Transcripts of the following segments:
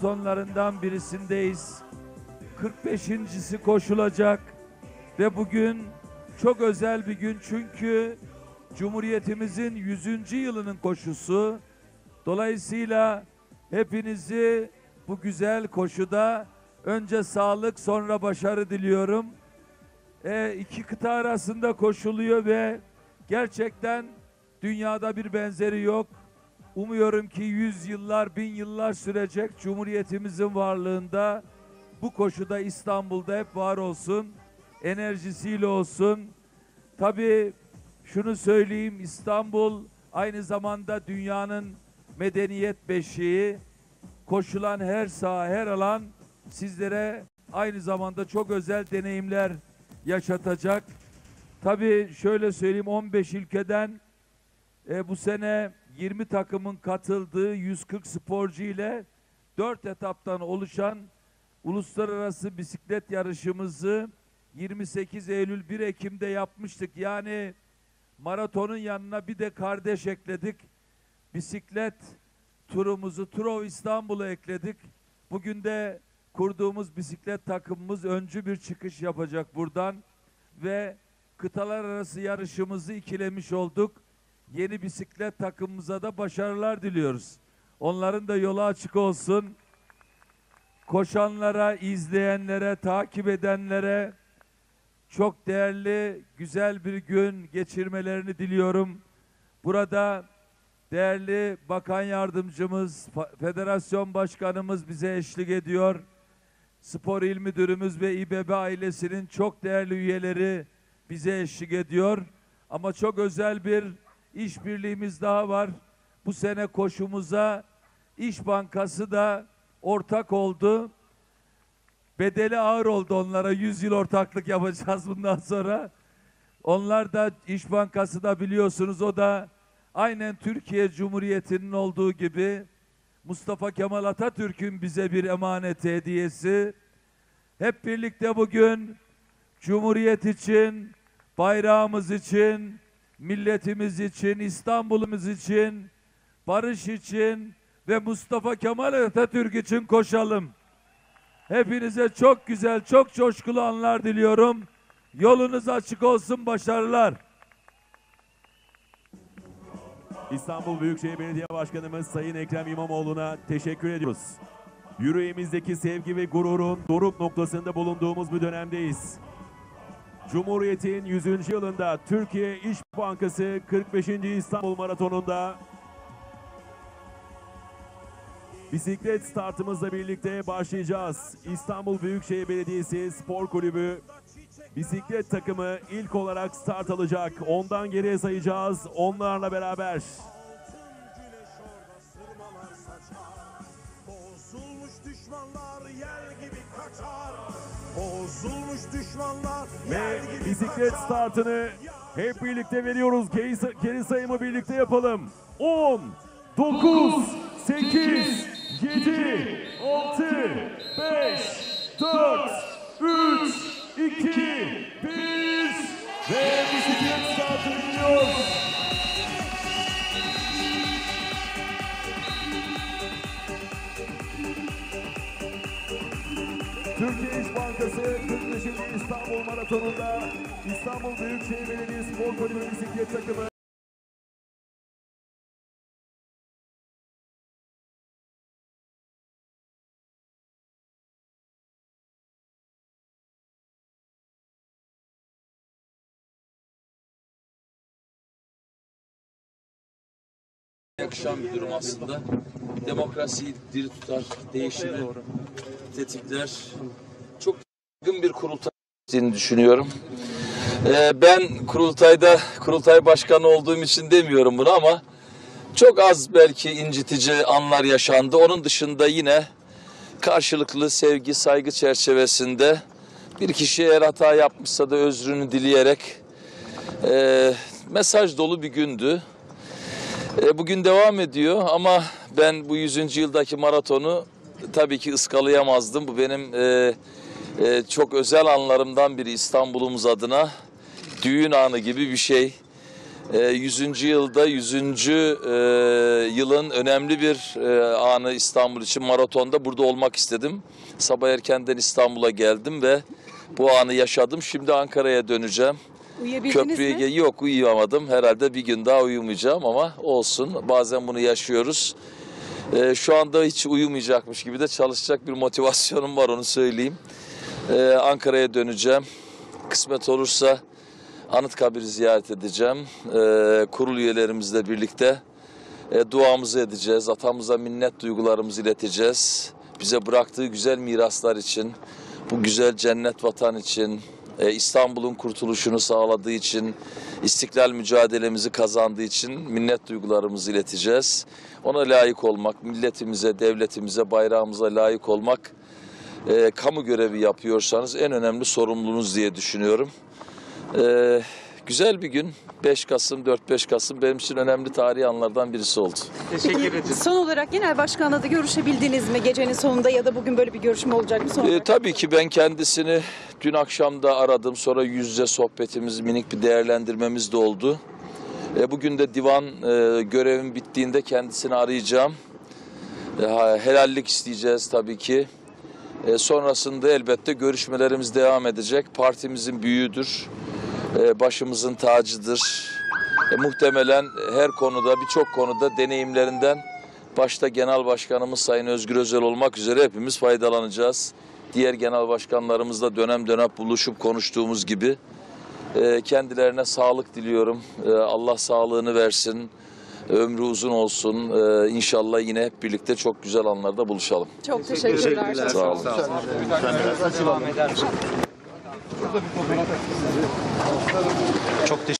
Sonlarından birisindeyiz. 45.'si koşulacak ve bugün çok özel bir gün çünkü Cumhuriyetimizin 100. yılının koşusu. Dolayısıyla hepinizi bu güzel koşuda önce sağlık sonra başarı diliyorum. İki kıta arasında koşuluyor ve gerçekten dünyada bir benzeri yok. Umuyorum ki 100 yıllar, 1000 yıllar sürecek Cumhuriyetimizin varlığında bu koşuda İstanbul'da hep var olsun, enerjisiyle olsun. Tabii şunu söyleyeyim, İstanbul aynı zamanda dünyanın medeniyet beşiği. Koşulan her saha, her alan sizlere aynı zamanda çok özel deneyimler yaşatacak. Tabii şöyle söyleyeyim, 15 ülkeden bu sene 20 takımın katıldığı 140 sporcu ile 4 etaptan oluşan uluslararası bisiklet yarışımızı 28 Eylül 1 Ekim'de yapmıştık. Yani maratonun yanına bir de kardeş ekledik. Bisiklet turumuzu Turov İstanbul'a ekledik. Bugün de kurduğumuz bisiklet takımımız öncü bir çıkış yapacak buradan ve kıtalar arası yarışımızı ikilemiş olduk. Yeni bisiklet takımımıza da başarılar diliyoruz. Onların da yolu açık olsun. Koşanlara, izleyenlere, takip edenlere çok değerli, güzel bir gün geçirmelerini diliyorum. Burada değerli Bakan Yardımcımız, Federasyon Başkanımız bize eşlik ediyor. Spor İl Müdürümüz ve İBB ailesinin çok değerli üyeleri bize eşlik ediyor. Ama çok özel bir işbirliğimiz daha var. Bu sene koşumuza İş Bankası da ortak oldu. Bedeli ağır oldu onlara. 100 yıl ortaklık yapacağız bundan sonra. Onlar da İş Bankası da biliyorsunuz, o da aynen Türkiye Cumhuriyeti'nin olduğu gibi Mustafa Kemal Atatürk'ün bize bir emaneti, hediyesi. Hep birlikte bugün Cumhuriyet için, bayrağımız için, milletimiz için, İstanbul'umuz için, barış için ve Mustafa Kemal Atatürk için koşalım. Hepinize çok güzel, çok coşkulu anlar diliyorum. Yolunuz açık olsun, başarılar. İstanbul Büyükşehir Belediye Başkanımız Sayın Ekrem İmamoğlu'na teşekkür ediyoruz. Yüreğimizdeki sevgi ve gururun doruk noktasında bulunduğumuz bir dönemdeyiz. Cumhuriyet'in 100. yılında Türkiye İş Bankası 45. İstanbul Maratonu'nda bisiklet startımızla birlikte başlayacağız. İstanbul Büyükşehir Belediyesi Spor Kulübü bisiklet takımı ilk olarak start alacak. Ondan geriye sayacağız onlarla beraber. Bozulmuş düşmanlar Ve bisiklet startını hep birlikte veriyoruz. Geri sayımı birlikte yapalım. 10, 9, 8, 7, 6, 5, 4, 3, 2, 1 ve bisiklet startı gidiyor. Türkiye İş Bankası 45. İstanbul Maratonu'nda İstanbul Büyükşehir Belediye Spor Kulübü bisiklet takımı yakışan bir durum aslında. Demokrasiyi diri tutar, değişimi tetikler. Çok yaygın bir kurultay olduğunu düşünüyorum. Ben kurultay başkanı olduğum için demiyorum bunu ama çok az belki incitici anlar yaşandı. Onun dışında yine karşılıklı sevgi, saygı çerçevesinde bir kişi eğer hata yapmışsa da özrünü dileyerek mesaj dolu bir gündü. Bugün devam ediyor ama ben bu 100. yıldaki maratonu tabii ki ıskalayamazdım. Bu benim çok özel anlarımdan biri, İstanbul'umuz adına düğün anı gibi bir şey. 100. yılda 100. Yılın önemli bir anı İstanbul için maratonda burada olmak istedim. Sabah erkenden İstanbul'a geldim ve bu anı yaşadım. Şimdi Ankara'ya döneceğim. Uyuyabildiniz mi? Yok, uyuyamadım. Herhalde bir gün daha uyumayacağım ama olsun. Bazen bunu yaşıyoruz. Şu anda hiç uyumayacakmış gibi de çalışacak bir motivasyonum var, onu söyleyeyim. Ankara'ya döneceğim. Kısmet olursa Anıtkabir'i ziyaret edeceğim. Kurul üyelerimizle birlikte duamızı edeceğiz. Atamıza minnet duygularımızı ileteceğiz. Bize bıraktığı güzel miraslar için, bu güzel cennet vatan için, İstanbul'un kurtuluşunu sağladığı için, istiklal mücadelemizi kazandığı için minnet duygularımızı ileteceğiz. Ona layık olmak, milletimize, devletimize, bayrağımıza layık olmak, kamu görevi yapıyorsanız en önemli sorumluluğunuz diye düşünüyorum. Güzel bir gün. 5 Kasım, 4-5 Kasım benim için önemli tarihi anlardan birisi oldu. Teşekkür ederim. Son olarak genel başkanla da görüşebildiniz mi gecenin sonunda ya da bugün böyle bir görüşme olacak mı? Son olarak? Tabii ki ben kendisini dün akşam da aradım. Sonra yüz yüze sohbetimiz, minik bir değerlendirmemiz de oldu. Bugün de divan görevim bittiğinde kendisini arayacağım. Helallik isteyeceğiz tabii ki. Sonrasında elbette görüşmelerimiz devam edecek. Partimizin büyüğüdür. Başımızın tacıdır. Muhtemelen her konuda, birçok konuda deneyimlerinden başta Genel Başkanımız Sayın Özgür Özel olmak üzere hepimiz faydalanacağız. Diğer genel başkanlarımızla dönem dönem buluşup konuştuğumuz gibi kendilerine sağlık diliyorum. Allah sağlığını versin, ömrü uzun olsun. İnşallah yine hep birlikte çok güzel anlarda buluşalım. Çok teşekkürler. Sağ olun. Çok teşekkür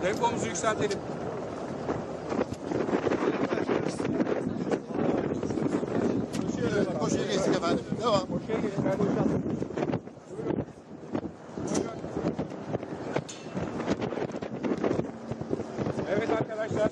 Tempomuzu yükseltelim. Koşuya geçtik efendim. Devam. Evet arkadaşlar.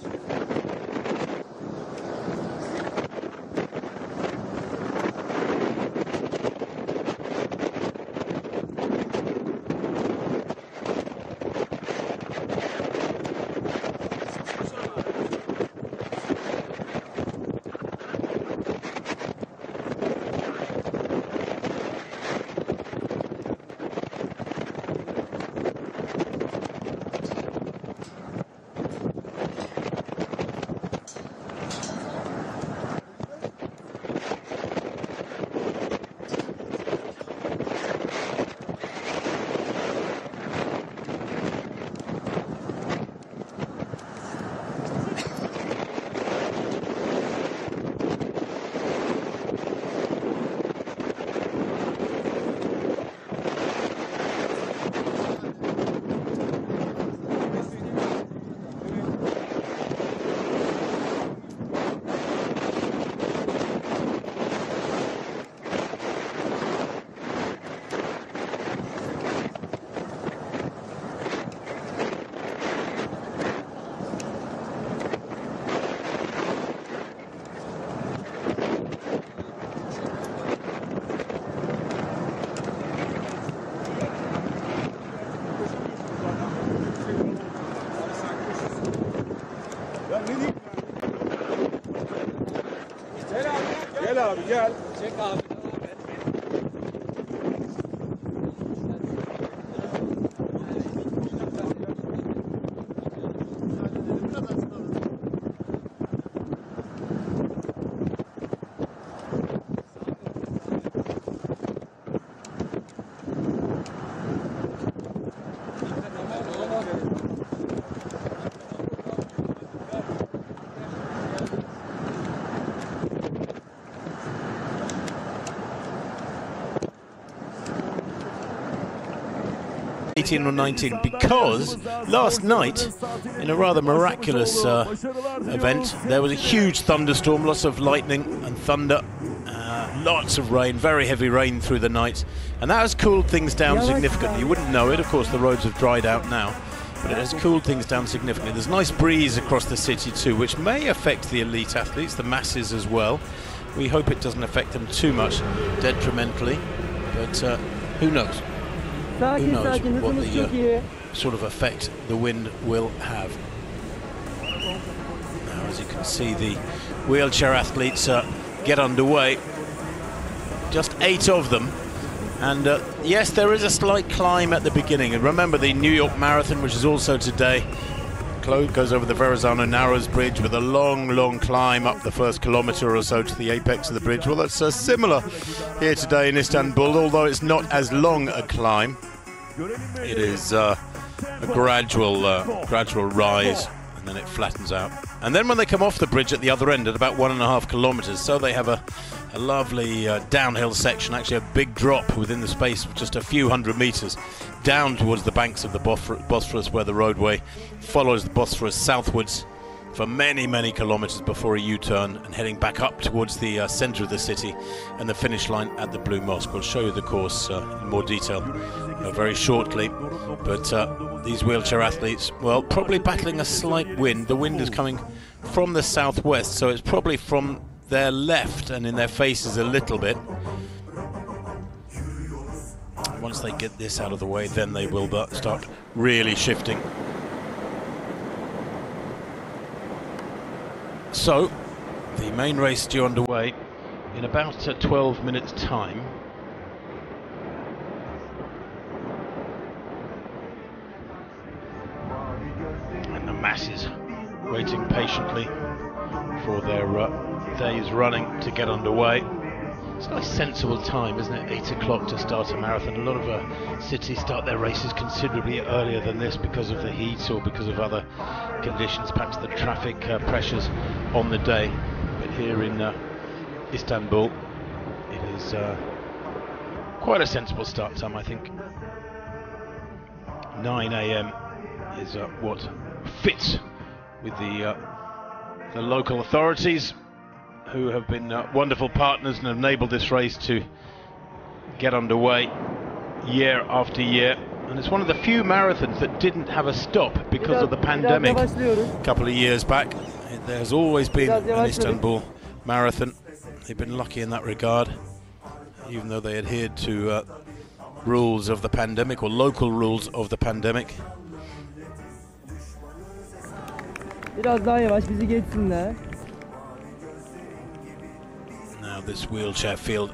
Gel abi gel. Çek abi. 18 or 19, because last night, in a rather miraculous event, there was a huge thunderstorm, lots of lightning and thunder, lots of rain, very heavy rain through the night, and that has cooled things down significantly. You wouldn't know it, of course the roads have dried out now, but it has cooled things down significantly. There's a nice breeze across the city too, which may affect the elite athletes, the masses as well. We hope it doesn't affect them too much detrimentally, but who knows? Who knows what the sort of effect the wind will have. Now, as you can see, the wheelchair athletes get underway. Just 8 of them. And yes, there is a slight climb at the beginning. And remember, the New York Marathon, which is also today, goes over the Verrazano Narrows Bridge with a long, long climb up the first kilometre or so to the apex of the bridge. Well, that's similar here today in Istanbul, although it's not as long a climb. It is a gradual rise, and then it flattens out. And then when they come off the bridge at the other end at about 1.5 kilometres, so they have a lovely downhill section, actually a big drop within the space of just a few hundred metres down towards the banks of the Bosphorus, where the roadway follows the Bosphorus southwards for many, many kilometres before a U-turn and heading back up towards the centre of the city and the finish line at the Blue Mosque. We'll show you the course in more detail very shortly, but these wheelchair athletes, well, probably battling a slight wind. The wind is coming from the southwest, so it's probably from their left and in their faces a little bit. Once they get this out of the way, then they will start really shifting. So, the main race due underway in about 12 minutes' time. And the masses waiting patiently for their day's running to get underway. It's a nice sensible time, isn't it? 8 o'clock to start a marathon. A lot of cities start their races considerably earlier than this because of the heat or because of other conditions, perhaps the traffic pressures on the day. But here in Istanbul, it is quite a sensible start time, I think. 9 AM is what fits with the local authorities, who have been wonderful partners and have enabled this race to get underway year after year. And it's one of the few marathons that didn't have a stop because of the pandemic a couple of years back. There's always been an Istanbul marathon. They've been lucky in that regard, even though they adhered to rules of the pandemic, or local rules of the pandemic. Biraz daha yavaş, bizi geçsinler. Now this wheelchair field,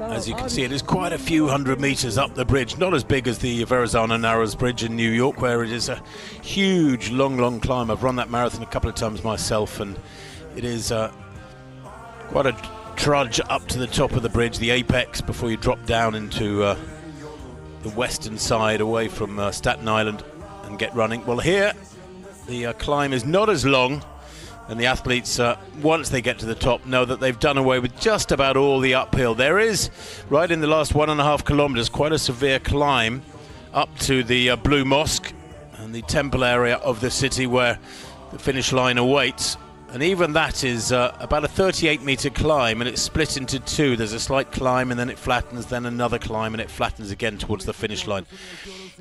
as you can see, it is quite a few hundred meters up the bridge, not as big as the Verrazano Narrows Bridge in New York, where it is a huge, long climb. I've run that marathon a couple of times myself, and it is quite a trudge up to the top of the bridge, the apex, before you drop down into the western side away from Staten Island and get running. Well, here the climb is not as long, and the athletes, once they get to the top, know that they've done away with just about all the uphill. There is, right in the last 1.5 kilometers, quite a severe climb up to the Blue Mosque and the temple area of the city where the finish line awaits. And even that is about a 38-meter climb, and it's split into two. There's a slight climb, and then it flattens, then another climb, and it flattens again towards the finish line.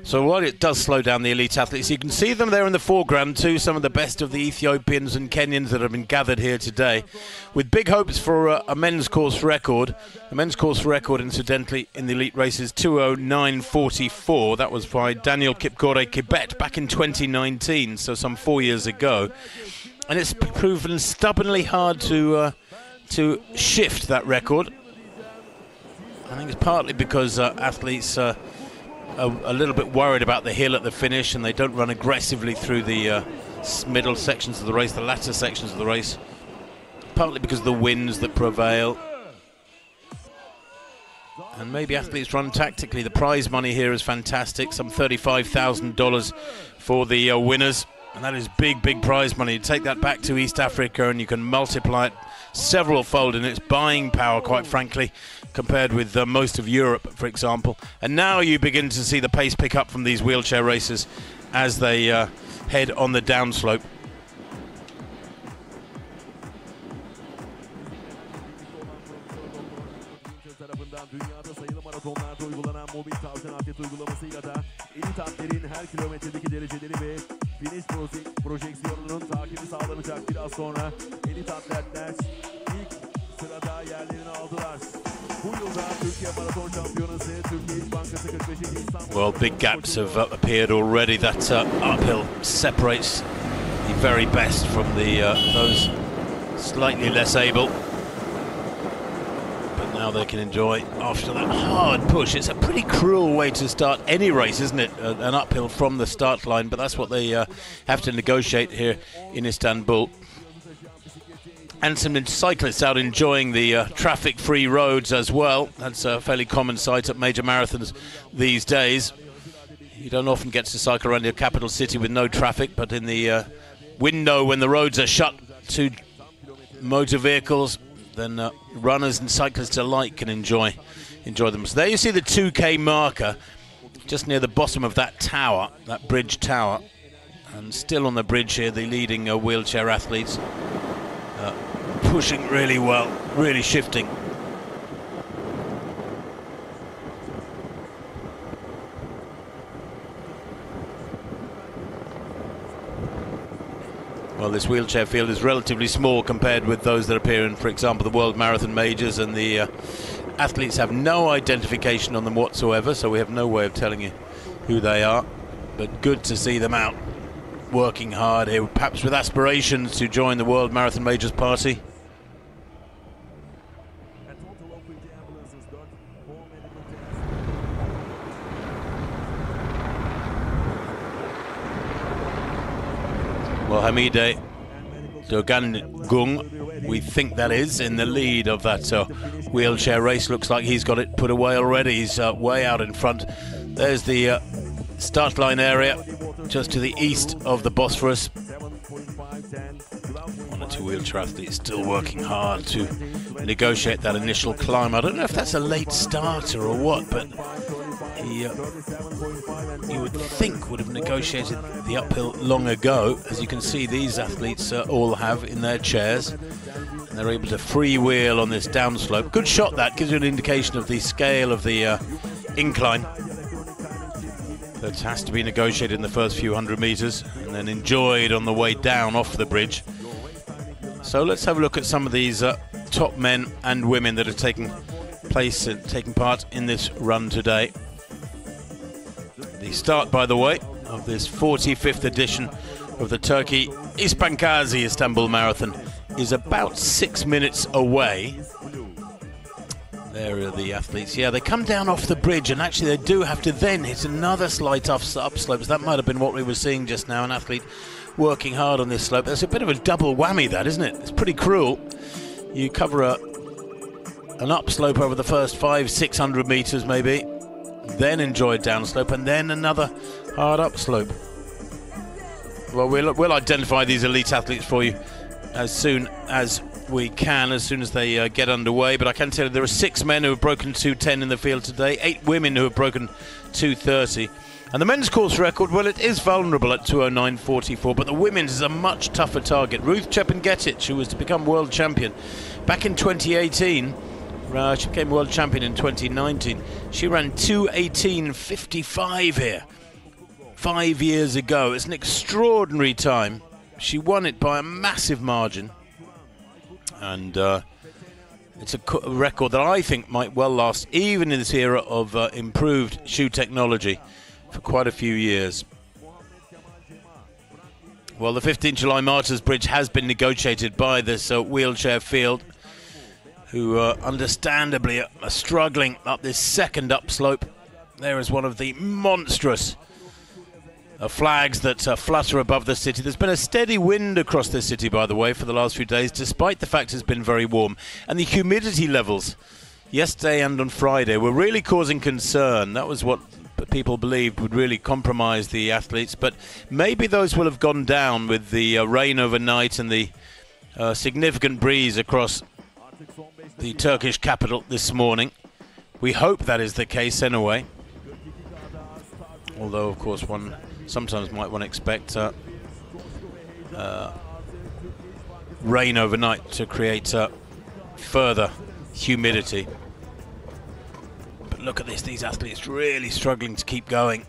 So while it does slow down the elite athletes, you can see them there in the foreground too, some of the best of the Ethiopians and Kenyans that have been gathered here today, with big hopes for a men's course record. The men's course record, incidentally, in the elite race is 2:09:44. That was by Daniel Kipkore Kibet back in 2019, so some 4 years ago. And it's proven stubbornly hard to shift that record. I think it's partly because athletes are a little bit worried about the hill at the finish, and they don't run aggressively through the middle sections of the race, the latter sections of the race. Partly because of the winds that prevail. And maybe athletes run tactically. The prize money here is fantastic, some $35,000 for the winners. And that is big, big prize money. You take that back to East Africa and you can multiply it several fold in its buying power, quite frankly, compared with most of Europe, for example. And now you begin to see the pace pick up from these wheelchair racers as they head on the downslope. Dünyada sayılı maratonlarda uygulanan mobil tavşan atlet uygulamasıyla da elit atlerin her kilometredeki dereceleri ve finish projeksiyonunun takibi sağlanacak. Biraz sonra elit atletler ilk sırada yerlerini aldılar. Bu yılda Türkiye Maraton Şampiyonası, Türkiye İş Bankası 45. İstanbul. Well, big gaps have appeared already. That uphill separates the very best from those slightly less able. Now they can enjoy after that hard push. It's a pretty cruel way to start any race, isn't it? An uphill from the start line, but that's what they have to negotiate here in Istanbul. And some cyclists out enjoying the traffic-free roads as well. That's a fairly common sight at major marathons these days. You don't often get to cycle around your capital city with no traffic, but in the window when the roads are shut to motor vehicles, then runners and cyclists alike can enjoy them. So there you see the 2K marker just near the bottom of that tower, that bridge tower. And still on the bridge here, the leading wheelchair athletes pushing really well, really shifting. Well, this wheelchair field is relatively small compared with those that appear in, for example, the World Marathon Majors, and the athletes have no identification on them whatsoever, so we have no way of telling you who they are. But good to see them out working hard here, perhaps with aspirations to join the World Marathon Majors party. Well, Hamide Dogangung, we think that is, in the lead of that wheelchair race. Looks like he's got it put away already. He's way out in front. There's the start line area just to the east of the Bosphorus. One or two wheelchair athletes still working hard to negotiate that initial climb. I don't know if that's a late starter or what, but he, you would think, would have negotiated the uphill long ago. As you can see, these athletes all have in their chairs, and they're able to freewheel on this downslope. Good shot. That gives you an indication of the scale of the incline. That has to be negotiated in the first few hundred meters and then enjoyed on the way down off the bridge. So let's have a look at some of these top men and women that are taking place and taking part in this run today. The start, by the way, of this 45th edition of the Turkey İspankazi Istanbul Marathon is about 6 minutes away. There are the athletes. Yeah, they come down off the bridge, and actually they do have to then hit another slight upslope. That might have been what we were seeing just now, an athlete working hard on this slope. There's a bit of a double whammy, that, isn't it? It's pretty cruel. You cover an upslope over the first 500-600 meters maybe, then enjoy downslope, and then another hard upslope. Well, we'll identify these elite athletes for you as soon as we can, as soon as they get underway. But I can tell you there are 6 men who have broken 2:10 in the field today, 8 women who have broken 2:30. And the men's course record, well, it is vulnerable at 2:09.44, but the women's is a much tougher target. Ruth Chepngetich, who was to become world champion back in 2018, she became world champion in 2019. She ran 2:18.55 here 5 years ago. It's an extraordinary time. She won it by a massive margin. And it's a record that I think might well last, even in this era of improved shoe technology, for quite a few years. Well, the 15th July Martyrs Bridge has been negotiated by this wheelchair field, who understandably are struggling up this second upslope. There is one of the monstrous flags that flutter above the city. There's been a steady wind across the city, by the way, for the last few days, despite the fact it's been very warm. And the humidity levels yesterday and on Friday were really causing concern. That was what that people believed would really compromise the athletes, but maybe those will have gone down with the rain overnight and the significant breeze across the Turkish capital this morning. We hope that is the case anyway, although of course one sometimes might want to expect rain overnight to create further humidity. But look at this, these athletes really struggling to keep going.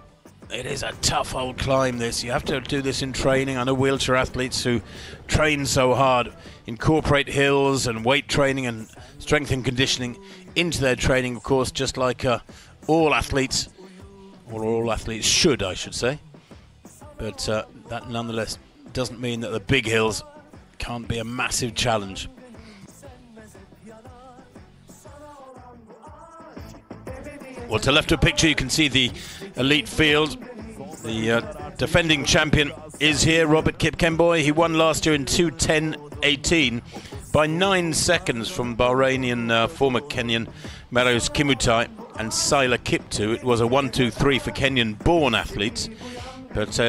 It is a tough old climb, this. You have to do this in training. I know wheelchair athletes who train so hard incorporate hills and weight training and strength and conditioning into their training, of course, just like all athletes, or all athletes should, I should say. But that nonetheless doesn't mean that the big hills can't be a massive challenge. Well, to left of picture you can see the elite field. The defending champion is here, Robert Kipkemboi. He won last year in 2:10.18 by 9 seconds from Bahrainian former Kenyan Marius Kimutai and Sila Kiptu. It was a 1-2-3 for Kenyan-born athletes, but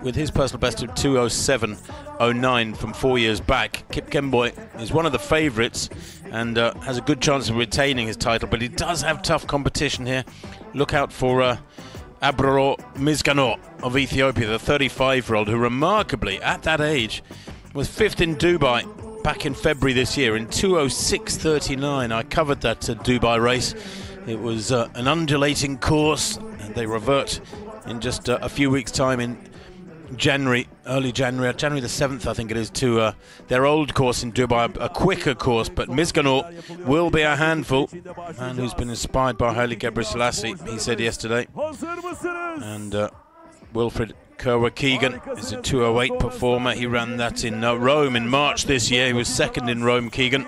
with his personal best of 2:07.09 from 4 years back, Kipkemboi is one of the favourites and has a good chance of retaining his title, but he does have tough competition here. Look out for Abraro Mizgano of Ethiopia, the 35-year-old, who remarkably, at that age, was 5th in Dubai back in February this year in 2:06.39. I covered that Dubai race. It was an undulating course, and they revert in just a few weeks' time in January, early January the 7th, I think it is, to their old course in Dubai, a quicker course. But Mizgano will be a handful. A man who's been inspired by Haile Gebrselassie, he said yesterday. And Wilfred Kerr-Keegan is a 2:08 performer. He ran that in Rome in March this year. He was second in Rome, Keegan.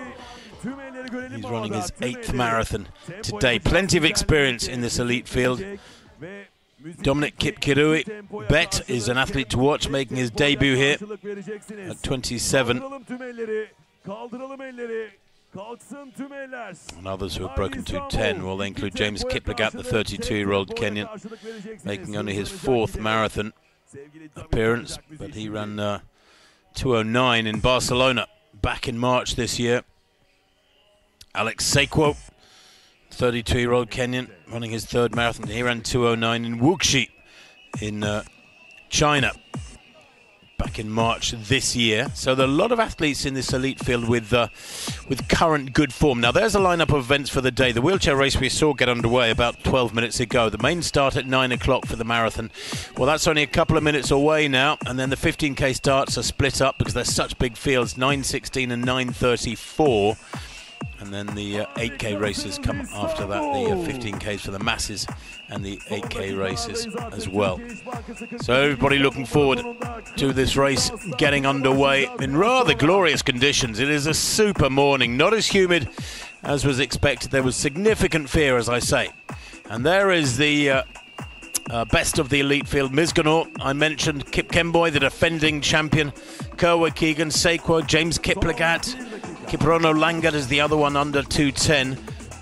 He's running his 8th marathon today. Plenty of experience in this elite field. Dominic Kipkirui Bet is an athlete to watch, making his debut here at 27. And others who have broken 2:10, well, they include James Kiplagat, the 32-year-old Kenyan, making only his 4th marathon appearance, but he ran 2:09 in Barcelona back in March this year. Alex Sekwo, 32-year-old Kenyan, running his 3rd marathon. He ran 2:09 in Wuxi in China back in March this year. So there are a lot of athletes in this elite field with current good form. Now there's a lineup of events for the day. The wheelchair race we saw get underway about 12 minutes ago. The main start at 9 o'clock for the marathon. Well, that's only a couple of minutes away now, and then the 15k starts are split up because they're such big fields, 9:16 and 9:34. And then the 8k races come after that, the 15ks for the masses and the 8k races as well. So everybody looking forward to this race getting underway in rather glorious conditions. It is a super morning, not as humid as was expected. There was significant fear, as I say. And there is the best of the elite field. Mizgano, I mentioned, Kipkemboi, the defending champion, Kerr-Keegan, Sekwo, James Kiplagat, Kiprono Langat is the other one under 2:10.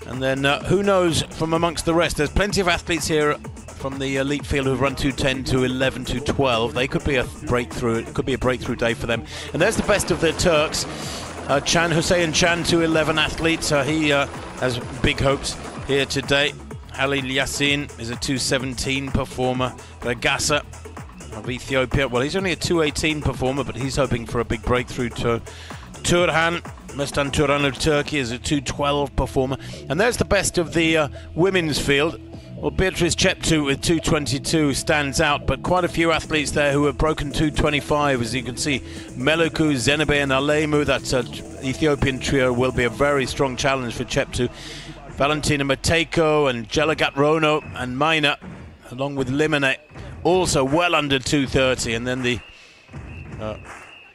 And then who knows from amongst the rest. There's plenty of athletes here from the elite field who've run 2:10 to 11 to 12. They could be a breakthrough. It could be a breakthrough day for them. And there's the best of the Turks. Hussein Chan, 2:11 athlete. He has big hopes here today. Halil Yassin is a 2:17 performer. Regasa of Ethiopia. Well, he's only a 2:18 performer, but he's hoping for a big breakthrough. To Turhan Mestan Turan of Turkey is a 2:12 performer. And there's the best of the women's field. Well, Beatrice Cheptu with 2:22 stands out, but quite a few athletes there who have broken 2:25. As you can see, Meluku, Zenebe and Alemu, that Ethiopian trio, will be a very strong challenge for Cheptu. Valentina Mateko and Jelagat Rono and Maina, along with Limene, also well under 2:30. And then the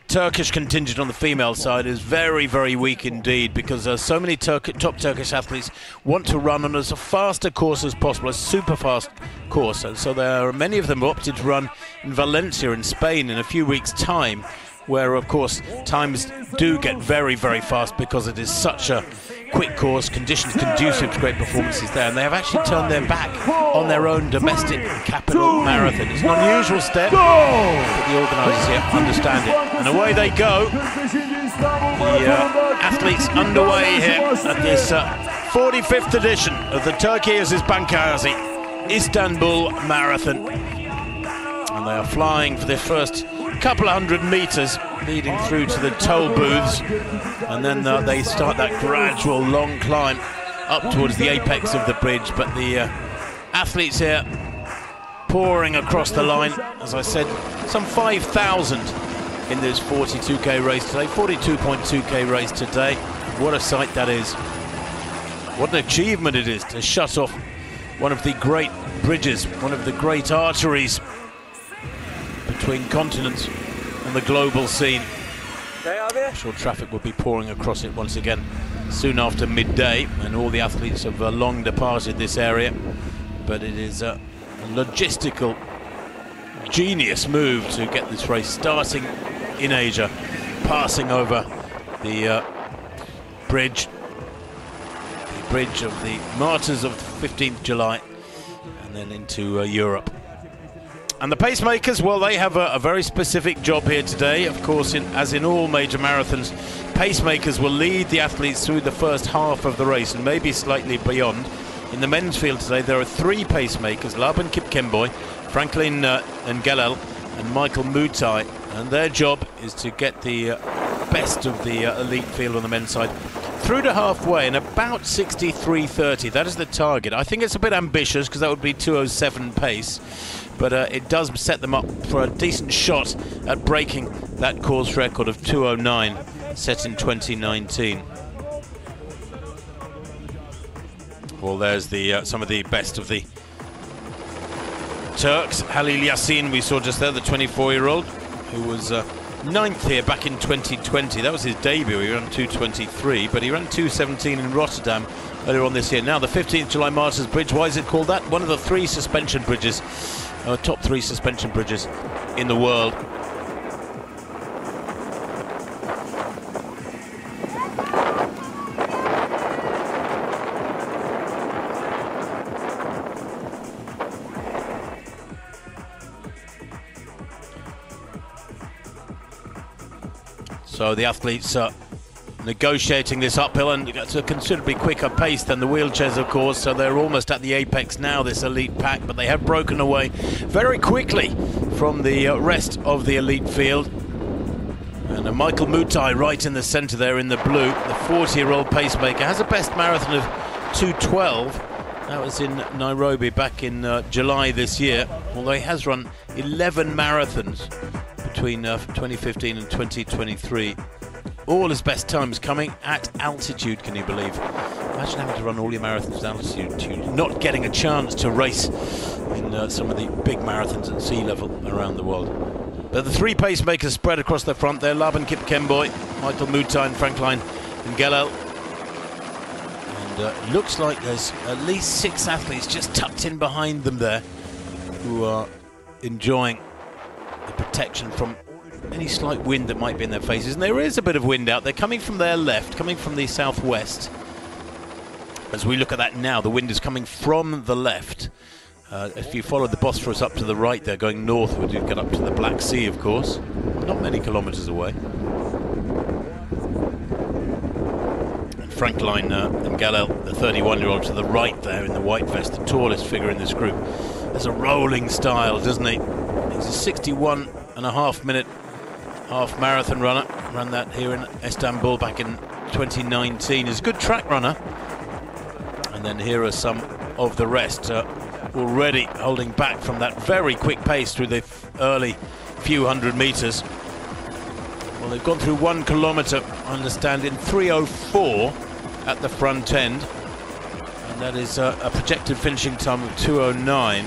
Turkish contingent on the female side is very, very weak indeed, because so many top Turkish athletes want to run on as fast a course as possible, a super fast course. And so there are many of them who opted to run in Valencia in Spain in a few weeks' time, where of course times do get very, very fast because it is such a quick course, conditions conducive to great performances there, and they have actually turned their back on their own domestic capital marathon. It's an unusual step, but the organisers here understand it. And away they go. The athletes underway here at this 45th edition of the Turkey Aziz Bankazi Istanbul Marathon. And they are flying for their first couple of 100 metres, leading through to the toll booths, and then they start that gradual long climb up towards the apex of the bridge. But the athletes here pouring across the line, as I said, some 5,000 in this 42k race today, 42.2k race today. What a sight that is. What an achievement it is to shut off one of the great bridges, one of the great arteries between continents and the global scene. I'm sure traffic will be pouring across it once again soon after midday, and all the athletes have long departed this area. But it is a logistical genius move to get this race starting in Asia, passing over the bridge of the Martyrs of the 15th July, and then into Europe. And the pacemakers, well, they have a very specific job here today. Of course, as in all major marathons, pacemakers will lead the athletes through the first half of the race and maybe slightly beyond. In the men's field today, there are 3 pacemakers: Laban Kipkemboy, Franklin Ngelel and Michael Mutai, and their job is to get the best of the elite field on the men's side through to halfway in about 63.30. That is the target. I think it's a bit ambitious because that would be 2:07 pace, but it does set them up for a decent shot at breaking that course record of 2:09 set in 2019. Well, there's the some of the best of the Turks. Halil Yassin, we saw just there, the 24-year-old, who was 9th here back in 2020. That was his debut. He ran 2:23, but he ran 2:17 in Rotterdam earlier on this year. Now, the 15th July Martyrs Bridge, why is it called that? One of the 3 suspension bridges, top 3 suspension bridges in the world. So the athletes are negotiating this uphill, and it's a considerably quicker pace than the wheelchairs, of course, so they're almost at the apex now, this elite pack, but they have broken away very quickly from the rest of the elite field. And Michael Mutai right in the centre there in the blue, the 40-year-old pacemaker, has a best marathon of 2:12. That was in Nairobi back in July this year, although he has run 11 marathons between 2015 and 2023. All his best times coming at altitude, can you believe? Imagine having to run all your marathons at altitude, not getting a chance to race in some of the big marathons at sea level around the world. But the 3 pacemakers spread across the front there: Laban Kipkemboy, Michael Mutai and Franklin Ngelel. And looks like there's at least 6 athletes just tucked in behind them there who are enjoying the protection from any slight wind that might be in their faces. And there is a bit of wind out there coming from their left, coming from the southwest. As we look at that now, the wind is coming from the left. If you follow the Bosphorus up to the right there, going northward, you get up to the Black Sea, of course. Not many kilometres away. And Franklin Ngelel, the 31-year-old, to the right there in the white vest, the tallest figure in this group. There's a rolling style, doesn't he? He's a 61.5-minute half marathon runner. Ran that here in Istanbul back in 2019. He's a good track runner. And then here are some of the rest already holding back from that very quick pace through the early few hundred metres. Well, they've gone through 1 kilometre, I understand, in 3:04 at the front end. And that is a projected finishing time of 2:09.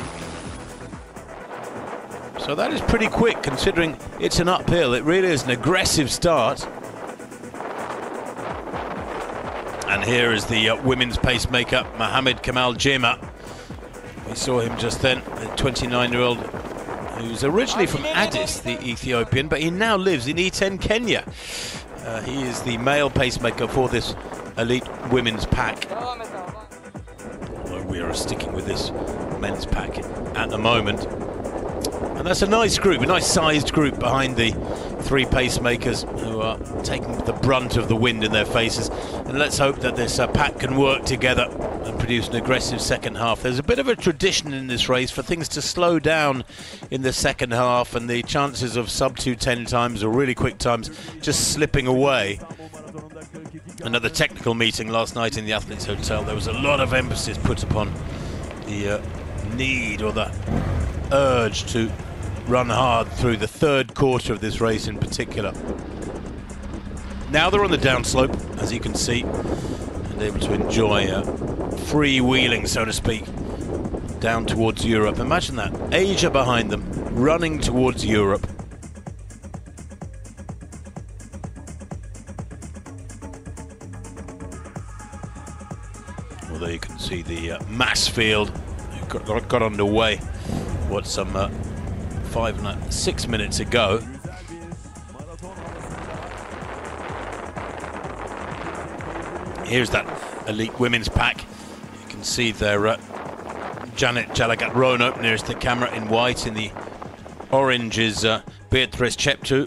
So that is pretty quick, considering it's an uphill. It really is an aggressive start. And here is the women's pacemaker, Mohammed Kamal Jema. We saw him just then, the 29-year-old, who's originally from Addis, the Ethiopian, but he now lives in Iten, Kenya. He is the male pacemaker for this elite women's pack. Although we are sticking with this men's pack at the moment. And that's a nice group, a nice sized group behind the three pacemakers who are taking the brunt of the wind in their faces. And let's hope that this pack can work together and produce an aggressive second half. There's a bit of a tradition in this race for things to slow down in the second half, and the chances of sub 2:10 times or really quick times just slipping away. Another technical meeting last night in the Athletes Hotel. There was a lot of emphasis put upon the need or the urge to run hard through the third quarter of this race in particular. Now they're on the downslope, as you can see, and able to enjoy freewheeling, so to speak, down towards Europe. Imagine that, Asia behind them, running towards Europe. Although you can see the mass field got underway, what, some 6 minutes ago. Here's that elite women's pack. You can see there Janet Jalagat-Rono nearest the camera in white. In the orange is Beatrice Cheptu.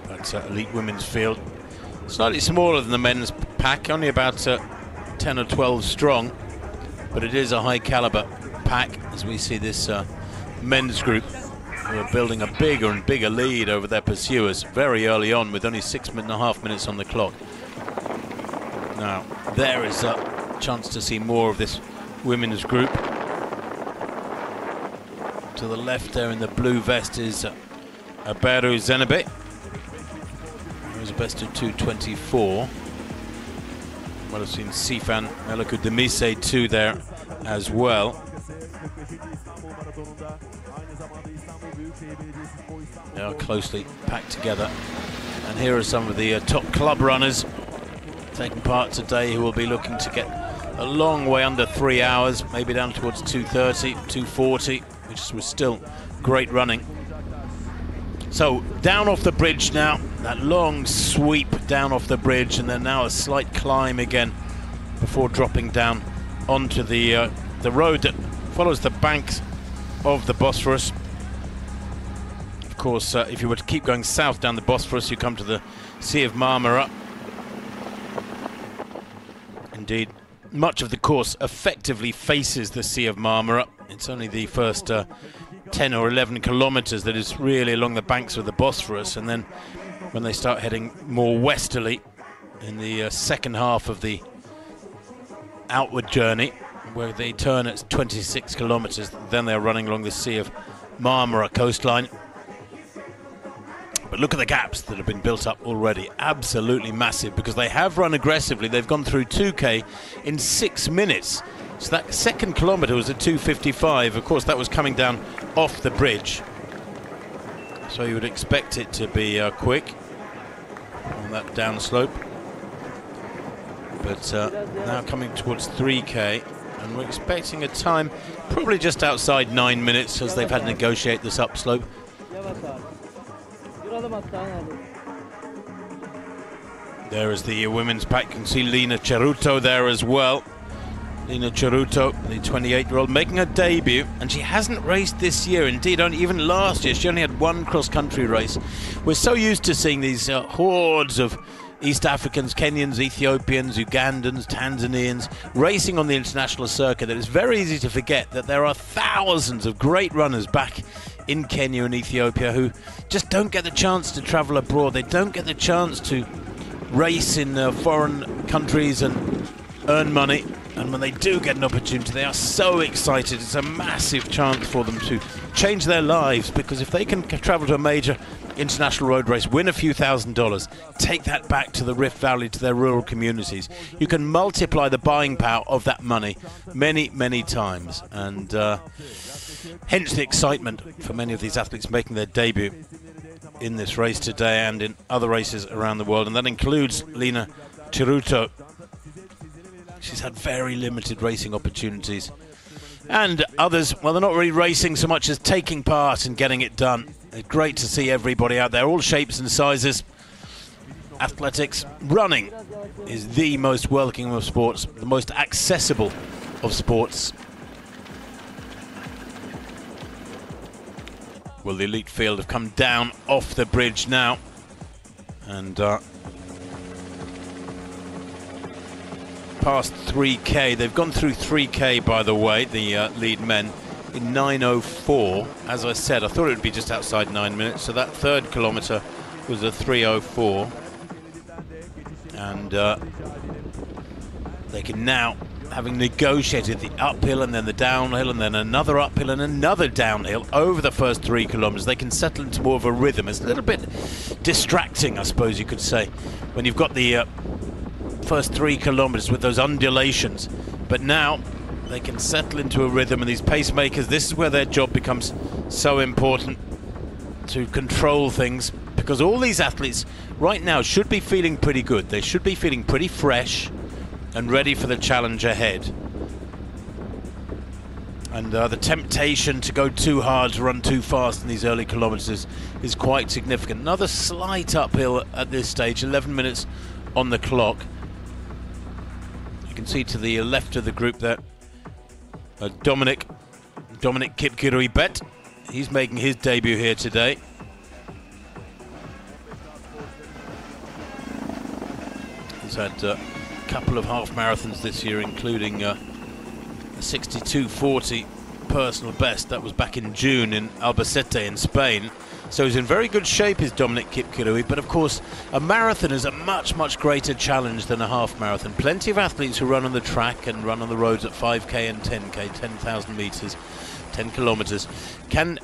That's elite women's field. Slightly smaller than the men's pack, only about 10 or 12 strong, but it is a high caliber pack, as we see this men's group who are building a bigger and bigger lead over their pursuers very early on, with only 6.5 minutes on the clock. Now there is a chance to see more of this women's group. To the left there in the blue vest is Aberu Zenebe. There's a best of 2:24. Might have seen Sifan Melaku Demise too there as well. They are closely packed together. And here are some of the top club runners taking part today, who will be looking to get a long way under 3 hours, maybe down towards 2:30, 2:40, which was still great running. So down off the bridge now, that long sweep down off the bridge, and then now a slight climb again before dropping down onto the road that follows the banks of the Bosphorus. Of course, if you were to keep going south down the Bosphorus, you come to the Sea of Marmara. Indeed, much of the course effectively faces the Sea of Marmara. It's only the first 10 or 11 kilometers that is really along the banks of the Bosphorus, and then when they start heading more westerly in the second half of the outward journey, where they turn at 26 kilometers, then they're running along the Sea of Marmara coastline. But look at the gaps that have been built up already, absolutely massive, because they have run aggressively. They've gone through 2K in 6 minutes. So that second kilometre was at 2:55. Of course, that was coming down off the bridge, so you would expect it to be quick on that downslope. But now coming towards 3K, and we're expecting a time probably just outside 9 minutes, as they've had to negotiate this upslope. There is the women's pack. You can see Lina Ceruto there as well. Lina Ceruto, the 28-year-old, making her debut, and she hasn't raced this year. Indeed, even last year, she only had one cross-country race. We're so used to seeing these hordes of East Africans, Kenyans, Ethiopians, Ugandans, Tanzanians racing on the international circuit that it's very easy to forget that there are thousands of great runners back in Kenya and Ethiopia who just don't get the chance to travel abroad. They don't get the chance to race in foreign countries and earn money. And when they do get an opportunity, they are so excited. It's a massive chance for them to change their lives, because if they can travel to a major international road race, win a few $1,000s, take that back to the Rift Valley, to their rural communities, you can multiply the buying power of that money many, many times. And hence the excitement for many of these athletes making their debut in this race today and in other races around the world. And that includes Lina Ceruto. She's had very limited racing opportunities. And others, well, they're not really racing so much as taking part and getting it done. It's great to see everybody out there, all shapes and sizes. Athletics, running is the most welcoming of sports, the most accessible of sports. Well, the elite field have come down off the bridge now, and past 3K. They've gone through 3K, by the way, the lead men, in 9:04. As I said, I thought it would be just outside 9 minutes, so that third kilometre was a 3:04. And they can now, having negotiated the uphill and then the downhill and then another uphill and another downhill over the first 3 kilometres, they can settle into more of a rhythm. It's a little bit distracting, I suppose you could say, when you've got the first 3 kilometres with those undulations. But now they can settle into a rhythm, and these pacemakers, this is where their job becomes so important, to control things, because all these athletes right now should be feeling pretty good. They should be feeling pretty fresh and ready for the challenge ahead. And the temptation to go too hard, to run too fast in these early kilometres is quite significant. Another slight uphill at this stage, 11 minutes on the clock. You can see to the left of the group there, Dominic Kipkirui-Bet. He's making his debut here today. He's had a couple of half marathons this year, including a 62:40 personal best. That was back in June in Albacete in Spain. So he's in very good shape, is Dominic Kipkirui. But of course, a marathon is a much greater challenge than a half marathon. Plenty of athletes who run on the track and run on the roads at 5K and 10K, 10,000 meters, 10 kilometers, can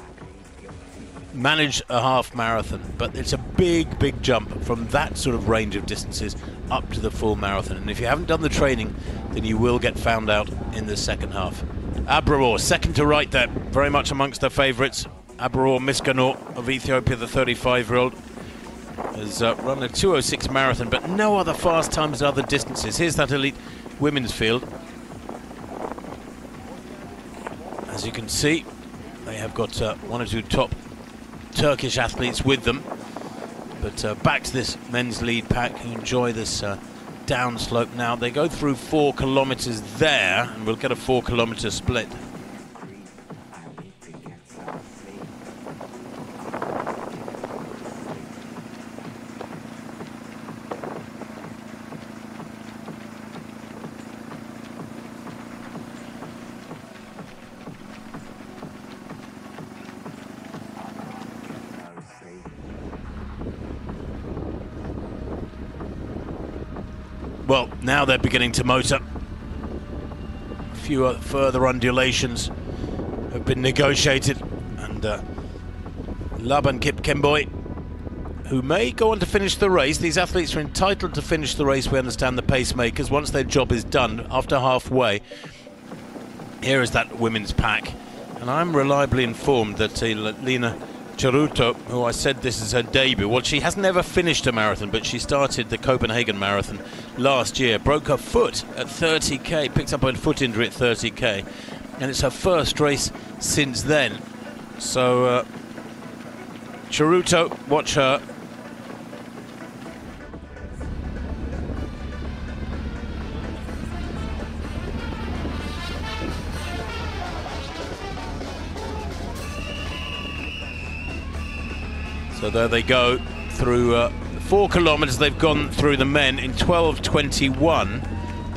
manage a half marathon, but it's a big jump from that sort of range of distances up to the full marathon. And if you haven't done the training, then you will get found out in the second half. Abraor, second to right there, very much amongst their favourites. Abraor Miskanor of Ethiopia, the 35-year-old, has run a 2:06 marathon, but no other fast times at other distances. Here's that elite women's field. As you can see, they have got 1 or 2 top Turkish athletes with them. But back to this men's lead pack, who enjoy this downslope now. They go through 4 kilometres there, and we'll get a 4-kilometre split. Well, now they're beginning to motor. A few further undulations have been negotiated, and Laban Kipkemboi, who may go on to finish the race. These athletes are entitled to finish the race, we understand, the pacemakers, once their job is done after halfway. Here is that women's pack, and I'm reliably informed that Lina Charuto, who I said this is her debut, well, she hasn't ever finished a marathon, but she started the Copenhagen Marathon last year, broke her foot at 30k, picked up a foot injury at 30k, and it's her first race since then. So Charuto, watch her. So there they go through 4 kilometres. They've gone through, the men, in 12:21.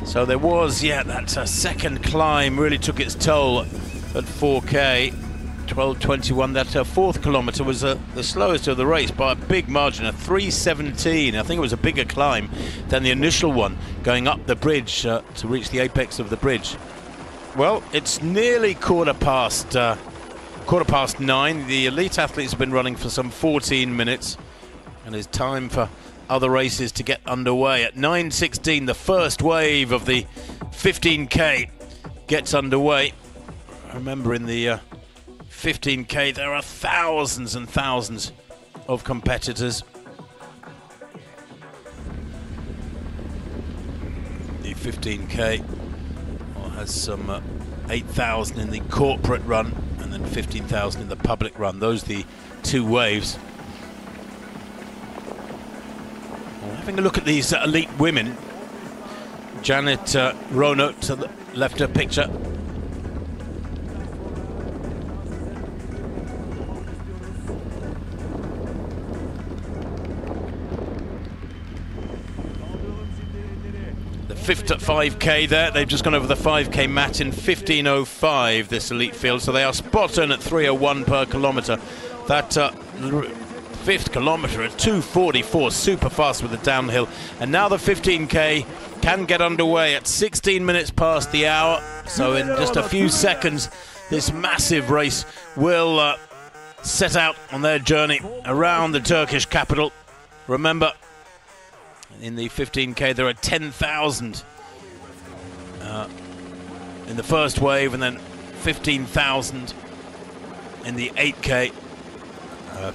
So there was, that second climb really took its toll at 4K. 12:21. That 4th kilometre was the slowest of the race by a big margin, a 3:17. I think it was a bigger climb than the initial one going up the bridge to reach the apex of the bridge. Well, it's nearly quarter past 9. The elite athletes have been running for some 14 minutes, and it's time for other races to get underway. At 9:16, the first wave of the 15K gets underway. Remember, in the 15K, there are thousands and thousands of competitors. The 15K has some 8,000 in the corporate run, and then 15,000 in the public run. Those are the 2 waves. Well, having a look at these elite women, Janet Rono to the left of picture. The 5K there, they've just gone over the 5K mat in 15:05, this elite field, so they are spot on at 3:01 per kilometre. That 5th kilometre at 2:44, super fast with the downhill. And now the 15K can get underway at 16 minutes past the hour, so in just a few seconds this massive race will set out on their journey around the Turkish capital. Remember, in the 15K there are 10,000 in the first wave, and then 15,000 in the 8K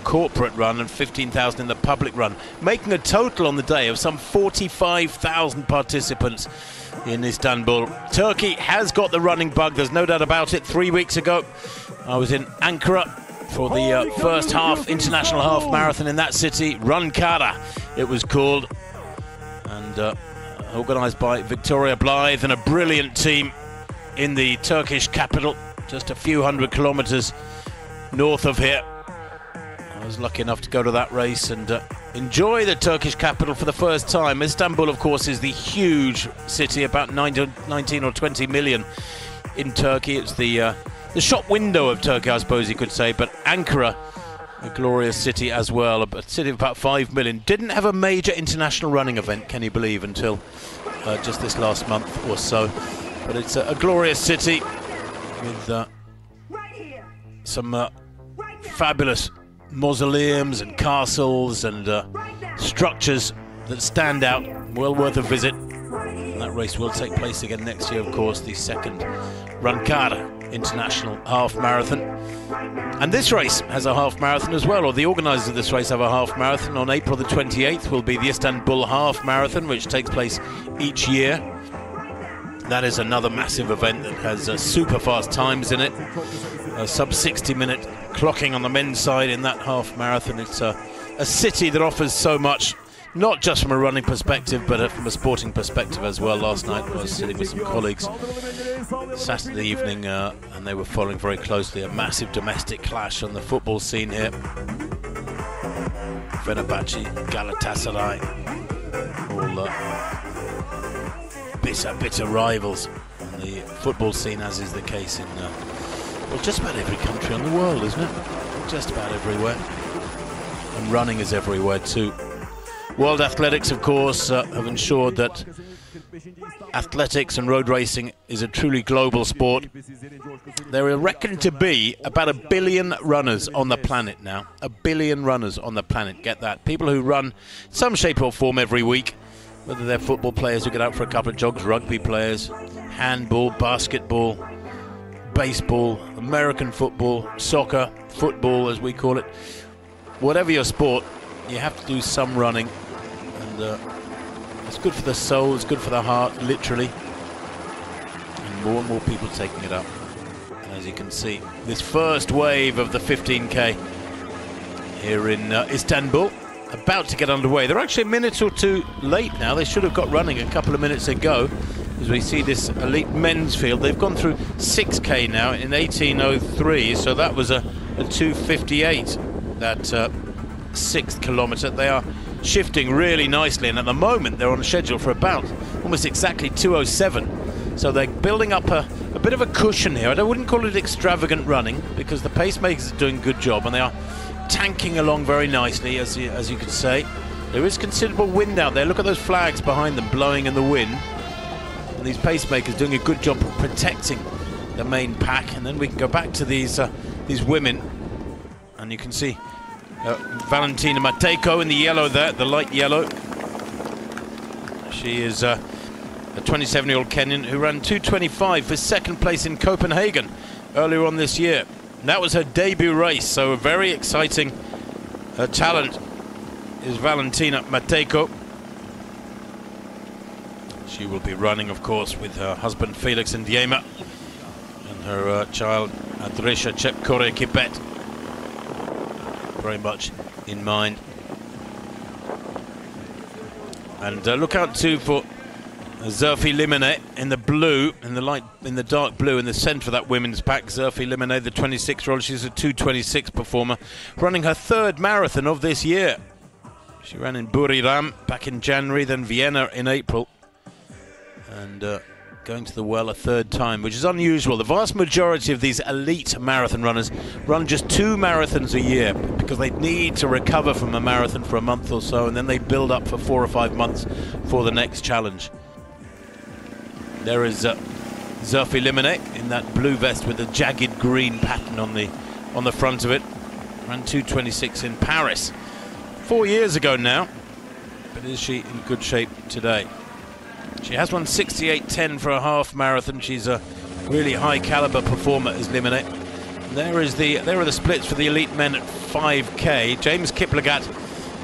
corporate run and 15,000 in the public run, making a total on the day of some 45,000 participants in Istanbul. Turkey has got the running bug, there's no doubt about it. 3 weeks ago I was in Ankara for the first international half marathon in that city, Runkara it was called, and organised by Victoria Blythe and a brilliant team in the Turkish capital, just a few hundred kilometres north of here. I was lucky enough to go to that race and enjoy the Turkish capital for the first time. Istanbul, of course, is the huge city, about 19 or 20 million in Turkey. It's the shop window of Turkey, I suppose you could say. But Ankara, a glorious city as well, a city of about 5 million. Didn't have a major international running event, can you believe, until just this last month or so. But it's a glorious city with some fabulous mausoleums and castles and structures that stand out, well worth a visit. And that race will take place again next year, of course, the 2nd Runkara International Half Marathon. And this race has a half marathon as well, or the organisers of this race have a half marathon. On April the 28th will be the Istanbul Half Marathon, which takes place each year. That is another massive event that has super fast times in it. A sub 60-minute clocking on the men's side in that half marathon. It's a city that offers so much, not just from a running perspective, but from a sporting perspective as well. Last night I was sitting with some colleagues Saturday evening, and they were following very closely a massive domestic clash on the football scene here. Fenerbahce, Galatasaray, all bitter rivals on the football scene, as is the case in well, just about every country on the world, isn't it? Just about everywhere. And running is everywhere too. World Athletics, of course, have ensured that athletics and road racing is a truly global sport. There are reckoned to be about 1 billion runners on the planet now. 1 billion runners on the planet, get that. People who run some shape or form every week, whether they're football players who get out for a couple of jogs, rugby players, handball, basketball, baseball, American football, soccer, football as we call it. Whatever your sport, you have to do some running, and it's good for the soul, it's good for the heart, literally, and more people taking it up. And as you can see, this first wave of the 15K here in Istanbul about to get underway. They're actually a minute or two late now. They should have got running a couple of minutes ago. As we see this elite men's field, they've gone through 6K now in 18:03, so that was a 2:58, that 6th kilometre. They are shifting really nicely, and at the moment they're on a schedule for about almost exactly 2:07. So they're building up a bit of a cushion here. I wouldn't call it extravagant running, because the pacemakers are doing a good job, and they are tanking along very nicely, as you could say. There is considerable wind out there. Look at those flags behind them blowing in the wind. And these pacemakers doing a good job of protecting the main pack. And then we can go back to these women, and you can see Valentina Matejko in the yellow there, the light yellow. She is a 27-year-old Kenyan who ran 2:25 for 2nd place in Copenhagen earlier on this year. And that was her debut race, so a very exciting talent is Valentina Matejko. She will be running, of course, with her husband Felix Ndiema and her child Adresha Chepkore Kibet. very much in mind. And look out too for Zerfi Limene in the blue, in the dark blue in the centre of that women's pack. Zerfi Limene, the 26-year-old, she's a 2:26 performer, running her 3rd marathon of this year. She ran in Buriram back in January, then Vienna in April, and going to the well a 3rd time, which is unusual. The vast majority of these elite marathon runners run just 2 marathons a year because they need to recover from a marathon for a month or so, and then they build up for 4 or 5 months for the next challenge. There is Zerfi Limene in that blue vest with a jagged green pattern on the front of it. Ran 2:26 in Paris 4 years ago now, but is she in good shape today? She has run 68:10 for a half marathon. She's a really high caliber performer as Limene. There are the splits for the elite men at 5k. James Kiplagat,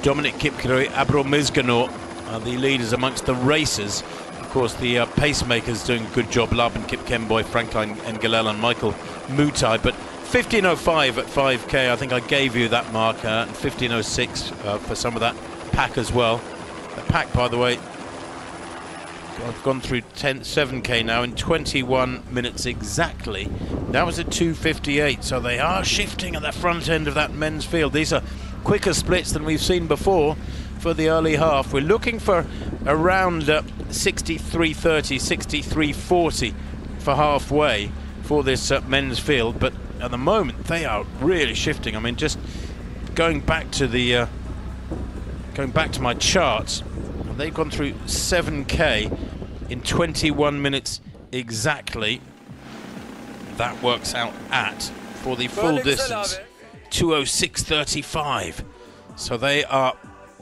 Dominic Kipkirui, Abro Mizganor are the leaders amongst the racers. Of course, the pacemakers doing a good job. Laban Kipkemboy, Franklin Ngelel and Michael Mutai. But 15:05 at 5k, I think I gave you that mark, and 15:06 for some of that pack as well. The pack, by the way, I've gone through 7k now in 21 minutes exactly. That was at 2:58, so they are shifting at the front end of that men's field. These are quicker splits than we've seen before for the early half. We're looking for around 63:30, 63:40 for halfway for this men's field, but at the moment they are really shifting. I mean, just going back to my charts, they've gone through 7k in 21 minutes exactly. That works out at, for the full distance, 2:06:35. So they are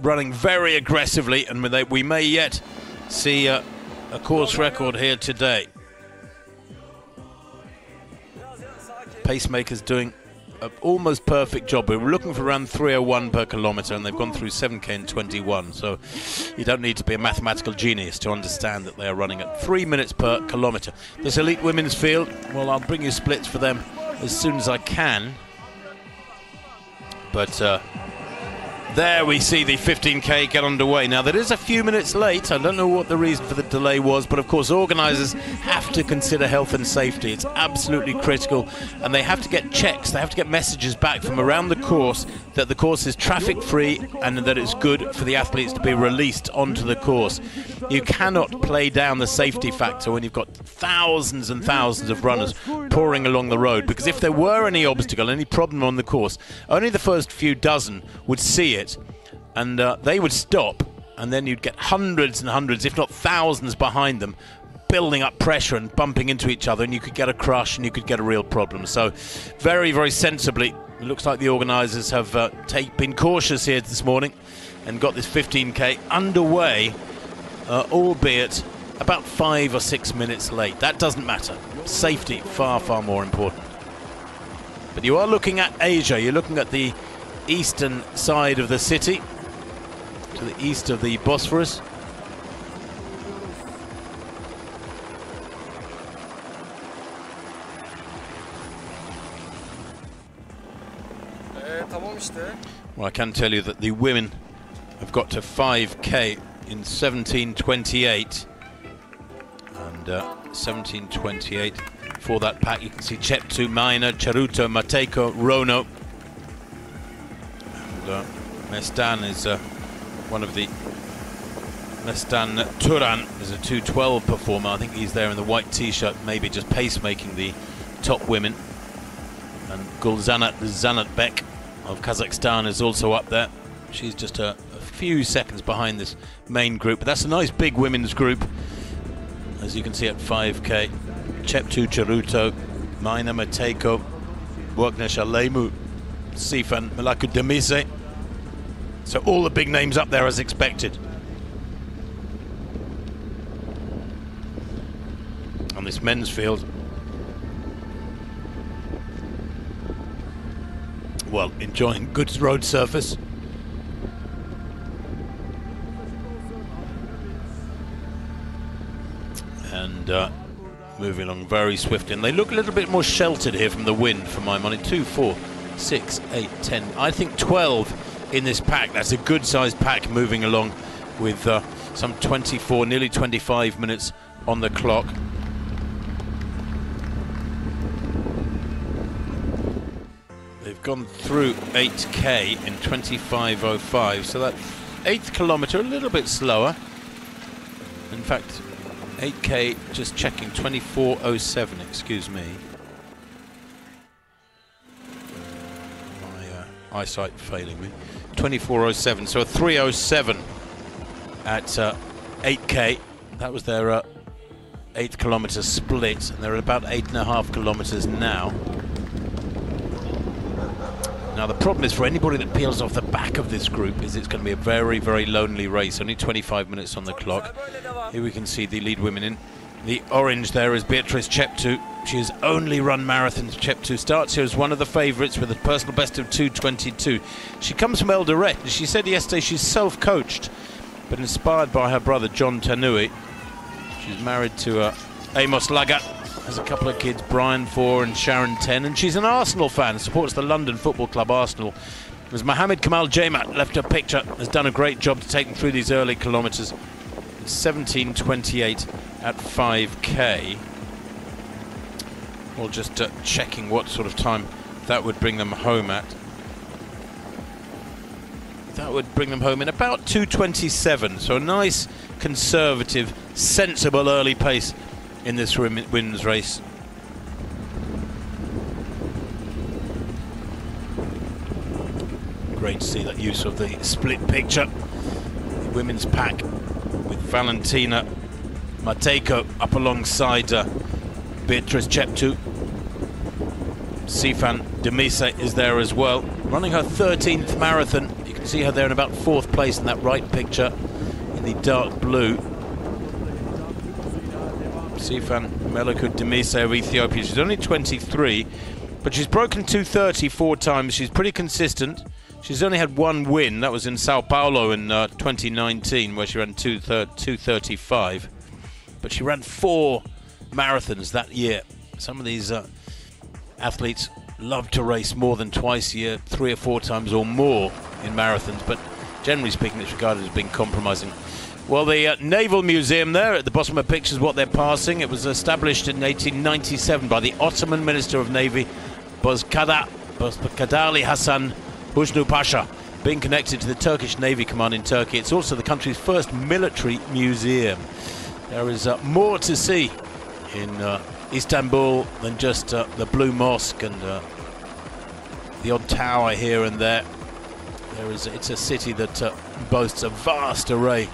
running very aggressively, and we may yet see a course record here today. Pacemakers doing an almost perfect job. We were looking for around 3:01 per kilometre, and they've gone through 7k in 21. So you don't need to be a mathematical genius to understand that they are running at 3 minutes per kilometre. This elite women's field, well, I'll bring you splits for them as soon as I can. But there we see the 15k get underway. Now, that is a few minutes late. I don't know what the reason for the delay was, but of course organisers have to consider health and safety. It's absolutely critical, and they have to get checks. They have to get messages back from around the course that the course is traffic free and that it's good for the athletes to be released onto the course. You cannot play down the safety factor when you've got thousands and thousands of runners pouring along the road, because if there were any obstacle, any problem on the course, only the first few dozen would see it, and they would stop, and then you'd get hundreds and hundreds, if not thousands, behind them, building up pressure and bumping into each other, and you could get a crush and you could get a real problem. So very, very sensibly, it looks like the organisers have been cautious here this morning and got this 15k underway, albeit about 5 or 6 minutes late. That doesn't matter. Safety, far, far more important. But you are looking at Asia. You're looking at the eastern side of the city, to the east of the Bosphorus. Well, I can tell you that the women have got to 5k in 17:28, and 17:28 for that pack. You can see Cheptu, Maina, Charuto, Mateko, Rono, and Mestan is one of the Mestan Turan is a 2:12 performer. I think he's there in the white t-shirt, maybe just pacemaking the top women. And Gulzanat Zanatbek of Kazakhstan is also up there. She's just a few seconds behind this main group, but that's a nice big women's group, as you can see at 5k. Cheptu, Charuto, Maina, Mateko, Wagnesh Alemu, Sifan Malaku Demise. So all the big names up there as expected. On this men's field, well, enjoying good road surface. And moving along very swiftly. And they look a little bit more sheltered here from the wind, for my money. 2-4 6, 8, 10, I think 12 in this pack. That's a good sized pack moving along with some 24, nearly 25 minutes on the clock. They've gone through 8k in 25:05, so that 8th kilometre a little bit slower. In fact, 8k, just checking, 24:07, excuse me. My eyesight failing me. 24:07, so a 3:07 at 8k. That was their 8th kilometre split, and they're at about 8.5 kilometres now. Now the problem is, for anybody that peels off the back of this group, is it's going to be a very, very lonely race. Only 25 minutes on the clock. Here we can see the lead women in the orange. There is Beatrice Cheptu. She has only run marathons. Cheptu starts here as one of the favourites with a personal best of 2:22. She comes from Eldoret, and she said yesterday she's self-coached, but inspired by her brother John Tanui. She's married to Amos Lagat. Has a couple of kids, Brian 4 and Sharon 10, and she's an Arsenal fan, supports the London Football Club Arsenal. As Mohammed Kamal Jaimat left her picture, has done a great job to take them through these early kilometres. 17:28 at 5k. Well, just checking what sort of time that would bring them home at. That would bring them home in about 2:27, so a nice, conservative, sensible early pace in this women's race. Great to see that use of the split picture. The women's pack with Valentina Matejko up alongside Beatrice Cheptu. Sifan Demise is there as well, running her 13th marathon. You can see her there in about 4th place in that right picture in the dark blue. Sifan Melekut Demise of Ethiopia. She's only 23, but she's broken 2:30 4 times. She's pretty consistent. She's only had one win. That was in Sao Paulo in 2019, where she ran 2:35. But she ran 4 marathons that year. Some of these athletes love to race more than twice a year, 3 or 4 times or more in marathons, but generally speaking, it's regarded as being compromising. Well, the Naval Museum there at the bottom of the picture is what they're passing. It was established in 1897 by the Ottoman Minister of Navy, Bozkadali Hasan Husnu Pasha, being connected to the Turkish Navy Command in Turkey. It's also the country's first military museum. There is more to see in Istanbul than just the Blue Mosque and the odd tower here and there. It's a city that boasts a vast array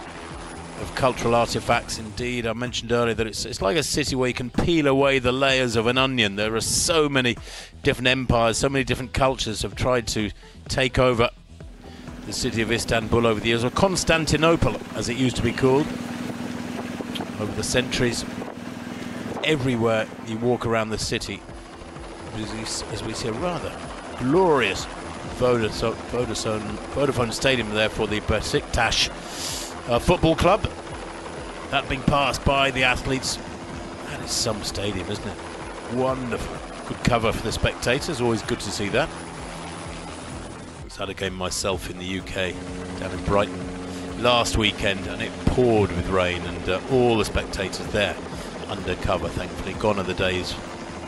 of cultural artifacts. Indeed, I mentioned earlier that it's like a city where you can peel away the layers of an onion. There are so many different empires, so many different cultures have tried to take over the city of Istanbul over the years, or Constantinople as it used to be called, over the centuries. Everywhere you walk around the city, as we see a rather glorious Vodafone Stadium there for the Besiktas football club. That being passed by the athletes. That is some stadium, isn't it? Wonderful. Good cover for the spectators. Always good to see that. I was at a game myself in the UK down in Brighton last weekend, and it poured with rain, and all the spectators there under cover. Thankfully, gone are the days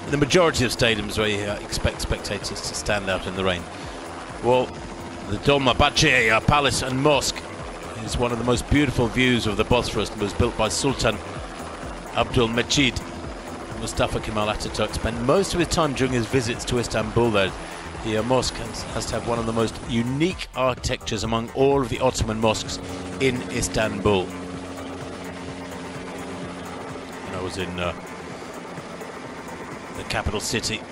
in the majority of stadiums where you expect spectators to stand out in the rain. Well, the Dolmabahce Palace and Mosque is one of the most beautiful views of the Bosphorus, and was built by Sultan Abdülmecid. Mustafa Kemal Ataturk spent most of his time during his visits to Istanbul there. The mosque has to have one of the most unique architectures among all of the Ottoman mosques in Istanbul. I was in the capital city,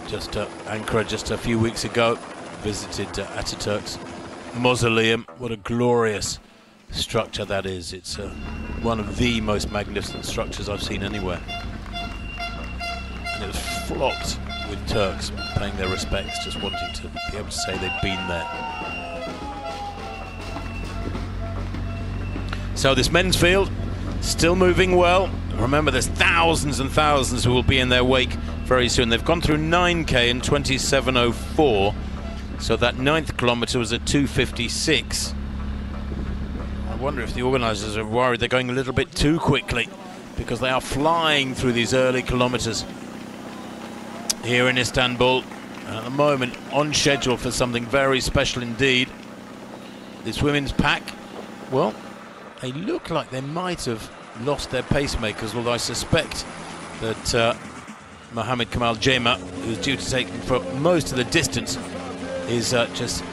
just Ankara, just a few weeks ago. Visited Ataturk's mausoleum. What a glorious structure that is. It's one of the most magnificent structures I've seen anywhere. And it was flocked with Turks paying their respects, just wanting to be able to say they'd been there. So this men's field still moving well. Remember, there's thousands and thousands who will be in their wake very soon. They've gone through 9K in 27:04, so that 9th kilometre was at 2:56. I wonder if the organisers are worried they're going a little bit too quickly, because they are flying through these early kilometres here in Istanbul, and at the moment on schedule for something very special indeed. This women's pack, well, they look like they might have lost their pacemakers, although I suspect that Mohammed Kamal Jema, who's due to take them for most of the distance, is just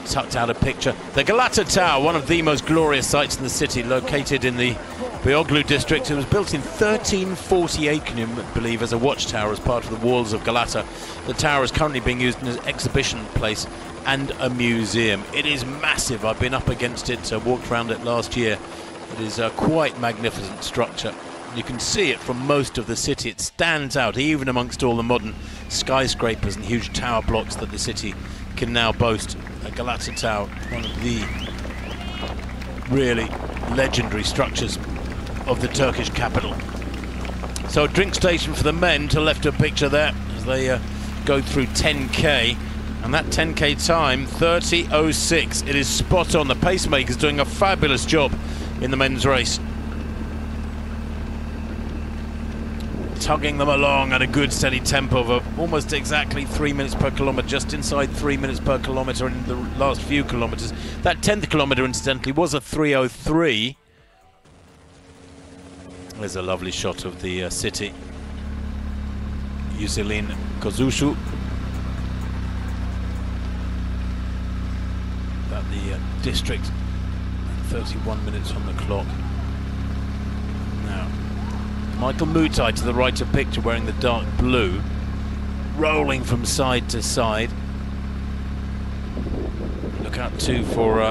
tucked out of picture. The Galata Tower, one of the most glorious sites in the city, located in the Beyoğlu district. It was built in 1348, can you believe, as a watchtower as part of the walls of Galata. The tower is currently being used as an exhibition place and a museum. It is massive. I've been up against it, walked around it last year. It is a quite magnificent structure. You can see it from most of the city. It stands out even amongst all the modern skyscrapers and huge tower blocks that the city can now boast. A Galata Tower, one of the really legendary structures of the Turkish capital. So a drink station for the men to left of picture there as they go through 10K, and that 10K time 30:06. It is spot on. The pacemaker's doing a fabulous job in the men's race, tugging them along at a good steady tempo of almost exactly 3 minutes per kilometre, just inside 3 minutes per kilometre in the last few kilometres. That 10th kilometre incidentally was a 3:03. There's a lovely shot of the city, Yüzyılın Koşusu. About the district, 31 minutes on the clock. Now, Michael Mutai to the right of picture, wearing the dark blue, rolling from side to side. Look out too for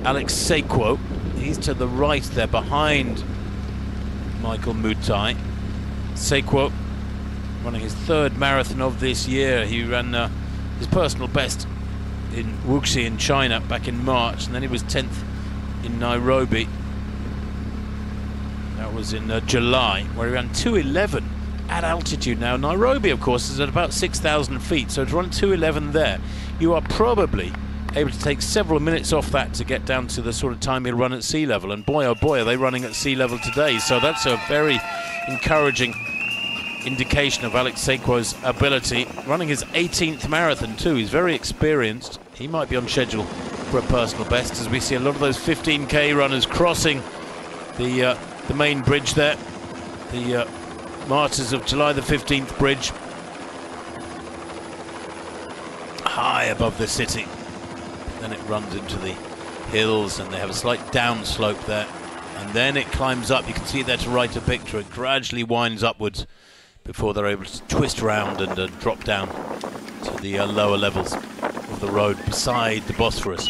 Alex Sequo. He's to the right there, behind Michael Mutai. Sequo running his third marathon of this year. He ran his personal best in Wuxi in China back in March, and then he was 10th in Nairobi. That was in July, where he ran 2:11 at altitude. Now Nairobi, of course, is at about 6,000 feet, so to run 2:11 there, you are probably able to take several minutes off that to get down to the sort of time he'll run at sea level. And boy, oh boy, are they running at sea level today. So that's a very encouraging indication of Alex Sequo's ability. Running his 18th marathon too. He's very experienced. He might be on schedule for a personal best, as we see a lot of those 15K runners crossing the main bridge there, the Martyrs of July the 15th bridge, high above the city. Then it runs into the hills, and they have a slight downslope there, and then it climbs up. You can see there to right of picture. It gradually winds upwards before they're able to twist around and drop down to the lower levels of the road beside the Bosphorus.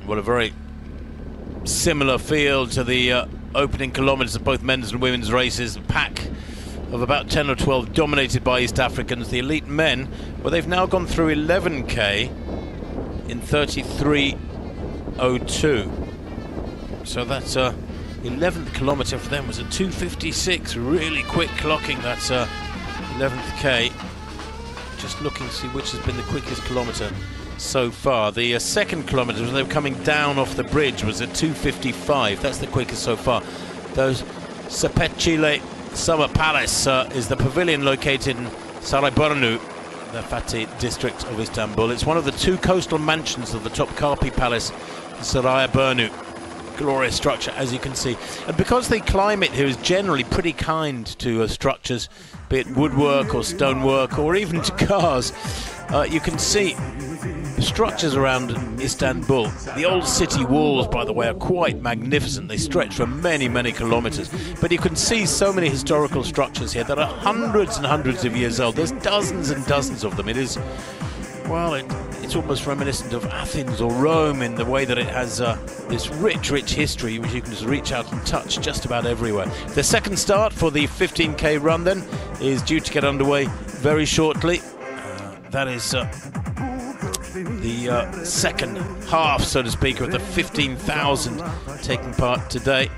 What a very similar feel to the opening kilometres of both men's and women's races. A pack of about 10 or 12 dominated by East Africans. The elite men, well, they've now gone through 11K in 33:02. So that's 11th kilometre for them was a 2:56. Really quick clocking that 11th K. Just looking to see which has been the quickest kilometre so far. The second kilometre, as they were coming down off the bridge, was at 2:55. That's the quickest so far. Those Sepetçili Summer Palace is the pavilion located in Sarayburnu, the Fatih district of Istanbul. It's one of the two coastal mansions of the Topkapi Palace in Sarayburnu. Glorious structure, as you can see. And because the climate here is generally pretty kind to structures, be it woodwork or stonework or even to cars, you can see the structures around Istanbul. The old city walls, by the way, are quite magnificent. They stretch for many, many kilometers. But you can see so many historical structures here that are hundreds and hundreds of years old. There's dozens and dozens of them. It is, well, it's almost reminiscent of Athens or Rome in the way that it has this rich, rich history which you can just reach out and touch just about everywhere. The second start for the 15K run then is due to get underway very shortly. That is the second half, so to speak, of the 15,000 taking part today.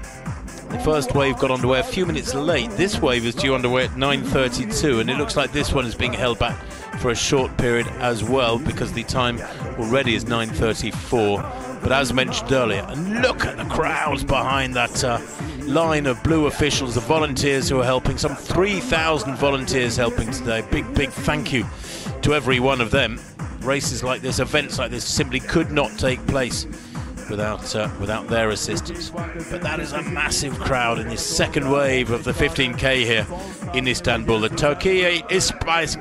The first wave got underway a few minutes late. This wave is due underway at 9:32, and it looks like this one is being held back for a short period as well, because the time already is 9:34. But as mentioned earlier, and look at the crowds behind that line of blue officials, the volunteers who are helping, some 3,000 volunteers helping today. Big thank you to every one of them. Races like this, events like this, simply could not take place without their assistance. But that is a massive crowd in this second wave of the 15K here in Istanbul. The Türkiye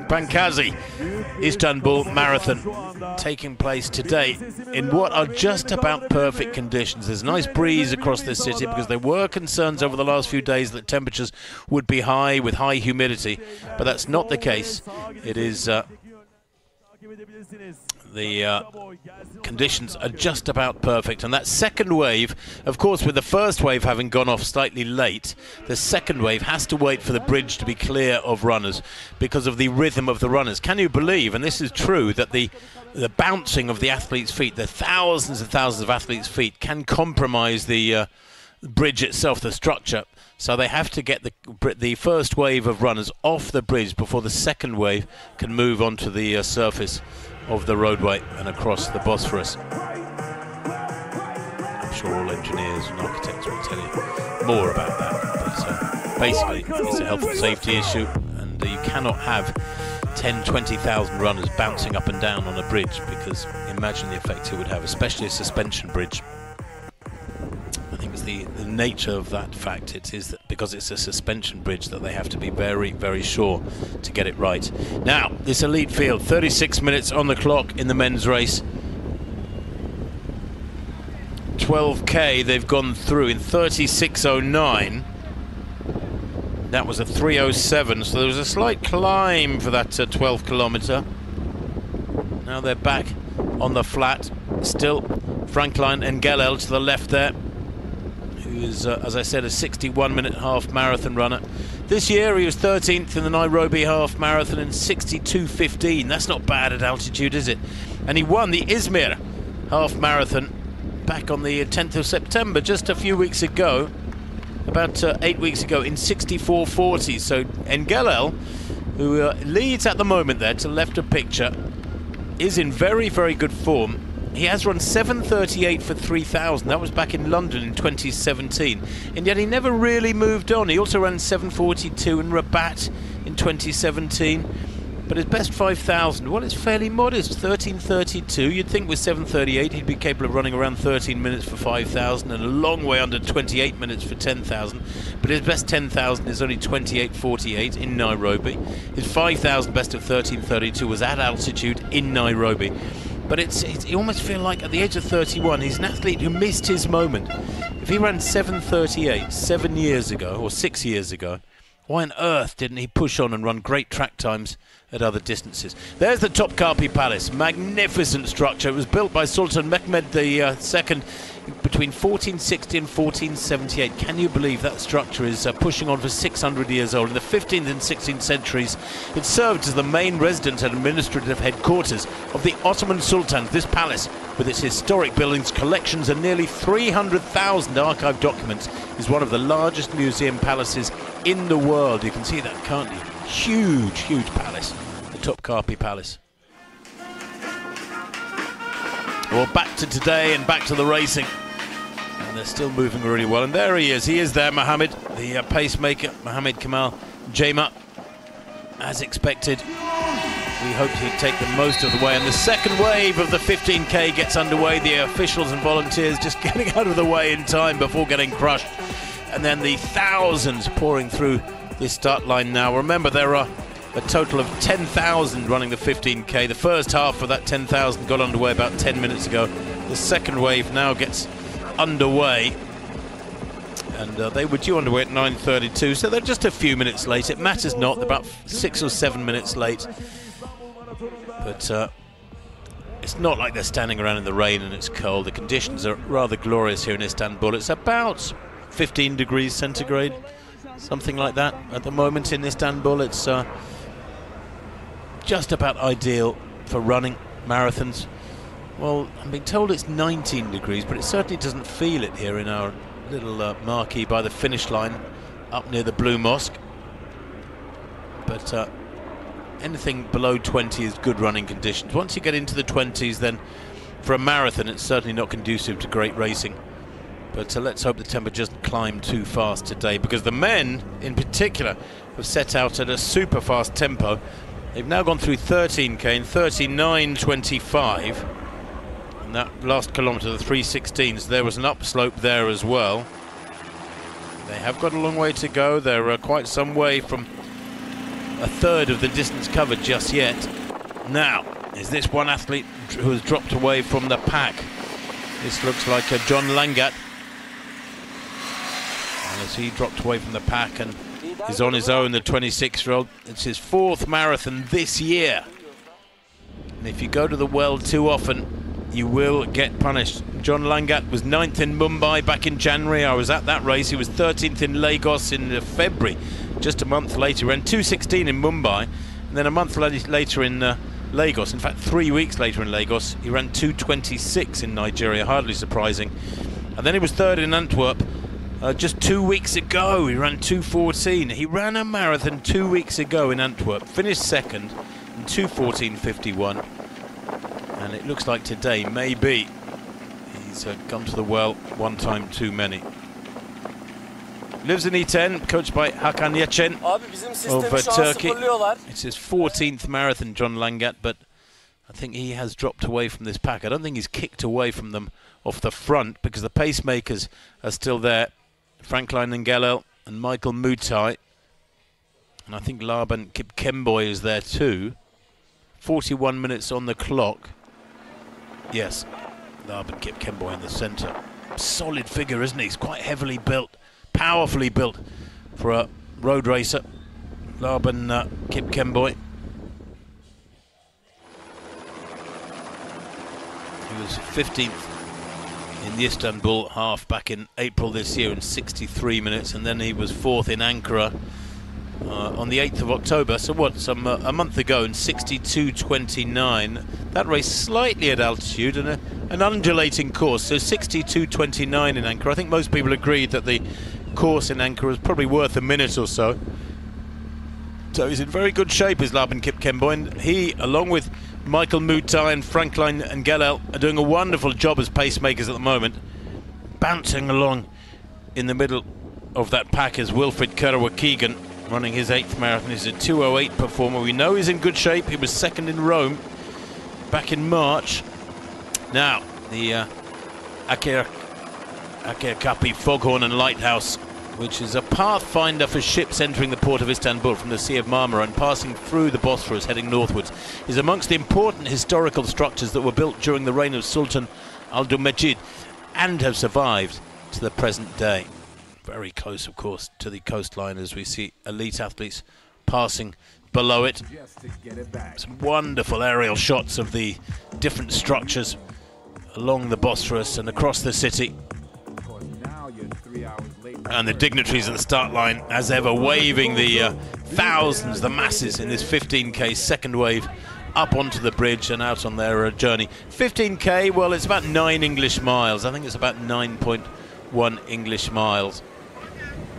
Bankazi Istanbul Marathon taking place today in what are just about perfect conditions. There's a nice breeze across this city because there were concerns over the last few days that temperatures would be high with high humidity, but that's not the case. It is the conditions are just about perfect, and that second wave, of course, with the first wave having gone off slightly late, the second wave has to wait for the bridge to be clear of runners because of the rhythm of the runners. Can you believe, and this is true, that the bouncing of the athletes' feet, the thousands and thousands of athletes' feet, can compromise the bridge itself, the structure. So they have to get the first wave of runners off the bridge before the second wave can move onto the surface of the roadway and across the Bosphorus. I'm sure all engineers and architects will tell you more about that. But basically, it's a health and safety issue, and you cannot have 10, 20,000 runners bouncing up and down on a bridge, because imagine the effect it would have, especially a suspension bridge. I think it's the nature of that fact. It is that because it's a suspension bridge that they have to be very, very sure to get it right. Now, this elite field, 36 minutes on the clock in the men's race. 12K they've gone through in 36:09. That was a 3:07, so there was a slight climb for that 12 kilometre. Now they're back on the flat. Still Franklin Ngelel to the left there, who is, as I said, a 61-minute half marathon runner. This year he was 13th in the Nairobi half marathon in 62:15. That's not bad at altitude, is it? And he won the Izmir half marathon back on the 10th of September, just a few weeks ago, about 8 weeks ago, in 64:40. So Ngelel, who leads at the moment there to the left of picture, is in very, very good form. He has run 7:38 for 3,000. That was back in London in 2017. And yet he never really moved on. He also ran 7:42 in Rabat in 2017. But his best 5,000, well, it's fairly modest, 13:32. You'd think with 7:38 he'd be capable of running around 13 minutes for 5,000 and a long way under 28 minutes for 10,000. But his best 10,000 is only 28:48 in Nairobi. His 5,000 best of 13:32 was at altitude in Nairobi. But you almost feel like at the age of 31, he's an athlete who missed his moment. If he ran 7:38 7 years ago, or 6 years ago, why on earth didn't he push on and run great track times at other distances? There's the Topkapi Palace, magnificent structure. It was built by Sultan Mehmed II between 1460 and 1478. Can you believe that structure is pushing on for 600 years old? In the 15th and 16th centuries, it served as the main residence and administrative headquarters of the Ottoman Sultans. This palace, with its historic buildings, collections and nearly 300,000 archived documents, is one of the largest museum palaces in the world. You can see that, can't you? Huge, huge palace, the Topkapi Palace. Well, back to today and back to the racing. And they're still moving really well. And there he is there, Mohammed, the pacemaker, Mohammed Kamal Jema, as expected. We hoped he'd take the most of the way. And the second wave of the 15K gets underway. The officials and volunteers just getting out of the way in time before getting crushed. And then the thousands pouring through this start line now. Remember, there are a total of 10,000 running the 15K. The first half of that 10,000 got underway about 10 minutes ago. The second wave now gets underway. And they were due underway at 9:32, so they're just a few minutes late. It matters not, they're about 6 or 7 minutes late. But it's not like they're standing around in the rain and it's cold. The conditions are rather glorious here in Istanbul. It's about 15 degrees centigrade, something like that at the moment in Istanbul. It's just about ideal for running marathons. Well, I'm being told it's 19 degrees, but it certainly doesn't feel it here in our little marquee by the finish line up near the Blue Mosque. But anything below 20 is good running conditions. Once you get into the 20s, then for a marathon it's certainly not conducive to great racing. But let's hope the temperature doesn't climb too fast today, because the men in particular have set out at a super fast tempo. They've now gone through 13k in 39.25, and that last kilometre, the 3:16, so there was an upslope there as well. They have got a long way to go. They're quite some way from a third of the distance covered just yet. Now, is this one athlete who has dropped away from the pack? This looks like John Langat. And as he dropped away from the pack and is on his own, the 26-year-old, it's his 4th marathon this year. And if you go to the well too often, you will get punished. John Langat was 9th in Mumbai back in January. I was at that race. He was 13th in Lagos in February. Just a month later, he ran 2:16 in Mumbai, and then a month later in Lagos, in fact 3 weeks later in Lagos, he ran 2:26 in Nigeria, hardly surprising. And then he was 3rd in Antwerp just 2 weeks ago. He ran 2:14. He ran a marathon 2 weeks ago in Antwerp, finished 2nd in 2:14.51, and it looks like today maybe he's come to the well one time too many. Lives in E10, coached by Hakan Yechen of Turkey. It's his 14th marathon, John Langat, but I think he has dropped away from this pack. I don't think he's kicked away from them off the front, because the pacemakers are still there. Franklin Ngelel and Michael Mutai. And I think Laban Kipkemboy is there too. 41 minutes on the clock. Yes, Laban Kipkemboy in the centre. Solid figure, isn't he? He's quite heavily built. Powerfully built for a road racer, Laban Kipkemboy. He was 15th in the Istanbul half back in April this year in 63 minutes, and then he was 4th in Ankara on the 8th of October, so what, a month ago in 62.29. That race slightly at altitude and an undulating course, so 62.29 in Ankara. I think most people agreed that the course in Ankara is probably worth a minute or so. So he's in very good shape, is Laban Kipkemboy, and he, along with Michael Mutai and Franklin Ngelel, are doing a wonderful job as pacemakers at the moment. Bouncing along in the middle of that pack is Wilfred Karawa-Keegan, running his 8th marathon. He's a 2:08 performer. We know he's in good shape. He was 2nd in Rome back in March. Now, the Akirkapi Foghorn and Lighthouse, which is a pathfinder for ships entering the port of Istanbul from the Sea of Marmara and passing through the Bosphorus heading northwards, is amongst the important historical structures that were built during the reign of Sultan Abdülmecid and have survived to the present day. Very close, of course, to the coastline as we see elite athletes passing below it. Some wonderful aerial shots of the different structures along the Bosphorus and across the city. And the dignitaries at the start line, as ever, waving the thousands, the masses in this 15k second wave up onto the bridge and out on their journey. 15k, well, it's about 9 English miles. I think it's about 9.1 English miles.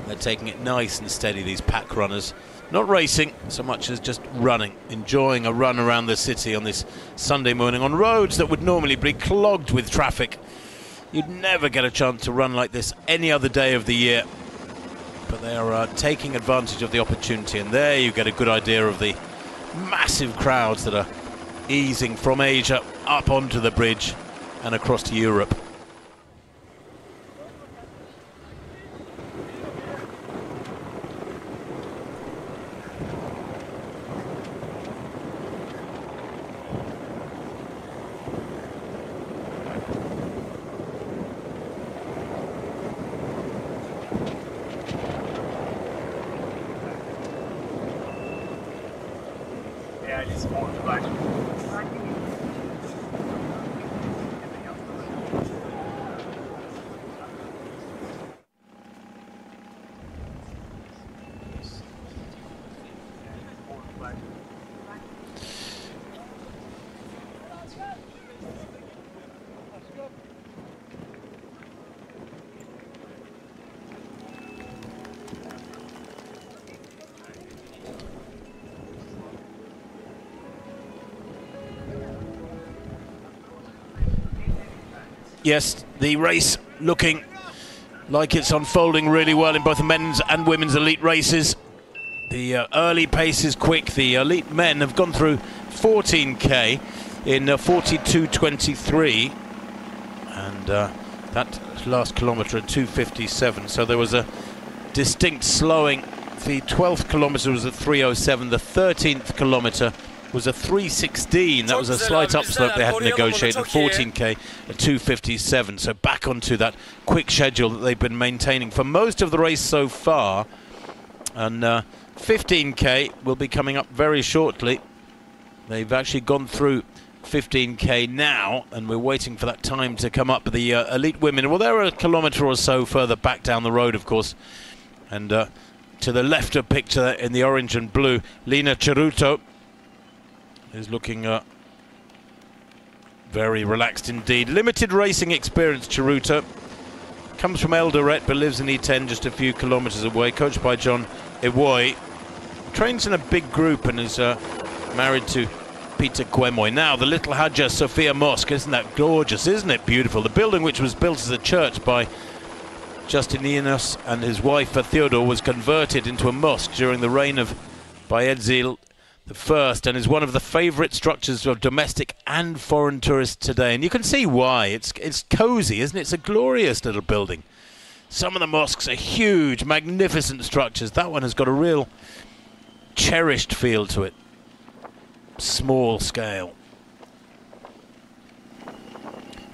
They're taking it nice and steady, these pack runners. Not racing so much as just running, enjoying a run around the city on this Sunday morning on roads that would normally be clogged with traffic. You'd never get a chance to run like this any other day of the year. But they are taking advantage of the opportunity, and there you get a good idea of the massive crowds that are easing from Asia up onto the bridge and across to Europe. Yes, the race looking like it's unfolding really well in both the men's and women's elite races. The early pace is quick. The elite men have gone through 14k in 42.23, and that last kilometre at 2:57. So there was a distinct slowing. The 12th kilometre was at 3:07. The 13th kilometre was a 3:16. That was a slight upslope they had to negotiate, and 14k at 2:57. So back onto that quick schedule that they've been maintaining for most of the race so far. And 15k will be coming up very shortly. They've actually gone through 15k now, and we're waiting for that time to come up. The elite women, well, they're a kilometre or so further back down the road, of course. And to the left of picture in the orange and blue, Lina Ceruto is looking very relaxed indeed. Limited racing experience, Ceruto. Comes from Eldoret but lives in E10, just a few kilometres away. Coached by John Iwoy. Trains in a big group and is married to Peter Kwemoy. Now, the Little Hagia Sophia Mosque, isn't that gorgeous? Isn't it beautiful? The building, which was built as a church by Justinianus and his wife Theodore, was converted into a mosque during the reign of Bayezid I, and is one of the favourite structures of domestic and foreign tourists today. And you can see why. It's cosy, isn't it? It's a glorious little building. Some of the mosques are huge, magnificent structures. That one has got a real cherished feel to it. Small scale.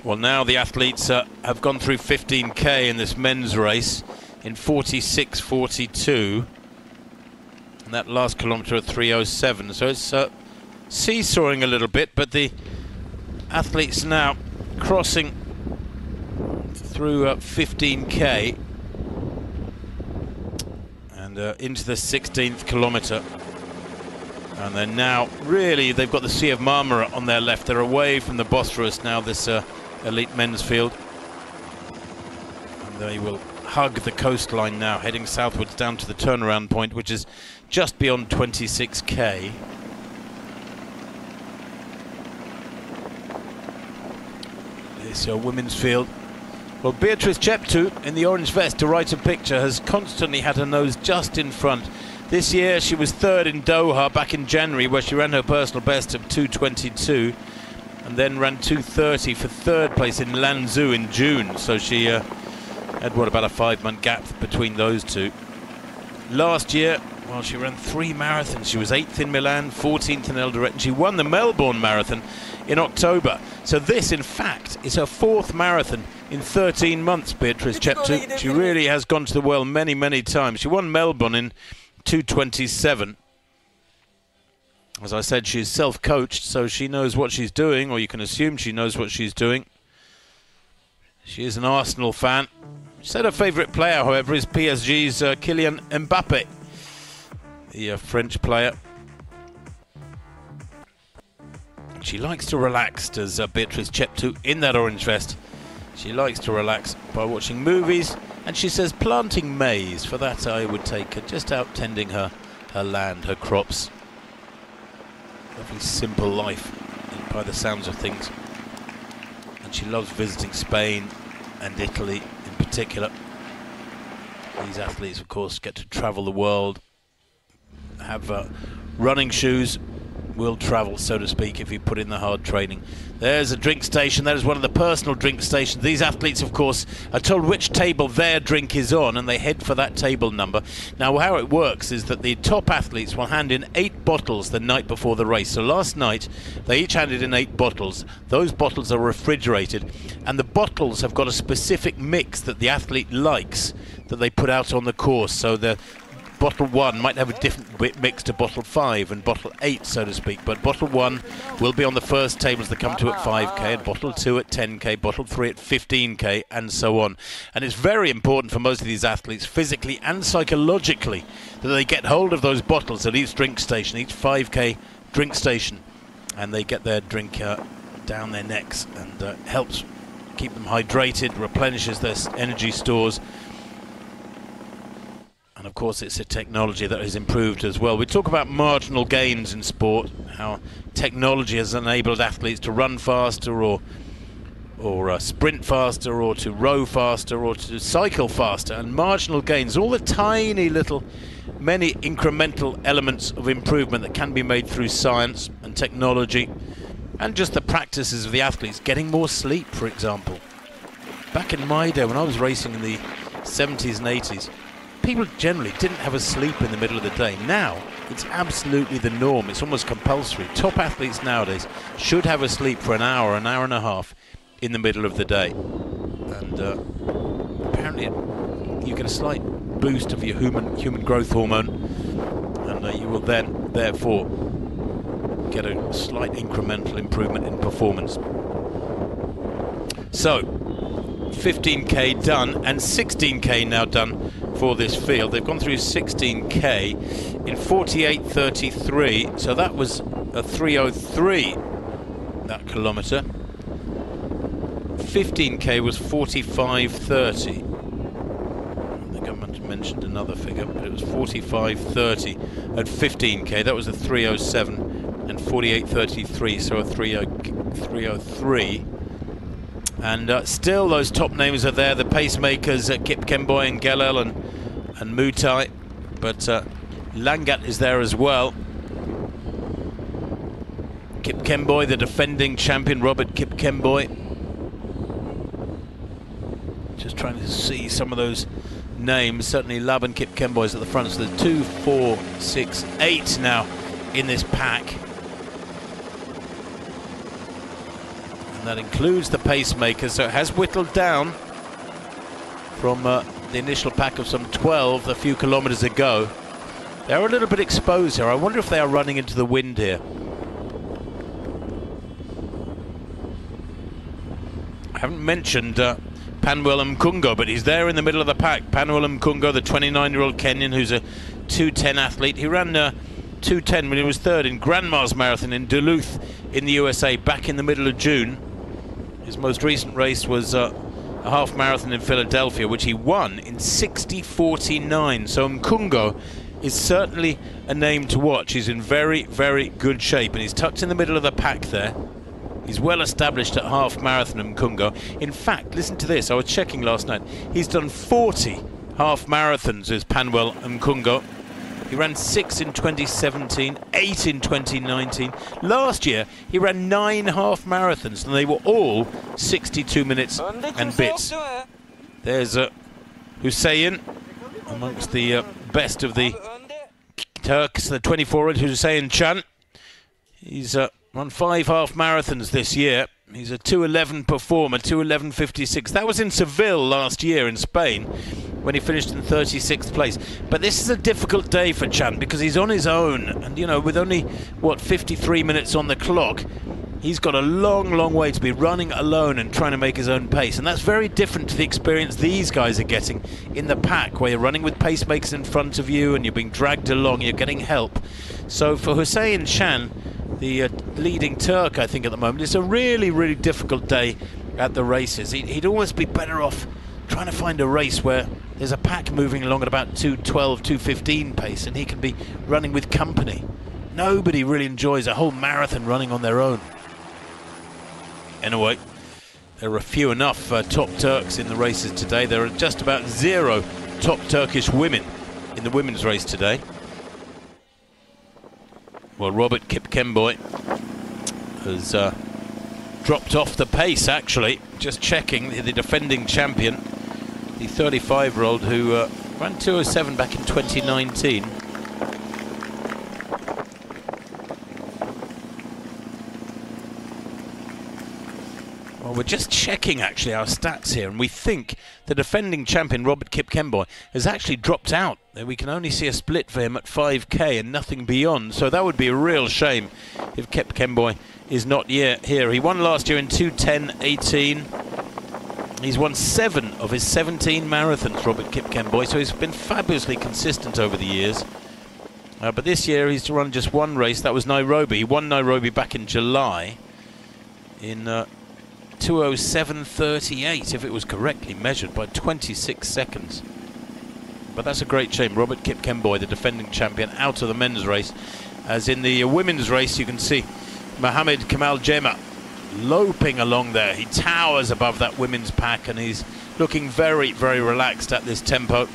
Well, now the athletes have gone through 15k in this men's race in 46.42. And that last kilometre at 3:07. So it's seesawing a little bit, but the athletes now crossing through 15k and into the 16th kilometre. And then now, really, they've got the Sea of Marmara on their left. They're away from the Bosphorus now, this elite men's field. And they will hug the coastline now, heading southwards down to the turnaround point, which is just beyond 26k. This women's field. Well, Beatrice Cheptu in the orange vest to right of picture has constantly had her nose just in front. This year she was third in Doha back in January, where she ran her personal best of 2:22, and then ran 2:30 for third place in Lanzhou in June. So she had, what, about a 5-month gap between those two. Last year, well, she ran 3 marathons. She was 8th in Milan, 14th in Eldoret, and she won the Melbourne Marathon in October. So this, in fact, is her 4th marathon in 13 months, Beatrice Cheptu. She really has gone to the well many, many times. She won Melbourne in 2:27. As I said, she's self-coached, so she knows what she's doing, or you can assume she knows what she's doing. She is an Arsenal fan. She said her favourite player, however, is PSG's Kylian Mbappe, the French player. She likes to relax, does Beatrice Cheptu, in that orange vest. She likes to relax by watching movies, and she says planting maize. For that, I would take her just out tending her land, her crops. Lovely simple life, by the sounds of things. And she loves visiting Spain and Italy in particular. These athletes, of course, get to travel the world, have running shoes, will travel, so to speak, if you put in the hard training. There's a drink station. That is one of the personal drink stations. These athletes, of course, are told which table their drink is on, and they head for that table number. Now, how it works is that the top athletes will hand in 8 bottles the night before the race. So last night, they each handed in 8 bottles. Those bottles are refrigerated, and the bottles have got a specific mix that the athlete likes that they put out on the course. So the bottle 1 might have a different mix to bottle 5 and bottle 8, so to speak, but bottle 1 will be on the first tables that come to at 5k, and bottle 2 at 10k, bottle 3 at 15k, and so on. And it's very important for most of these athletes, physically and psychologically, that they get hold of those bottles at each drink station, each 5k drink station, and they get their drink down their necks, and helps keep them hydrated, replenishes their energy stores. And of course, it's a technology that has improved as well. We talk about marginal gains in sport, how technology has enabled athletes to run faster or or sprint faster, or to row faster, or to cycle faster, and marginal gains, all the tiny little, many incremental elements of improvement that can be made through science and technology, and just the practices of the athletes, getting more sleep, for example. Back in my day, when I was racing in the 70s and 80s, people generally didn't have a sleep in the middle of the day. Now, it's absolutely the norm. It's almost compulsory. Top athletes nowadays should have a sleep for an hour and a half in the middle of the day. And apparently you get a slight boost of your human growth hormone, and you will then, therefore, get a slight incremental improvement in performance. So, 15k done, and 16k now done for this field. They've gone through 16k in 48:33, so that was a 3:03 that kilometre. 15k was 45:30. I think I mentioned another figure, but it was 45:30 at 15k. That was a 3:07, and 48:33, so a 3:03. And still those top names are there, the pacemakers, Kip Kemboy and Gelel and Mutai, but Langat is there as well. Kip Kemboy, the defending champion, Robert Kip Kemboy. Just trying to see some of those names. Certainly Laban Kip Kemboy is at the front, so there's 2, 4, 6, 8 now in this pack. That includes the pacemakers, so it has whittled down from the initial pack of some 12 a few kilometers ago. They're a little bit exposed here. I wonder if they are running into the wind here. I haven't mentioned Panwell Mkungo, but he's there in the middle of the pack. Panwell Mkungo, the 29-year-old Kenyan who's a 2:10 athlete. He ran 2:10 when he was third in Grandma's Marathon in Duluth in the USA back in the middle of June. His most recent race was a half marathon in Philadelphia, which he won in 60:49. So Mkungo is certainly a name to watch. He's in very, very good shape, and he's tucked in the middle of the pack there. He's well established at half marathon, Mkungo. In fact, listen to this. I was checking last night. He's done 40 half marathons as Panwell Mkungo. He ran 6 in 2017, 8 in 2019. Last year, he ran 9 half marathons, and they were all 62 minutes and bits. There's Hussein, amongst the best of the Turks, the 24-year-old Hussein Chan. He's run 5 half marathons this year. He's a 2:11 performer, 2:11.56. That was in Seville last year in Spain, when he finished in 36th place. But this is a difficult day for Chan because he's on his own, and you know, with only, what, 53 minutes on the clock, he's got a long way to be running alone and trying to make his own pace. And that's very different to the experience these guys are getting in the pack, where you're running with pacemakers in front of you and you're being dragged along, you're getting help. So for Hussein Chan, the leading Turk, I think, at the moment, it's a really difficult day at the races. He'd almost be better off trying to find a race where there's a pack moving along at about 2:12, 2:15 pace, and he can be running with company. Nobody really enjoys a whole marathon running on their own. Anyway, there are few enough top Turks in the races today. There are just about 0 top Turkish women in the women's race today. Well, Robert Kip Kemboy has dropped off the pace, actually. Just checking, the defending champion, the 35-year-old who ran 2:07 back in 2019. Well, we're just checking, actually, our stats here, and we think the defending champion, Robert Kip Kemboy, has actually dropped out. We can only see a split for him at 5k and nothing beyond, so that would be a real shame if Kip Kemboy is not yet here. He won last year in 2:10.18. He's won 7 of his 17 marathons, Robert Kip Kemboy, so he's been fabulously consistent over the years. But this year he's run just one race, that was Nairobi. He won Nairobi back in July in 2:07.38, if it was correctly measured, by 26 seconds. But that's a great shame. Robert Kip Kemboy, the defending champion, out of the men's race. As in the women's race, you can see Mohamed Kamal Jema loping along there. He towers above that women's pack, and he's looking very, very relaxed at this tempo.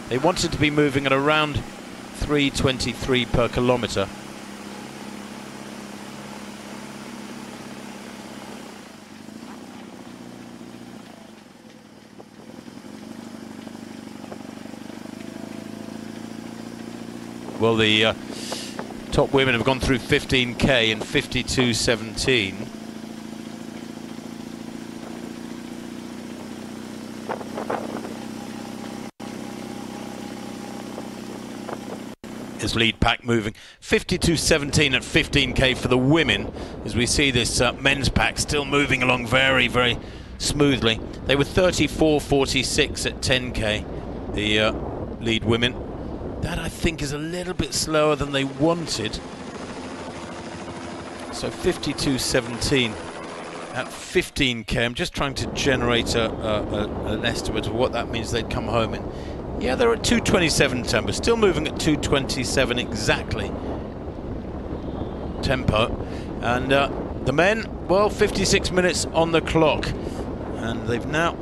They wanted to be moving at around 3:23 per kilometre. Well, the top women have gone through 15k in 52:17. His lead pack moving 52:17 at 15k for the women, as we see this men's pack still moving along very, very smoothly. They were 34:46 at 10k, the lead women. That, I think, is a little bit slower than they wanted. So 52:17 at 15k. I'm just trying to generate an estimate of what that means they'd come home in. Yeah, they're at 2:27 tempo, still moving at 2:27 exactly tempo. And the men, well, 56 minutes on the clock, and they've now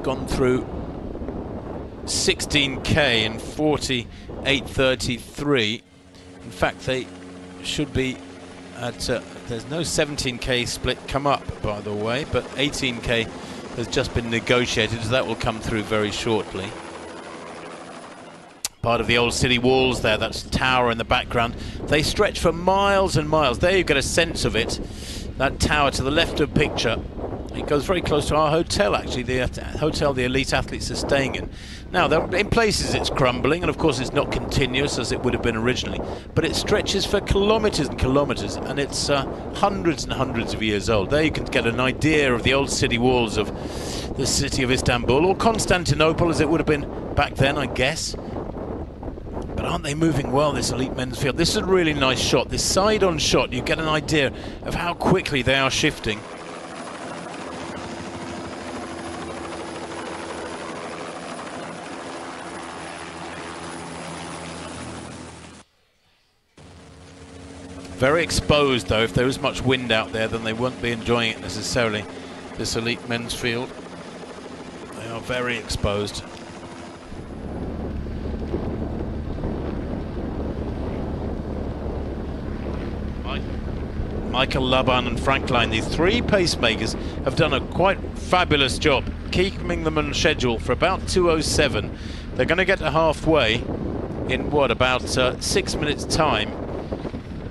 gone through 16k in 48:33. In fact, they should be at there's no 17k split come up, by the way, but 18k has just been negotiated, so that will come through very shortly. Part of the old city walls there, that's tower in the background. They stretch for miles and miles. There you get a sense of it. That tower to the left of the picture, it goes very close to our hotel, actually, the hotel the elite athletes are staying in. Now, in places it's crumbling, and of course it's not continuous as it would have been originally, but it stretches for kilometres and kilometres, and it's hundreds and hundreds of years old. There you can get an idea of the old city walls of the city of Istanbul, or Constantinople as it would have been back then, I guess. But aren't they moving well, this elite men's field? This is a really nice shot. This side-on shot, you get an idea of how quickly they are shifting. Very exposed, though. If there is much wind out there, then they won't be enjoying it necessarily, this elite men's field. They are very exposed. Michael Laban and Frank Line, these three pacemakers, have done a quite fabulous job keeping them on schedule for about 2:07. They're going to get to halfway in, what, about 6 minutes' time,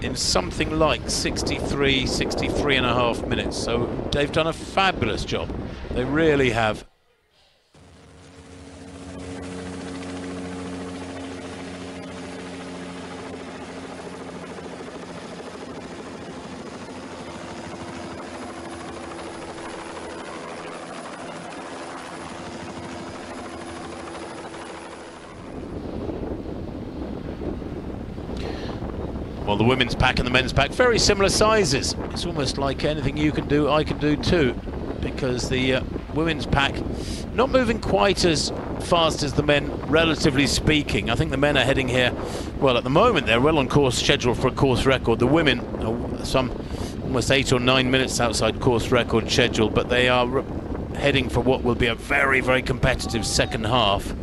in something like 63 and a half minutes. So they've done a fabulous job. They really have. Well, the women's pack and the men's pack, very similar sizes. It's almost like anything you can do, I can do too, because the women's pack not moving quite as fast as the men, relatively speaking. I think the men are heading here, well, at the moment they're well on course, scheduled for a course record. The women are some almost 8 or 9 minutes outside course record schedule, but they are heading for what will be a very, very competitive second half.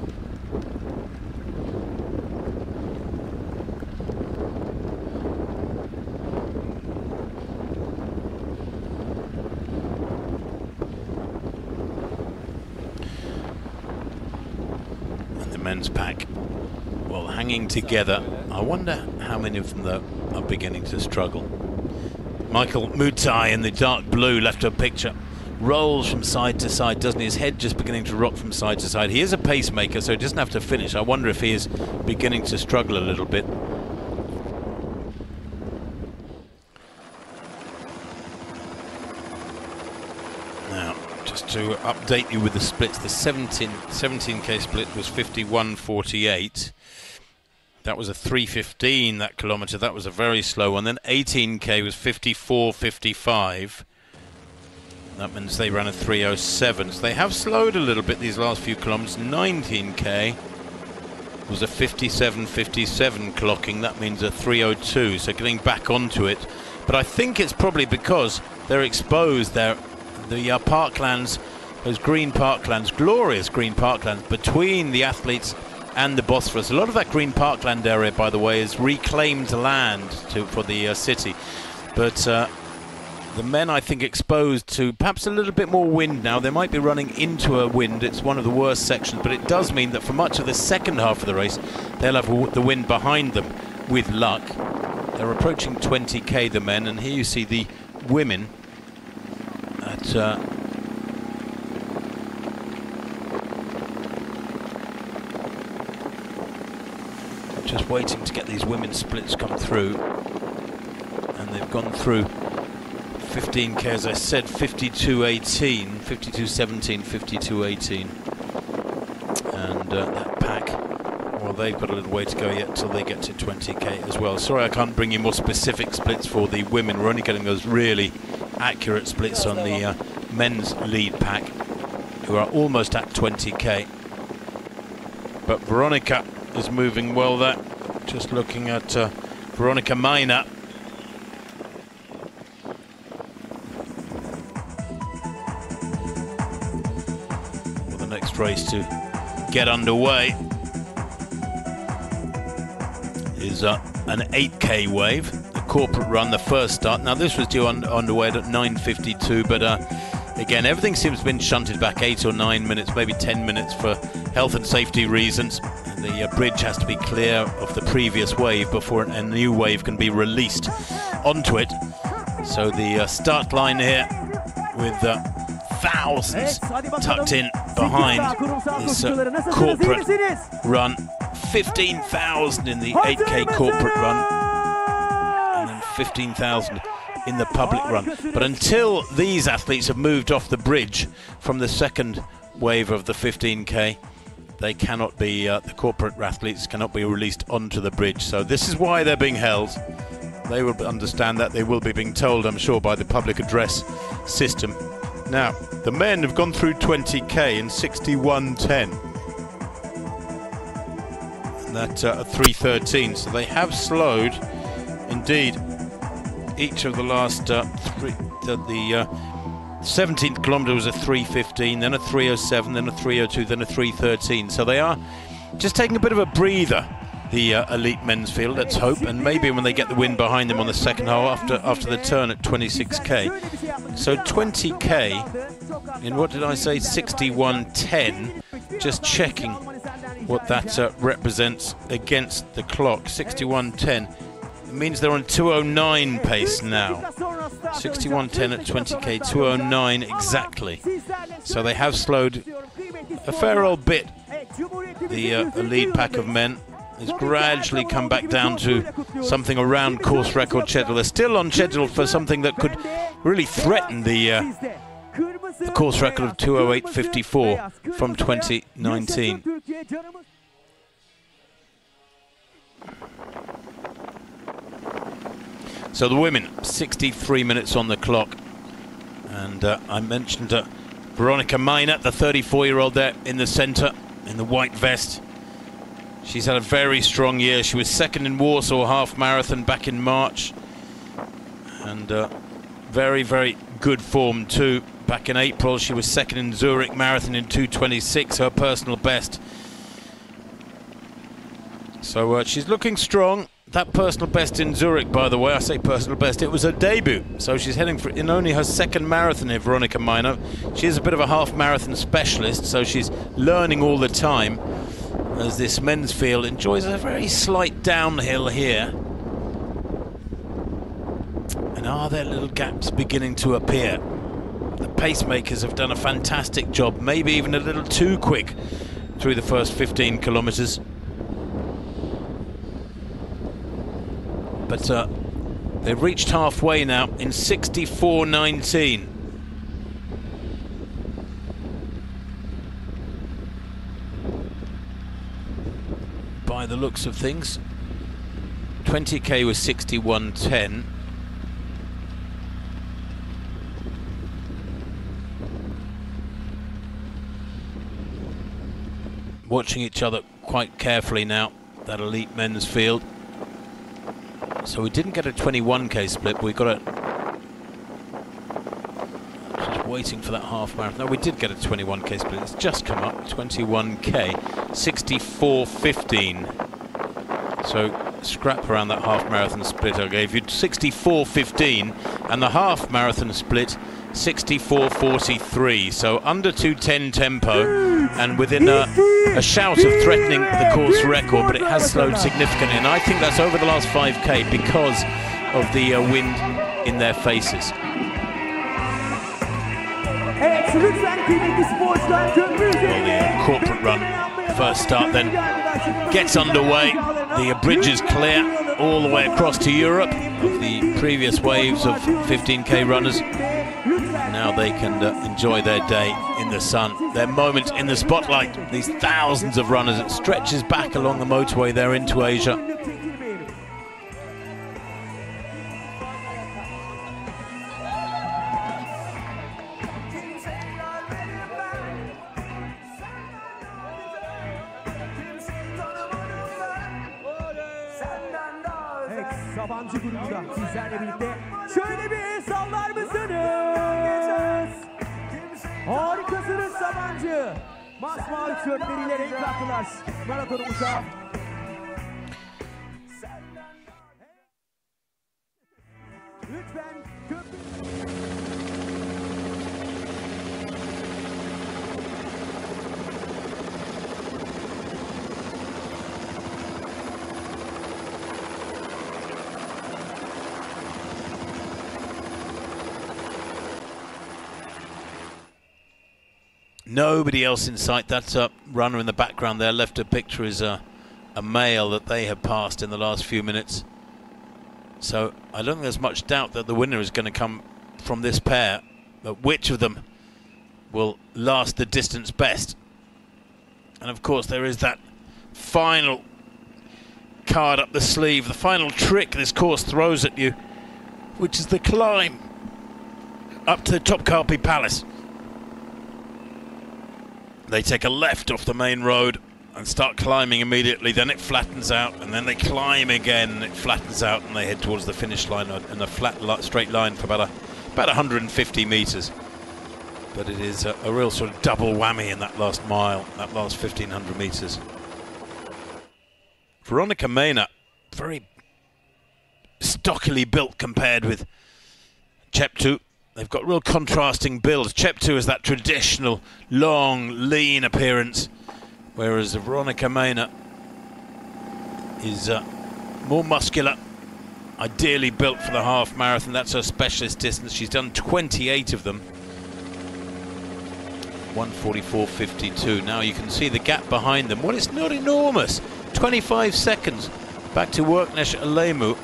Men's pack, well, hanging together. I wonder how many of them, though, are beginning to struggle. Michael Mutai in the dark blue left a picture. Rolls from side to side, doesn't he? His head just beginning to rock from side to side. He is a pacemaker, so he doesn't have to finish. I wonder if he is beginning to struggle a little bit. To update you with the splits, the 17k split was 51:48. That was a 3:15 that kilometre. That was a very slow one. Then 18k was 54:55. That means they ran a 3:07. So they have slowed a little bit these last few kilometres. 19k was a 57:57 clocking. That means a 3:02. So getting back onto it. but I think it's probably because they're exposed. The parklands, those green parklands, glorious green parklands between the athletes and the Bosphorus. A lot of that green parkland area, by the way, is reclaimed land for the city. But the men, I think, exposed to perhaps a little bit more wind now. They might be running into a wind. It's one of the worst sections, but it does mean that for much of the second half of the race, they'll have the wind behind them with luck. They're approaching 20k, the men, and here you see the women at just waiting to get these women's splits come through, and they've gone through 15k, as I said, 52.18, 52.17, 52.18, and that pack, well, they've got a little way to go yet till they get to 20k as well. Sorry, I can't bring you more specific splits for the women. We're only getting those really accurate splits on the men's lead pack, who are almost at 20k. But Veronica is moving well there. Just looking at Veronica Minor. For the next race to get underway is an 8k wave, the corporate run, the first start. Now this was due underway at 9:52, but again, everything seems to have been shunted back 8 or 9 minutes, maybe 10 minutes for health and safety reasons. The bridge has to be clear of the previous wave before a new wave can be released onto it. So the start line here with thousands tucked in behind this corporate run. 15,000 in the 8k corporate run, and then 15,000 in the public run. But until these athletes have moved off the bridge from the second wave of the 15k, they cannot be, the corporate athletes cannot be released onto the bridge. So this is why they're being held. They will understand that. They will be being told, I'm sure, by the public address system. Now, the men have gone through 20k in 61.10. And that at 3:13. So they have slowed, indeed, each of the last the 17th kilometre was a 3:15, then a 3:07, then a 3:02, then a 3:13. So they are just taking a bit of a breather, the elite men's field, let's hope, and maybe when they get the wind behind them on the second half after the turn at 26k. So 20k in, what did I say, 61.10, just checking what that represents against the clock. 61.10, it means they're on 2:09 pace now. 61.10 at 20k, 2:09 exactly. So they have slowed a fair old bit. The lead pack of men has gradually come back down to something around course record schedule. They're still on schedule for something that could really threaten the course record of 2:08.54 from 2019. So the women, 63 minutes on the clock. And I mentioned Veronica Minor, the 34-year-old there in the centre, in the white vest. She's had a very strong year. She was second in Warsaw half marathon back in March. And very, very good form too. Back in April, she was second in Zurich marathon in 2:26, her personal best. So she's looking strong. That personal best in Zurich, by the way, I say personal best, it was her debut. So she's heading for in only her second marathon here, Veronica Minor. She is a bit of a half marathon specialist, so she's learning all the time as this men's field enjoys a very slight downhill here. And are there little gaps beginning to appear? The pacemakers have done a fantastic job, maybe even a little too quick through the first 15 kilometres. But they've reached halfway now in 64.19. By the looks of things, 20k was 61.10. Watching each other quite carefully now, that elite men's field. So we didn't get a 21k split, we got a... Just waiting for that half marathon. No, we did get a 21k split. It's just come up. 21k, 64.15. So scrap around that half marathon split I gave you. 64.15, and the half marathon split 64.43. So under 2:10 tempo, and within a shout of threatening the course record, but it has slowed significantly, and I think that's over the last 5k because of the wind in their faces. Well, the corporate run, first start then, gets underway. The bridge is clear all the way across to Europe of the previous waves of 15k runners. Now they can enjoy their day in the sun, their moment in the spotlight. These thousands of runners, it stretches back along the motorway there into Asia. Sabancı grubunda sizlerle birlikte şöyle bir el sallar mısınız? Harikasınız Sabancı. Masmavi tişörtleriyle renk kattılar maratonumuza. Lütfen Nobody else in sight. That runner in the background there, left a picture, is a male that they have passed in the last few minutes. So I don't think there's much doubt that the winner is going to come from this pair. But which of them will last the distance best? And of course there is that final card up the sleeve, the final trick this course throws at you, which is the climb up to the Topkapi Palace. They take a left off the main road and start climbing immediately, then it flattens out, and then they climb again and it flattens out, and they head towards the finish line in a flat straight line for about 150 meters. But it is a real sort of double whammy in that last mile, that last 1500 meters. Veronica Mena, very stockily built compared with Cheptu. They've got real contrasting builds. Cheptu is that traditional, long, lean appearance, whereas Veronica Mena is more muscular, ideally built for the half marathon. That's her specialist distance. She's done 28 of them. 1:44.52. Now you can see the gap behind them. Well, it's not enormous. 25 seconds back to Worknesh Alemu.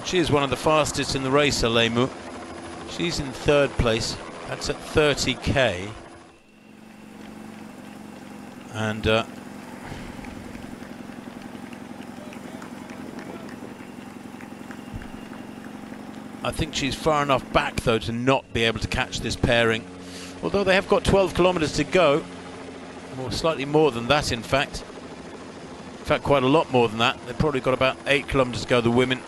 She is one of the fastest in the race, Alemu. She's in third place. That's at 30k. And I think she's far enough back, though, to not be able to catch this pairing. Although they have got 12 kilometers to go. Or slightly more than that, in fact. In fact, quite a lot more than that. They've probably got about 8 kilometers to go, the women.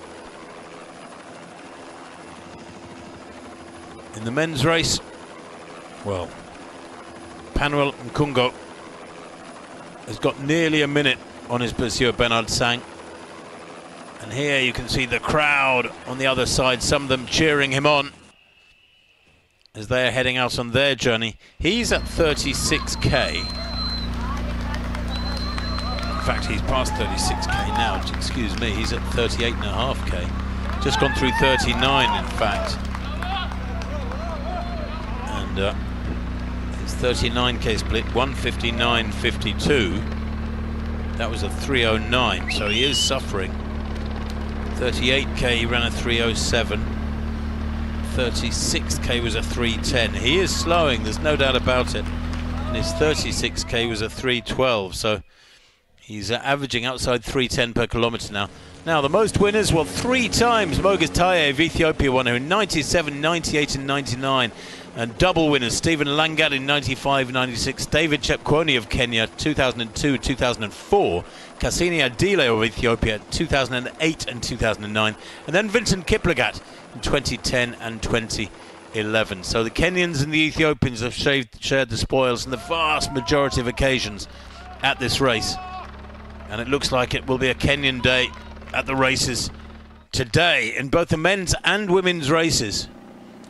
In the men's race, well, Panuel Nkungo has got nearly a minute on his pursuer, Bernard Sang. And here you can see the crowd on the other side, some of them cheering him on as they are heading out on their journey. He's at 36k. In fact, he's past 36k now, excuse me. He's at 38.5k. Just gone through 39, in fact. And his 39k split, 1:59.52. That was a 3:09, so he is suffering. 38k, he ran a 3:07. 36k was a 3:10. He is slowing, there's no doubt about it. And his 36k was a 3:12, so he's averaging outside 3:10 per kilometre now. Now, the most winners, well, 3 times Mogus Taye of Ethiopia won, who in 97, 98 and 99 And double winners, Stephen Langat in 95-96, David Chepkwony of Kenya 2002-2004, Cassini Adile of Ethiopia 2008 and 2009, and then Vincent Kiplagat in 2010 and 2011. So the Kenyans and the Ethiopians have shared the spoils in the vast majority of occasions at this race. And it looks like it will be a Kenyan day at the races today in both the men's and women's races.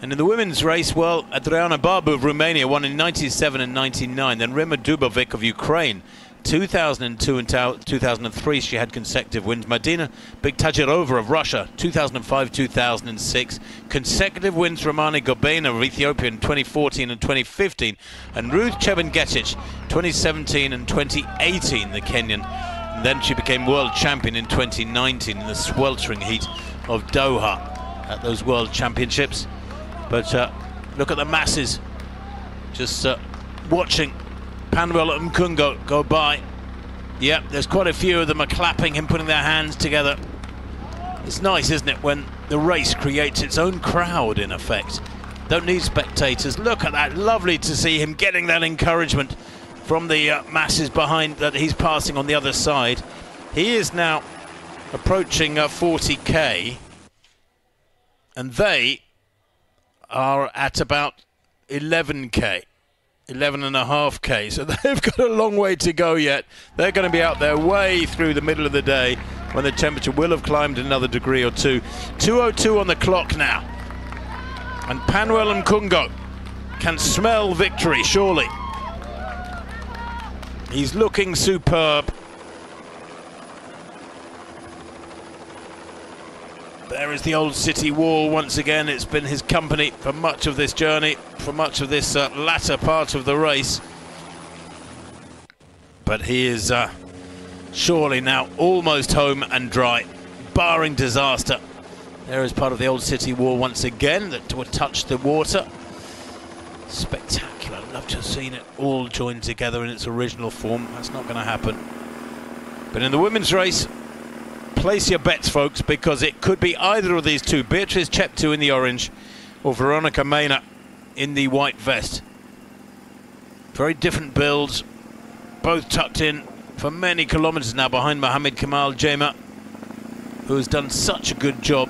And in the women's race, well, Adriana Babu of Romania won in 97 and 99. Then Rima Dubovic of Ukraine, 2002 and 2003, she had consecutive wins. Madina Bigtajirova of Russia, 2005-2006. Consecutive wins. Romani Gobena of Ethiopia in 2014 and 2015. And Ruth Chebengecic, 2017 and 2018, the Kenyan. And then she became world champion in 2019 in the sweltering heat of Doha at those world championships. But look at the masses just watching Panuel Mkungo go by. Yep, there's quite a few of them are clapping him, putting their hands together. It's nice, isn't it, when the race creates its own crowd, in effect. Don't need spectators. Look at that. Lovely to see him getting that encouragement from the masses behind that he's passing on the other side. He is now approaching 40k, and they are at about 11k, 11.5k, so they've got a long way to go yet. They're going to be out there way through the middle of the day when the temperature will have climbed another degree or two. 2:02 on the clock now, and Panuel Mkungo can smell victory, surely. He's looking superb. There is the old city wall once again. It's been his company for much of this journey, for much of this latter part of the race. But he is surely now almost home and dry, barring disaster. There is part of the old city wall once again that would touch the water. Spectacular. I'd love to have seen it all joined together in its original form. That's not going to happen. But in the women's race, place your bets, folks, because it could be either of these two. Beatrice Cheptu in the orange or Veronica Mena in the white vest. Very different builds, both tucked in for many kilometres now behind Mohamed Kamal Jema, who has done such a good job.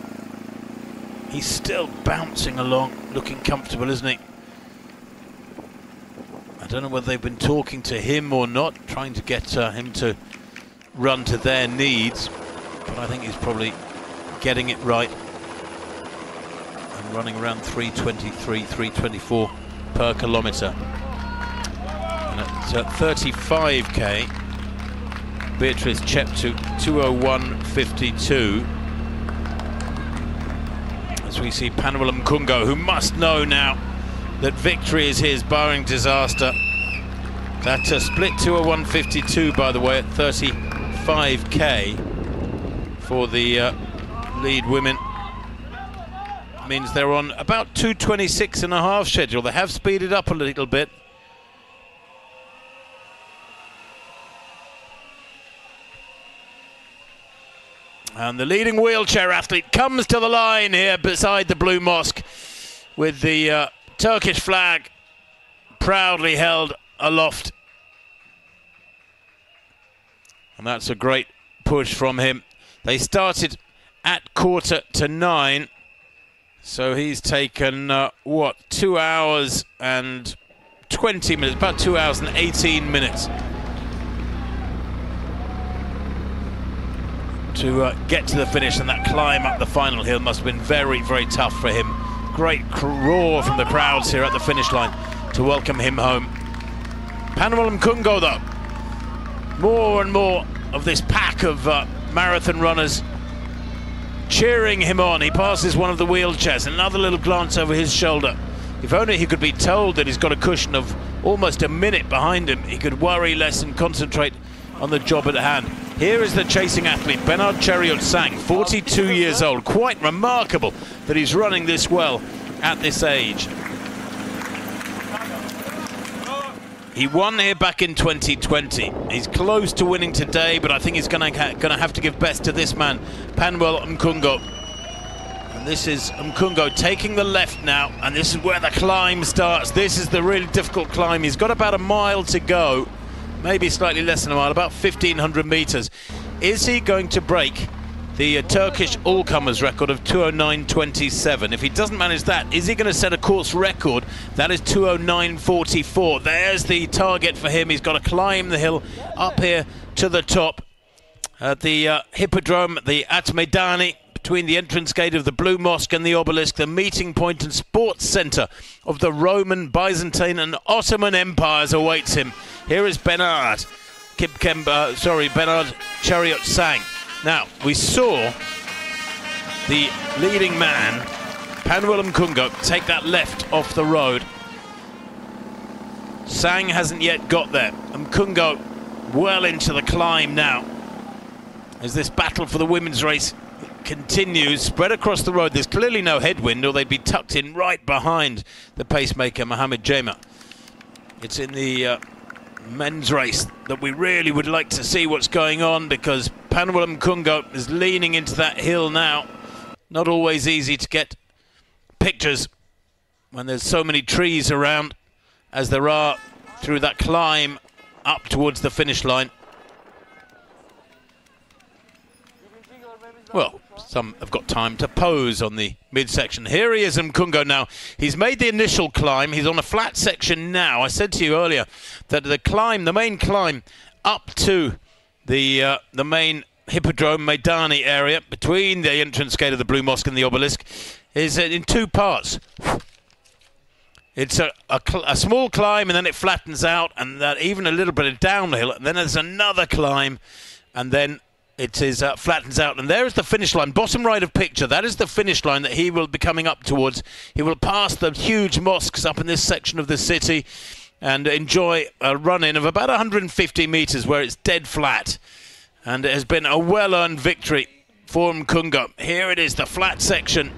He's still bouncing along, looking comfortable, isn't he? I don't know whether they've been talking to him or not, trying to get him to run to their needs. But I think he's probably getting it right and running around 3:23, 3:24 per kilometre. And at 35k, Beatrice Cheptu 2:01.52. As we see Panuel Mkungo, who must know now that victory is his, barring disaster. That split 2:01.52, by the way, at 35k. For the lead women, means they're on about 2:26.5 schedule. They have speeded up a little bit. And the leading wheelchair athlete comes to the line here beside the Blue Mosque with the Turkish flag proudly held aloft. And that's a great push from him. They started at 8:45, so he's taken, what, 2 hours and 20 minutes, about 2 hours and 18 minutes to get to the finish, and that climb up the final hill must have been very, very tough for him. Great roar from the crowds here at the finish line to welcome him home. Panuel Mkungo, though, more and more of this pack of marathon runners cheering him on. He passes one of the wheelchairs, another little glance over his shoulder. If only he could be told that he's got a cushion of almost a minute behind him, he could worry less and concentrate on the job at hand. Here is the chasing athlete, Bernard Cheriot-Sang, 42 years old. Quite remarkable that he's running this well at this age. He won here back in 2020. He's close to winning today, but I think he's going to have to give best to this man, Panuel Mkungo. And this is Mkungo taking the left now, and this is where the climb starts. This is the really difficult climb. He's got about a mile to go, maybe slightly less than a mile, about 1,500 meters. Is he going to break the Turkish all-comers record of 209.27? If he doesn't manage that, is he going to set a course record? That is 209.44. There's the target for him. He's got to climb the hill up here to the top at the hippodrome, the At Meydani, between the entrance gate of the Blue Mosque and the obelisk, the meeting point and sports centre of the Roman, Byzantine and Ottoman empires awaits him. Here is Bernard Bernard Chariot Sang. Now, we saw the leading man, Panwell Mkungo, take that left off the road. Sang hasn't yet got there. Mkungo well into the climb now, as this battle for the women's race continues, spread across the road. There's clearly no headwind, or they'd be tucked in right behind the pacemaker, Mohamed Jema. It's in the men's race that we really would like to see what's going on, because Panwell Mkungo is leaning into that hill now. Not always easy to get pictures when there's so many trees around as there are through that climb up towards the finish line. Well, some have got time to pose on the midsection. Here he is, Mkungo now. He's made the initial climb. He's on a flat section now. I said to you earlier that the main climb up to the main hippodrome Meydani area between the entrance gate of the Blue Mosque and the obelisk is in two parts. It's a small climb, and then it flattens out, and even a little bit of downhill, and then there's another climb, and then it flattens out, and there is the finish line, bottom right of picture. That is the finish line that he will be coming up towards. He will pass the huge mosques up in this section of the city and enjoy a run-in of about 150 meters where it's dead flat. And it has been a well-earned victory for Mkungo. Here it is, the flat section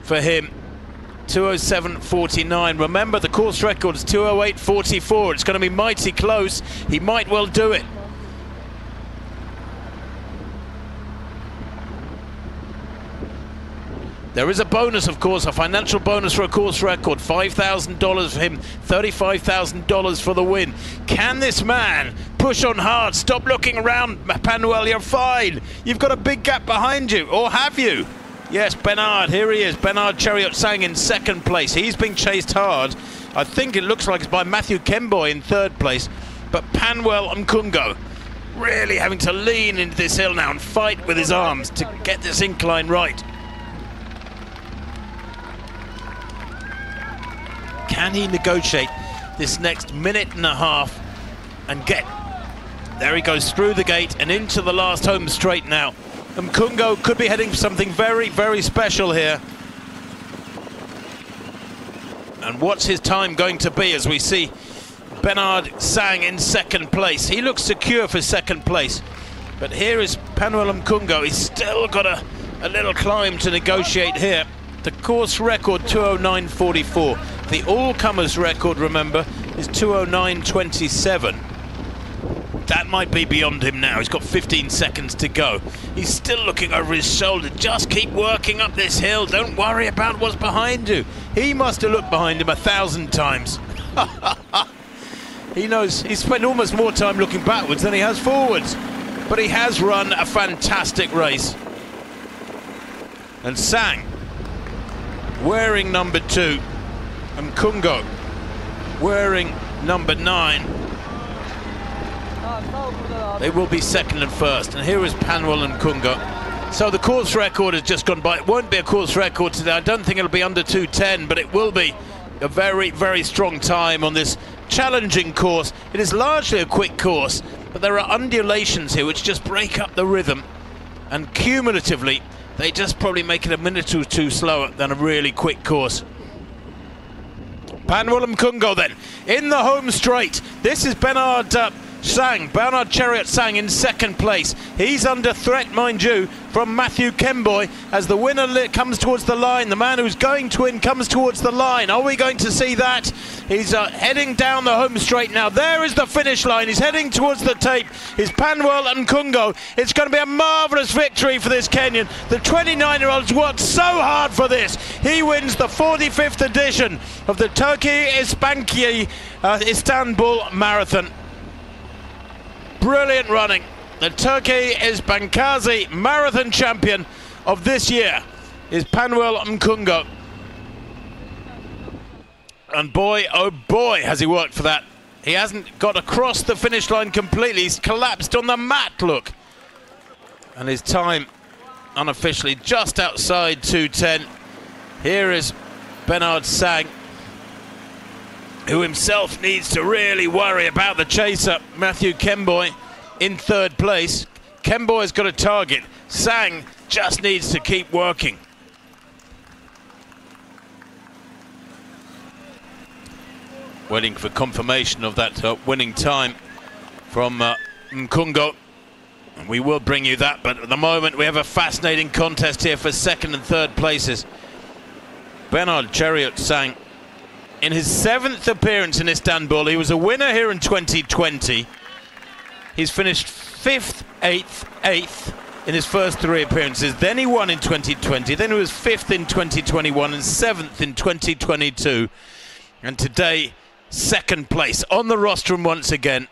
for him. 207.49. Remember, the course record is 208.44. It's going to be mighty close. He might well do it. There is a bonus, of course, a financial bonus for a course record. $5,000 for him, $35,000 for the win. Can this man push on hard? Stop looking around, Panwell, you're fine. You've got a big gap behind you, or have you? Yes, Bernard, here he is. Bernard Chariot Sang in second place. He's being chased hard. I think it looks like it's by Matthew Kemboy in third place. But Panwell Mkungo really having to lean into this hill now and fight with his arms to get this incline right. Can he negotiate this next minute and a half and get... There he goes through the gate and into the last home straight now. Mkungo could be heading for something very, very special here. And what's his time going to be as we see Bernard Sang in second place? He looks secure for second place. But here is Panwell Mkungo. He's still got a little climb to negotiate here. The course record 209.44. The all-comers record, remember, is 209.27. That might be beyond him now. He's got 15 seconds to go. He's still looking over his shoulder. Just keep working up this hill. Don't worry about what's behind you. He must have looked behind him 1,000 times. He knows he's spent almost more time looking backwards than he has forwards. But he has run a fantastic race. And Sang, wearing number 2, and Mkungo wearing number 9. They will be second and first. And here is Panwell and Mkungo. So the course record has just gone by. It won't be a course record today. I don't think it'll be under 2:10, but it will be a very, very strong time on this challenging course. It is largely a quick course, but there are undulations here which just break up the rhythm, and cumulatively they just probably make it a minute or two slower than a really quick course. Panwell Mkungo then in the home straight. This is Bernard Sang, Bernard Chariot Sang in second place. He's under threat, mind you, from Matthew Kemboy as the winner comes towards the line. The man who's going to win comes towards the line. Are we going to see that? He's heading down the home straight now. There is the finish line. He's heading towards the tape. It's Panwell and Kungo. It's going to be a marvellous victory for this Kenyan. The 29-year-old's worked so hard for this. He wins the 45th edition of the Istanbul Marathon. Brilliant running. The Turkey Isbankazi Marathon champion of this year is Panwell Mkungo. And boy, oh boy, has he worked for that. He hasn't got across the finish line completely. He's collapsed on the mat, look. And his time unofficially just outside 2:10. Here is Bernard Sang, who himself needs to really worry about the chaser, Matthew Kemboy, in third place. Kemboy's got a target. Sang just needs to keep working. Waiting for confirmation of that winning time from Mkungo. And we will bring you that, but at the moment we have a fascinating contest here for second and third places. Bernard Chariot Sang, in his 7th appearance in Istanbul, he was a winner here in 2020. He's finished 5th, 8th, 8th in his first 3 appearances. Then he won in 2020. Then he was 5th in 2021 and 7th in 2022. And today, 2nd place on the rostrum once again.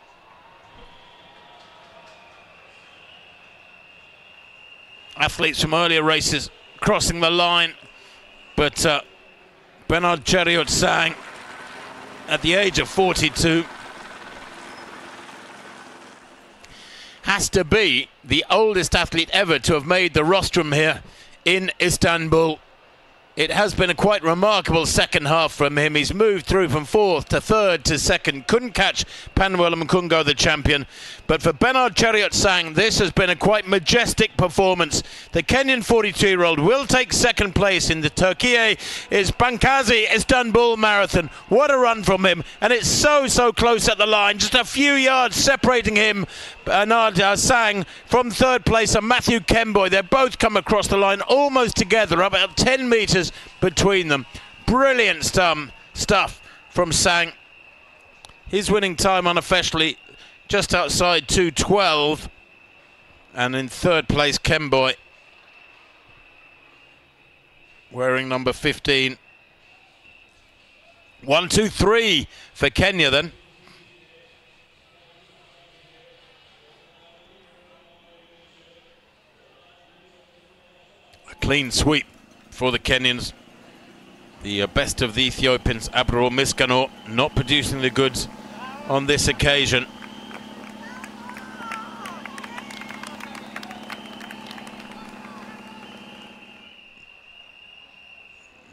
Athletes from earlier races crossing the line, but Bernard Chariot Sang, at the age of 42, has to be the oldest athlete ever to have made the rostrum here in Istanbul. It has been a quite remarkable second half from him. He's moved through from 4th to 3rd to 2nd. Couldn't catch Panwell Mkungo, the champion. But for Bernard Chariot Sang, this has been a quite majestic performance. The Kenyan 42-year-old will take 2nd place in the Turkey Isbankazi Istanbul Marathon. What a run from him. And it's so close at the line. Just a few yards separating him, Bernard Sang, from 3rd place, and Matthew Kemboy. They both come across the line almost together, about 10 metres between them. Brilliant stuff from Sang. His winning time unofficially just outside 2:12, and in 3rd place Kemboy, wearing number 15. 1, 2, 3 for Kenya then. A clean sweep for the Kenyans. The best of the Ethiopians, Abraham Miskanor, not producing the goods on this occasion.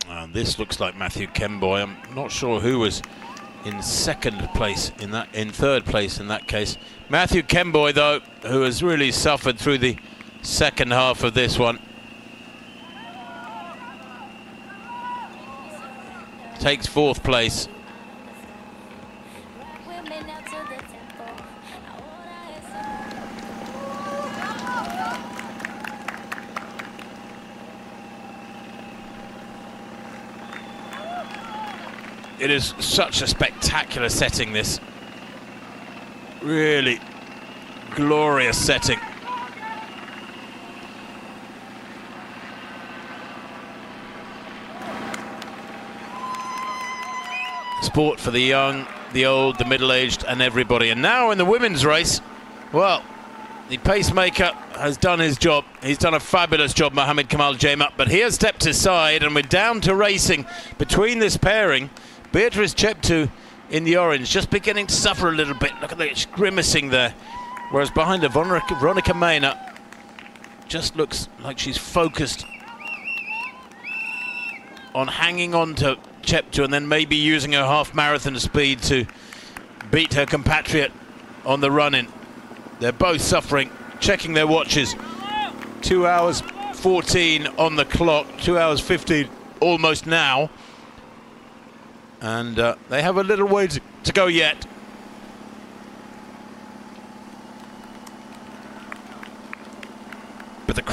And this looks like Matthew Kemboy. I'm not sure who was in 2nd place in in 3rd place in that case. Matthew Kemboy, though, who has really suffered through the second half of this one, takes 4th place. It is such a spectacular setting, this. Really glorious setting. Sport for the young, the old, the middle-aged, and everybody. And now in the women's race, well, the pacemaker has done his job. He's done a fabulous job, Mohamed Kamal Jamat, but he has stepped aside, and we're down to racing between this pairing. Beatrice Cheptu in the orange, just beginning to suffer a little bit. Look at that, she's grimacing there. Whereas behind her, Veronica Mena just looks like she's focused on hanging on to Cheptu and then maybe using her half-marathon speed to beat her compatriot on the run-in. They're both suffering, checking their watches. 2 hours 14 on the clock, 2 hours 15 almost now. And they have a little way to go yet.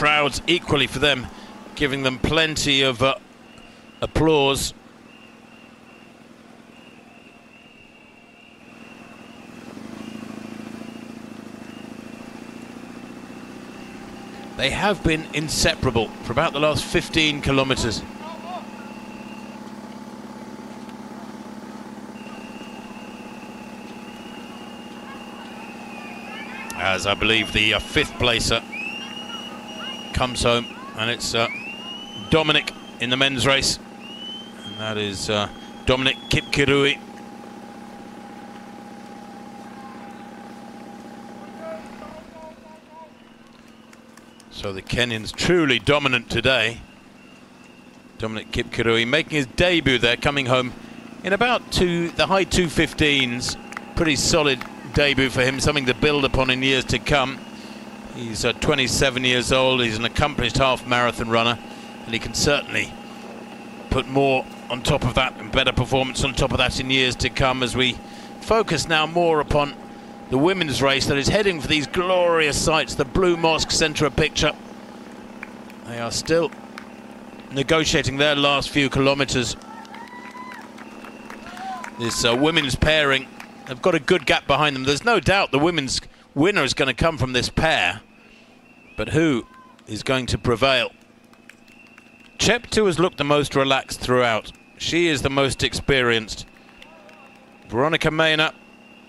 crowds equally for them, giving them plenty of applause. They have been inseparable for about the last 15 kilometres. As I believe the fifth placer comes home, and it's Dominic in the men's race, and that is Dominic Kipkirui. So the Kenyans truly dominant today. Dominic Kipkirui making his debut there, coming home in about the high 2:15s. Pretty solid debut for him, something to build upon in years to come. He's 27 years old, he's an accomplished half marathon runner, and he can certainly put more on top of that and better performance on top of that in years to come, as we focus now more upon the women's race that is heading for these glorious sights. The Blue Mosque centre of picture. They are still negotiating their last few kilometres. This women's pairing, they've got a good gap behind them. There's no doubt the women's winner is going to come from this pair. But who is going to prevail? Cheptu has looked the most relaxed throughout. She is the most experienced. Veronica Mena,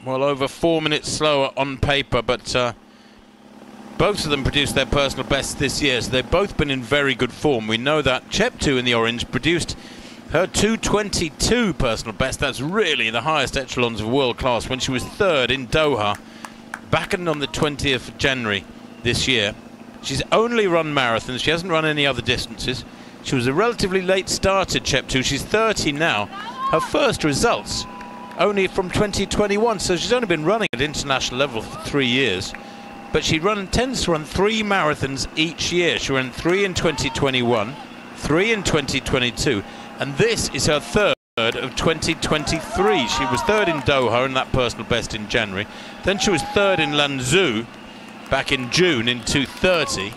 well, over 4 minutes slower on paper, but both of them produced their personal bests this year, so they've both been in very good form. We know that Cheptu in the orange produced her 2:22 personal best. That's really the highest echelons of world class, when she was third in Doha back on the 20th of January this year. She's only run marathons, she hasn't run any other distances. She was a relatively late starter, Cheptu. She's 30 now. Her first results only from 2021, so she's only been running at international level for 3 years. But she tends to run 3 marathons each year. She ran 3 in 2021, 3 in 2022, and this is her third of 2023. She was third in Doha in that personal best in January. Then she was third in Lanzhou back in June in 2:30,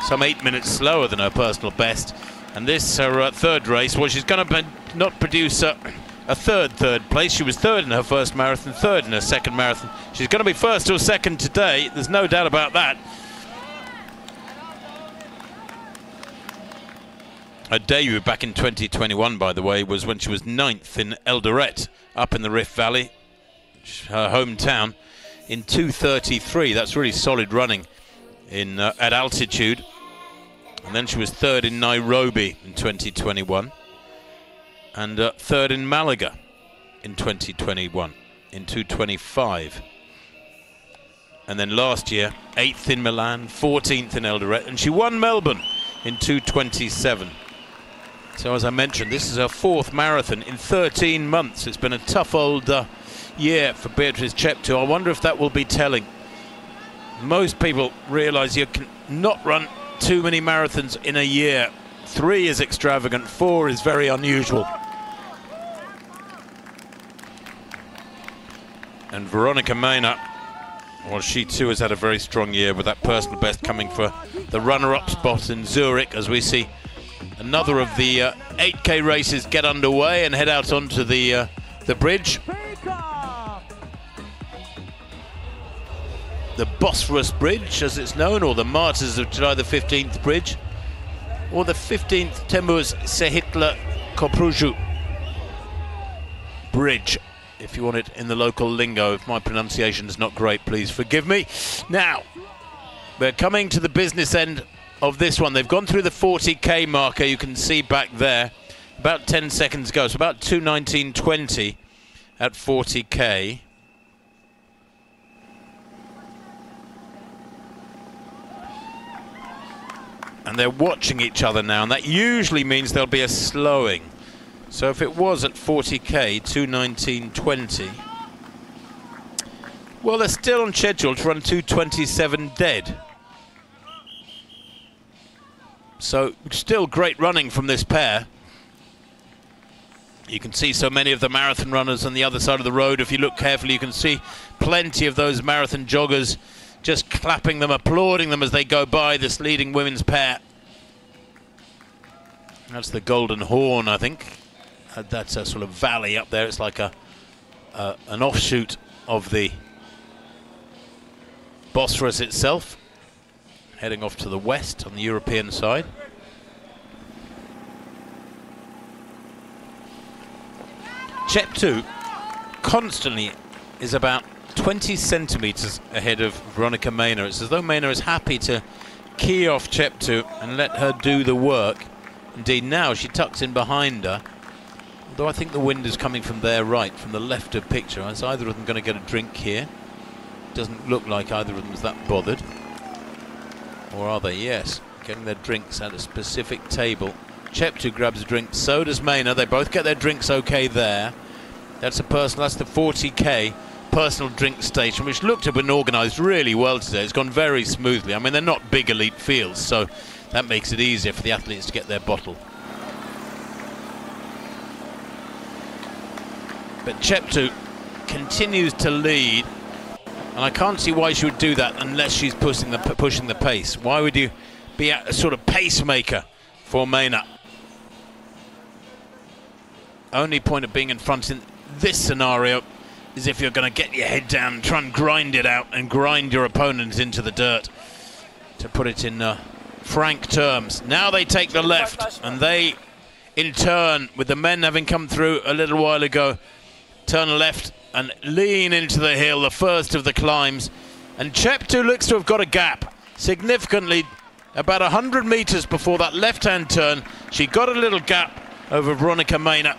some 8 minutes slower than her personal best. And this, her third race, well, she's going to not produce a third place. She was third in her first marathon, third in her second marathon. She's going to be first or second today, there's no doubt about that. Her debut back in 2021, by the way, was when she was 9th in Eldoret, up in the Rift Valley, her hometown, in 2:33. That's really solid running in at altitude. And then she was third in Nairobi in 2021, and third in Malaga in 2021 in 2:25. And then last year, 8th in Milan, 14th in Eldoret, and she won Melbourne in 2:27. So as I mentioned, this is her 4th marathon in 13 months. It's been a tough old year for Beatrice Cheptu. I wonder if that will be telling. Most people realise you can not run too many marathons in a year. 3 is extravagant, 4 is very unusual. And Veronica Mena, well, she too has had a very strong year, with that personal best coming for the runner-up spot in Zurich, as we see another of the 8K races get underway and head out onto the bridge. The Bosphorus Bridge, as it's known, or the Martyrs of July the 15th Bridge, or the 15th Temmuz Sehitla Kopruju Bridge, if you want it in the local lingo. If my pronunciation is not great, please forgive me. Now, we're coming to the business end of this one. They've gone through the 40k marker, you can see back there, about 10 seconds ago, so about 2:19:20 at 40k. And they're watching each other now, and that usually means there'll be a slowing. So if it was at 40k, 2:19:20, well, they're still on schedule to run 2:27 dead. So still great running from this pair. You can see so many of the marathon runners on the other side of the road. If you look carefully, you can see plenty of those marathon joggers just clapping them, applauding them as they go by, this leading women's pair. That's the Golden Horn, I think. That's a sort of valley up there. It's like an offshoot of the Bosphorus itself, heading off to the west on the European side. Cheptoo constantly is about 20 centimetres ahead of Veronica Maynor. It's as though Maynor is happy to key off Cheptoo and let her do the work. Indeed, now she tucks in behind her, although I think the wind is coming from their right, from the left of picture. Is either of them going to get a drink here? Doesn't look like either of them is that bothered. Or are they? Yes, getting their drinks at a specific table. Cheptoo grabs a drink, so does Maynor. They both get their drinks okay there. That's the 40K personal drink station, which looked to have been organised really well today. It's gone very smoothly. I mean, they're not big elite fields, so that makes it easier for the athletes to get their bottle. But Cheptoo continues to lead, and I can't see why she would do that unless she's pushing the pace. Why would you be a sort of pacemaker for Maynor? Only point of being in front in this scenario is if you're going to get your head down and try and grind it out and grind your opponent into the dirt, to put it in frank terms. Now they take the left, and they, in turn, with the men having come through a little while ago, turn left and lean into the hill, the first of the climbs. And Cheptoo looks to have got a gap, significantly about 100 metres before that left-hand turn. She got a little gap over Veronica Maynor,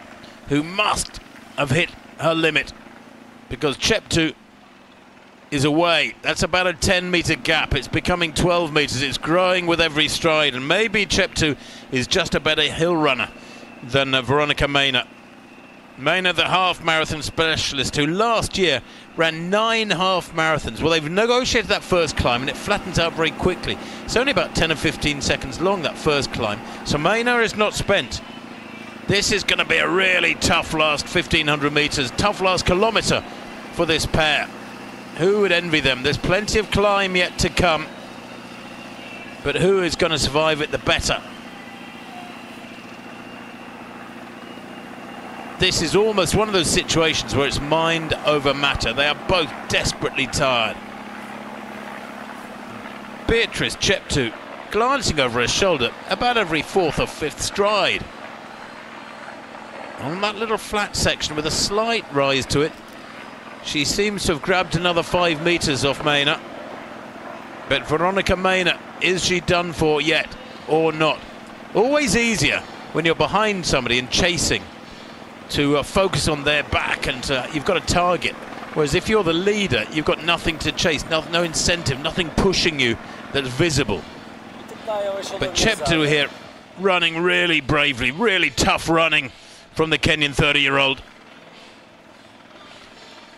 who must have hit her limit, because Cheptoo is away. That's about a 10-metre gap. It's becoming 12 metres. It's growing with every stride, and maybe Cheptoo is just a better hill runner than Veronica Maynor. Maynor, the half marathon specialist, who last year ran 9 half marathons. Well, they've negotiated that first climb, and it flattens out very quickly. It's only about 10 or 15 seconds long, that first climb. So Maynor is not spent. This is going to be a really tough last 1,500 metres, tough last kilometre for this pair. Who would envy them? There's plenty of climb yet to come, but who is going to survive it the better? This is almost one of those situations where it's mind over matter. They are both desperately tired. Beatrice Cheptoo glancing over her shoulder about every 4th or 5th stride. On that little flat section with a slight rise to it, she seems to have grabbed another 5 metres off Maynor. But Veronica Maynor, is she done for yet or not? Always easier when you're behind somebody and chasing to focus on their back, and you've got a target. Whereas if you're the leader, you've got nothing to chase, no incentive, nothing pushing you that's visible. But Cheptoo here running really bravely, really tough running from the Kenyan 30-year-old.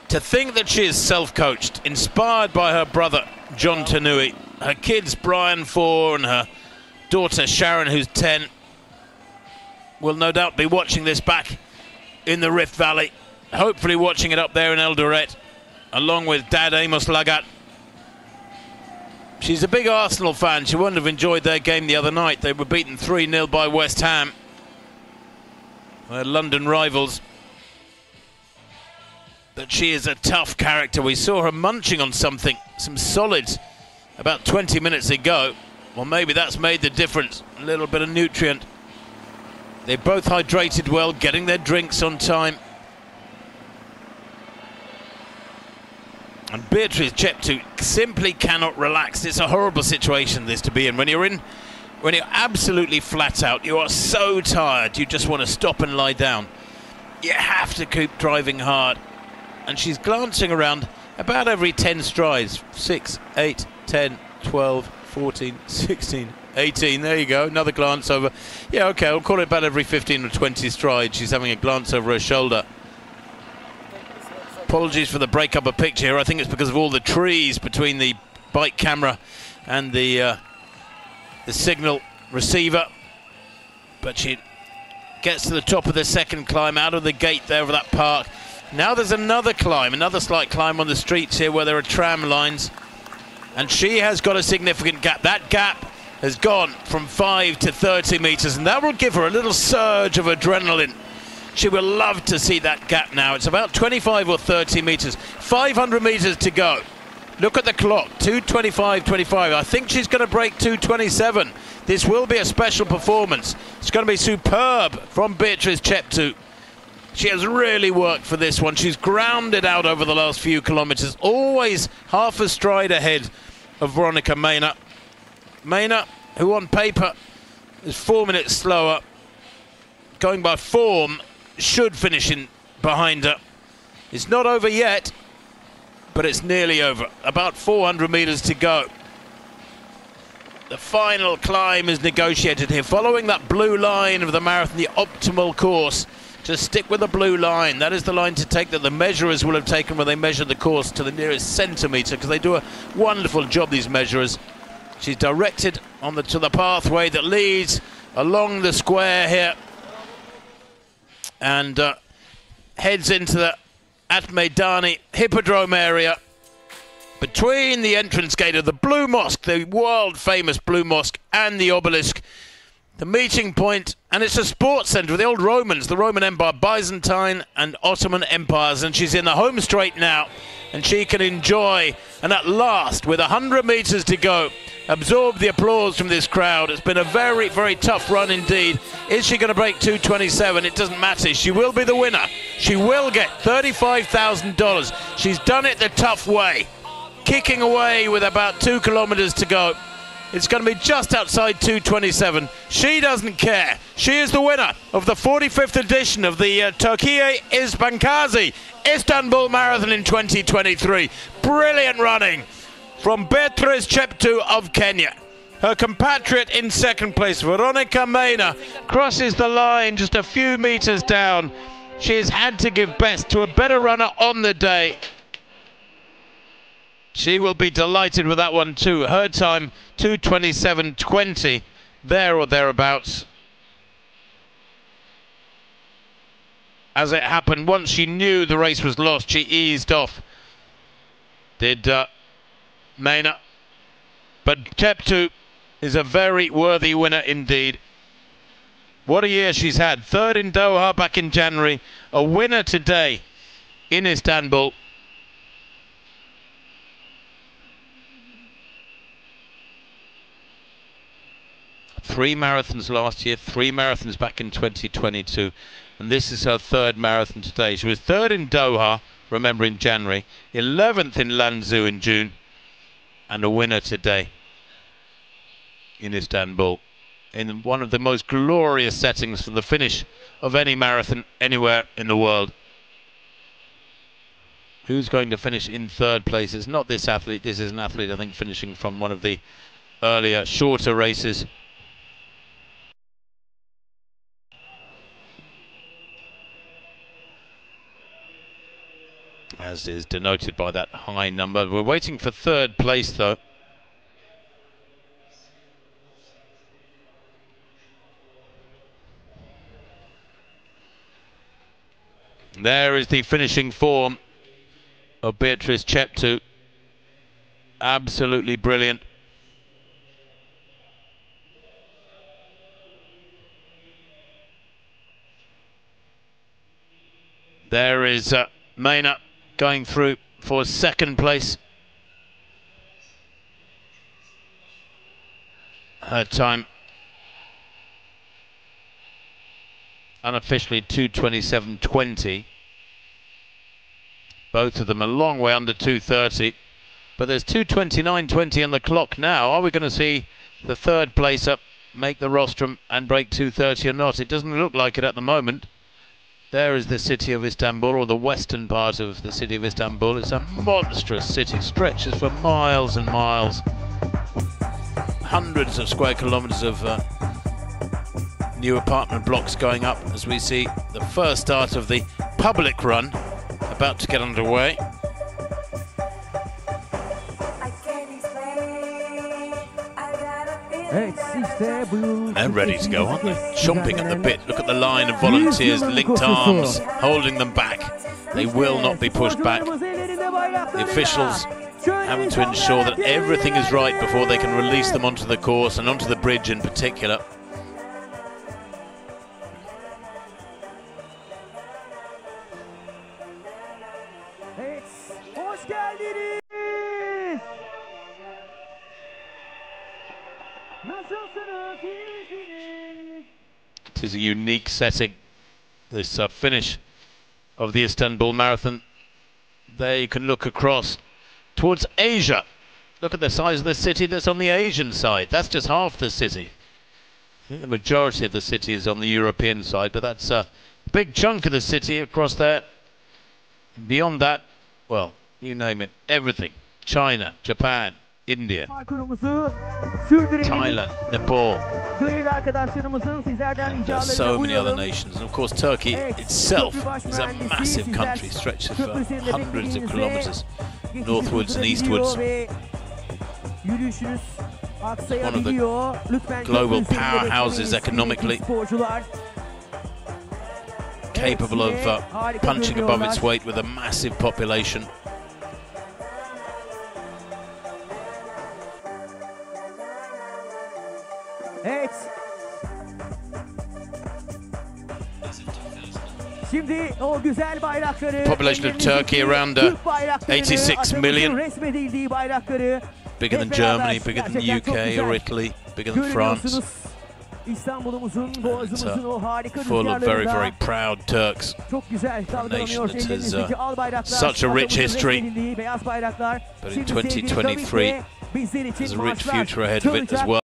To think that she is self-coached, inspired by her brother John Tanui, her kids Brian 4 and her daughter Sharon, who's 10, will no doubt be watching this back in the Rift Valley, hopefully watching it up there in Eldoret, along with Dad Amos Lagat. She's a big Arsenal fan. She wouldn't have enjoyed their game the other night. They were beaten 3-0 by West Ham, their London rivals. But she is a tough character. We saw her munching on something, some solids, about 20 minutes ago. Well, maybe that's made the difference. A little bit of nutrient. They both hydrated well, getting their drinks on time. And Beatrice Cheptoo simply cannot relax. It's a horrible situation, this, to be in. When you're absolutely flat out, you are so tired, you just want to stop and lie down. You have to keep driving hard. And she's glancing around about every 10 strides. 6, 8, 10, 12, 14, 16, 18. There you go, another glance over. Yeah, okay, I'll call it about every 15 or 20 strides. She's having a glance over her shoulder. Apologies for the breakup of picture here. I think it's because of all the trees between the bike camera and the signal receiver. But she gets to the top of the second climb, out of the gate there of that park. Now there's another climb, another slight climb on the streets here where there are tram lines. and she has got a significant gap. That gap has gone from 5 to 30 metres, and that will give her a little surge of adrenaline. She will love to see that gap now. It's about 25 or 30 metres. 500 metres to go. Look at the clock, 2:25.25. I think she's going to break 2:27. This will be a special performance. It's going to be superb from Beatrice Cheptu. She has really worked for this one. She's grounded out over the last few kilometres, always half a stride ahead of Veronica Mena. Mena, who on paper is 4 minutes slower, going by form, should finish in behind her. It's not over yet, but it's nearly over. About 400 metres to go. The final climb is negotiated here, following that blue line of the marathon, the optimal course. Just stick with the blue line. That is the line to take that the measurers will have taken when they measure the course to the nearest centimetre, because they do a wonderful job, these measurers. She's directed on to the pathway that leads along the square here and heads into the At-Meidani Hippodrome area between the entrance gate of the Blue Mosque, the world-famous Blue Mosque, and the obelisk. The meeting point, and it's a sports centre of the old Romans, the Roman Empire, Byzantine and Ottoman empires, and she's in the home straight now, and she can enjoy, and at last, with 100 metres to go, absorb the applause from this crowd. It's been a very, very tough run indeed. Is she going to break 2:27? It doesn't matter. She will be the winner. She will get $35,000. She's done it the tough way, kicking away with about 2 kilometres to go. It's going to be just outside 2:27. She doesn't care. She is the winner of the 45th edition of the Türkiye İzbankazi Istanbul Marathon in 2023. Brilliant running from Beatrice Cheptu of Kenya. Her compatriot in second place, Veronica Mena, crosses the line just a few metres down. She has had to give best to a better runner on the day. She will be delighted with that one too. Her time, 2:27.20, there or thereabouts. As it happened, once she knew the race was lost, she eased off. Did Mena. But Cheptu is a very worthy winner indeed. What a year she's had. Third in Doha back in January. A winner today in Istanbul. Three marathons last year, 3 marathons back in 2022, and this is her third marathon today. She was third in Doha, remember, in January, 11th in Lanzhou in June, and a winner today in Istanbul, in one of the most glorious settings for the finish of any marathon anywhere in the world. Who's going to finish in third place? It's not this athlete. This is an athlete, I think, finishing from one of the earlier, shorter races. As is denoted by that high number. We're waiting for third place though. There is the finishing form of Beatrice Cheptu. Absolutely brilliant. There is Mena going through for second place. Her time unofficially 2:27.20. Both of them a long way under 2:30, but there's 2:29.20 on the clock now. Are we going to see the third place up make the rostrum and break 2:30 or not? It doesn't look like it at the moment. There is the city of Istanbul, or the western part of the city of Istanbul. It's a monstrous city, stretches for miles and miles. Hundreds of square kilometres of new apartment blocks going up as we see the first start of the public run about to get underway. They're ready to go, aren't they? Chomping at the bit. Look at the line of volunteers, linked arms, holding them back. They will not be pushed back. The officials having to ensure that everything is right before they can release them onto the course and onto the bridge in particular. Evet, hoş geldiniz. Nasılsınız? İyi misiniz? It is a unique setting, this finish of the Istanbul Marathon. There you can look across towards Asia. Look at the size of the city that's on the Asian side. That's just half the city. I think the majority of the city is on the European side, but that's a big chunk of the city across there. Beyond that, well, you name it, everything. China, Japan, India, Parkurumuzu sürdürelim. Thailand, Nepal. Gönüllü arkadaşlarımızın sizlerden There's ricalarına so many other uyalım. nations, and of course Turkey itself is a massive country, stretches for hundreds of kilometers northwards and eastwards. Yürüyüşünüz One of the aksayabiliyor. Lütfen global köprü üzerinde powerhouses beklemeyin economically, sporcular. capable of punching above its weight with a massive population. Evet. Şimdi o güzel bayrakları, Population of Turkey around Türk bayraklarını, 86 atamızın million. resmedildiği bayrakları Bigger than hep beraber Germany, bigger than the gerçekten çok UK güzel or Italy, bigger than France. görünüyorsunuz. İstanbul'umuzun, Boğazımızın o harika Full of very, very rüzgarlarında proud Turks. çok güzel dalgalanıyor. that has, Ellerinizdeki al bayraklar, such a rich atamızın history. resmedildiği beyaz bayraklar. But in Şimdi sevgili 2023 David ve bizler için There's a rich marşlar future ahead of it as çalacak. well.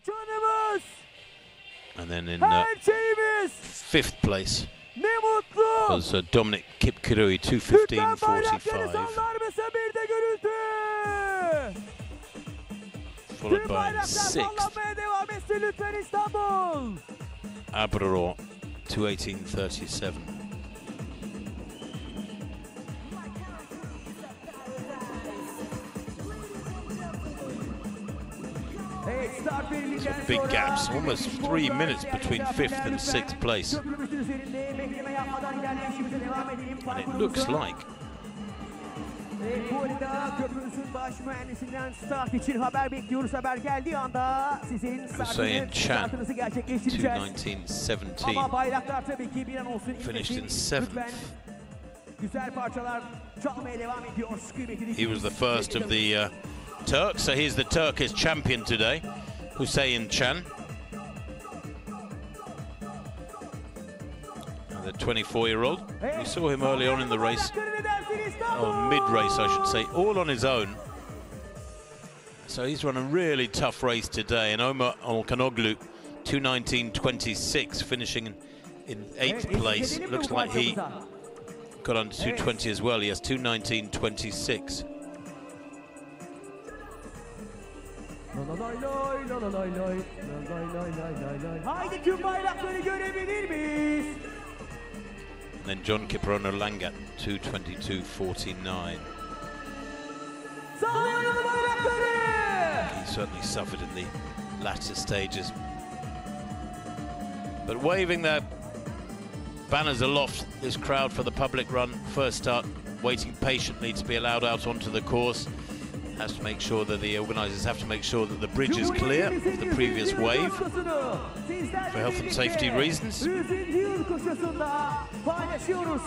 Canımız. And then in Her şeyimiz. 5th place Ne mutlu. was Dominic Kipkirui, Türkmen bayrakları 2:15.45, sallar mısın bir de gürültü. followed Tüm by bayraklar 6th sallanmaya devam etsin lütfen İstanbul. Abraro, 2:18.37. Evet, start verilirken Big sonra gaps, almost 3 minutes between 5th and 6th place. köprümüzün üzerinde bekleme yapmadan ilerleyişimize devam edelim. And it looks like Bu arada köprümüzün baş mühendisinden start için haber bekliyoruz. Haber geldiği anda sizin Hüseyin Chan, startınızı gerçekleştireceğiz. 2:19.17. Ama bayraklar tabii ki bir an olsun Finished in inmesin. 7th. Lütfen güzel parçalar çalmaya devam ediyor. He was the first of the Turks, so he's the Turkish champion today, Hüseyin Chan. And the 24-year-old, we saw him early on in the race, or mid-race I should say, all on his own. So he's run a really tough race today, and Ömer Olkanoglu, 2:19.26, finishing in 8th place. Looks like he got under 2:20 as well. He has 2:19.26. Haydi tüm bayrakları görebilir miyiz? And then John Kiprono Langat, 2:22.49. Sallayalım bayrakları! He certainly suffered in the latter stages. But waving their banners aloft, this crowd for the public run first start, waiting patiently to be allowed out onto the course. Has to make sure that the organisers have to make sure that the bridge is clear of the previous wave for health and safety reasons. 100. yıl koşusunda paylaşıyoruz.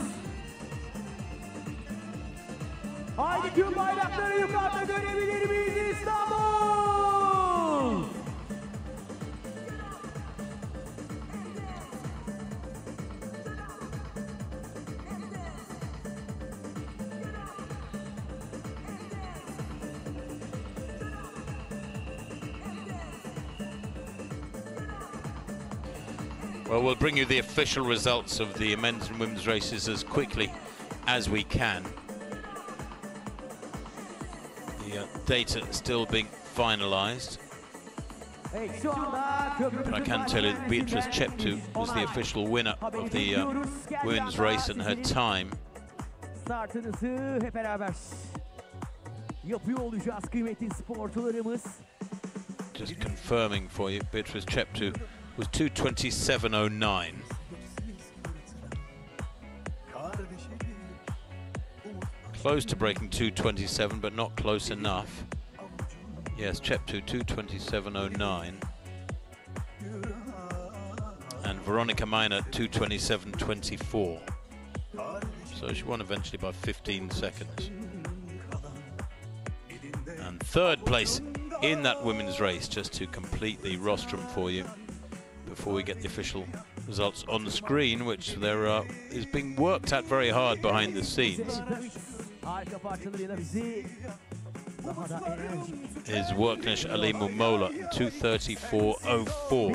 Haydi tüm bayrakları yukarıda görebilir miyiz İstanbul? Well, we'll bring you the official results of the men's and women's races as quickly as we can. The data still being finalised. But I can tell you that Beatrice Cheptu was the official winner of the women's race, and her time Startınızı hep beraber yapıyor olacağız kıymetli sporcularımız. just confirming for you, Beatrice Cheptu was 2:27.09. Close to breaking 2:27, but not close enough. Yes, Cheptu 2:27.09. And Veronica Miner 2:27.24. So she won eventually by 15 seconds. And third place in that women's race, just to complete the rostrum for you before we get the official results on the screen, which there is being worked at very hard behind the scenes, is Worknesh Ali Mumola, 2:34.04.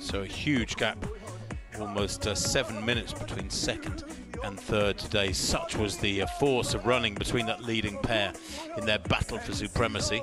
So a huge gap, almost 7 minutes between second and third today. Such was the force of running between that leading pair in their battle for supremacy.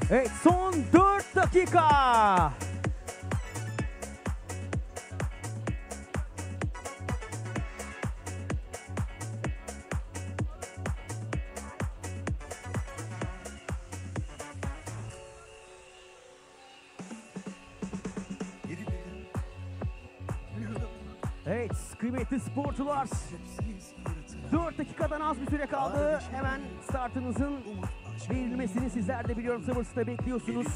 Evet, son 4 dakika. Evet, kıymetli sporcular. 4 dakikadan az bir süre kaldı. Hemen startınızın verilmesini sizler de biliyorum sabırsızla bekliyorsunuz.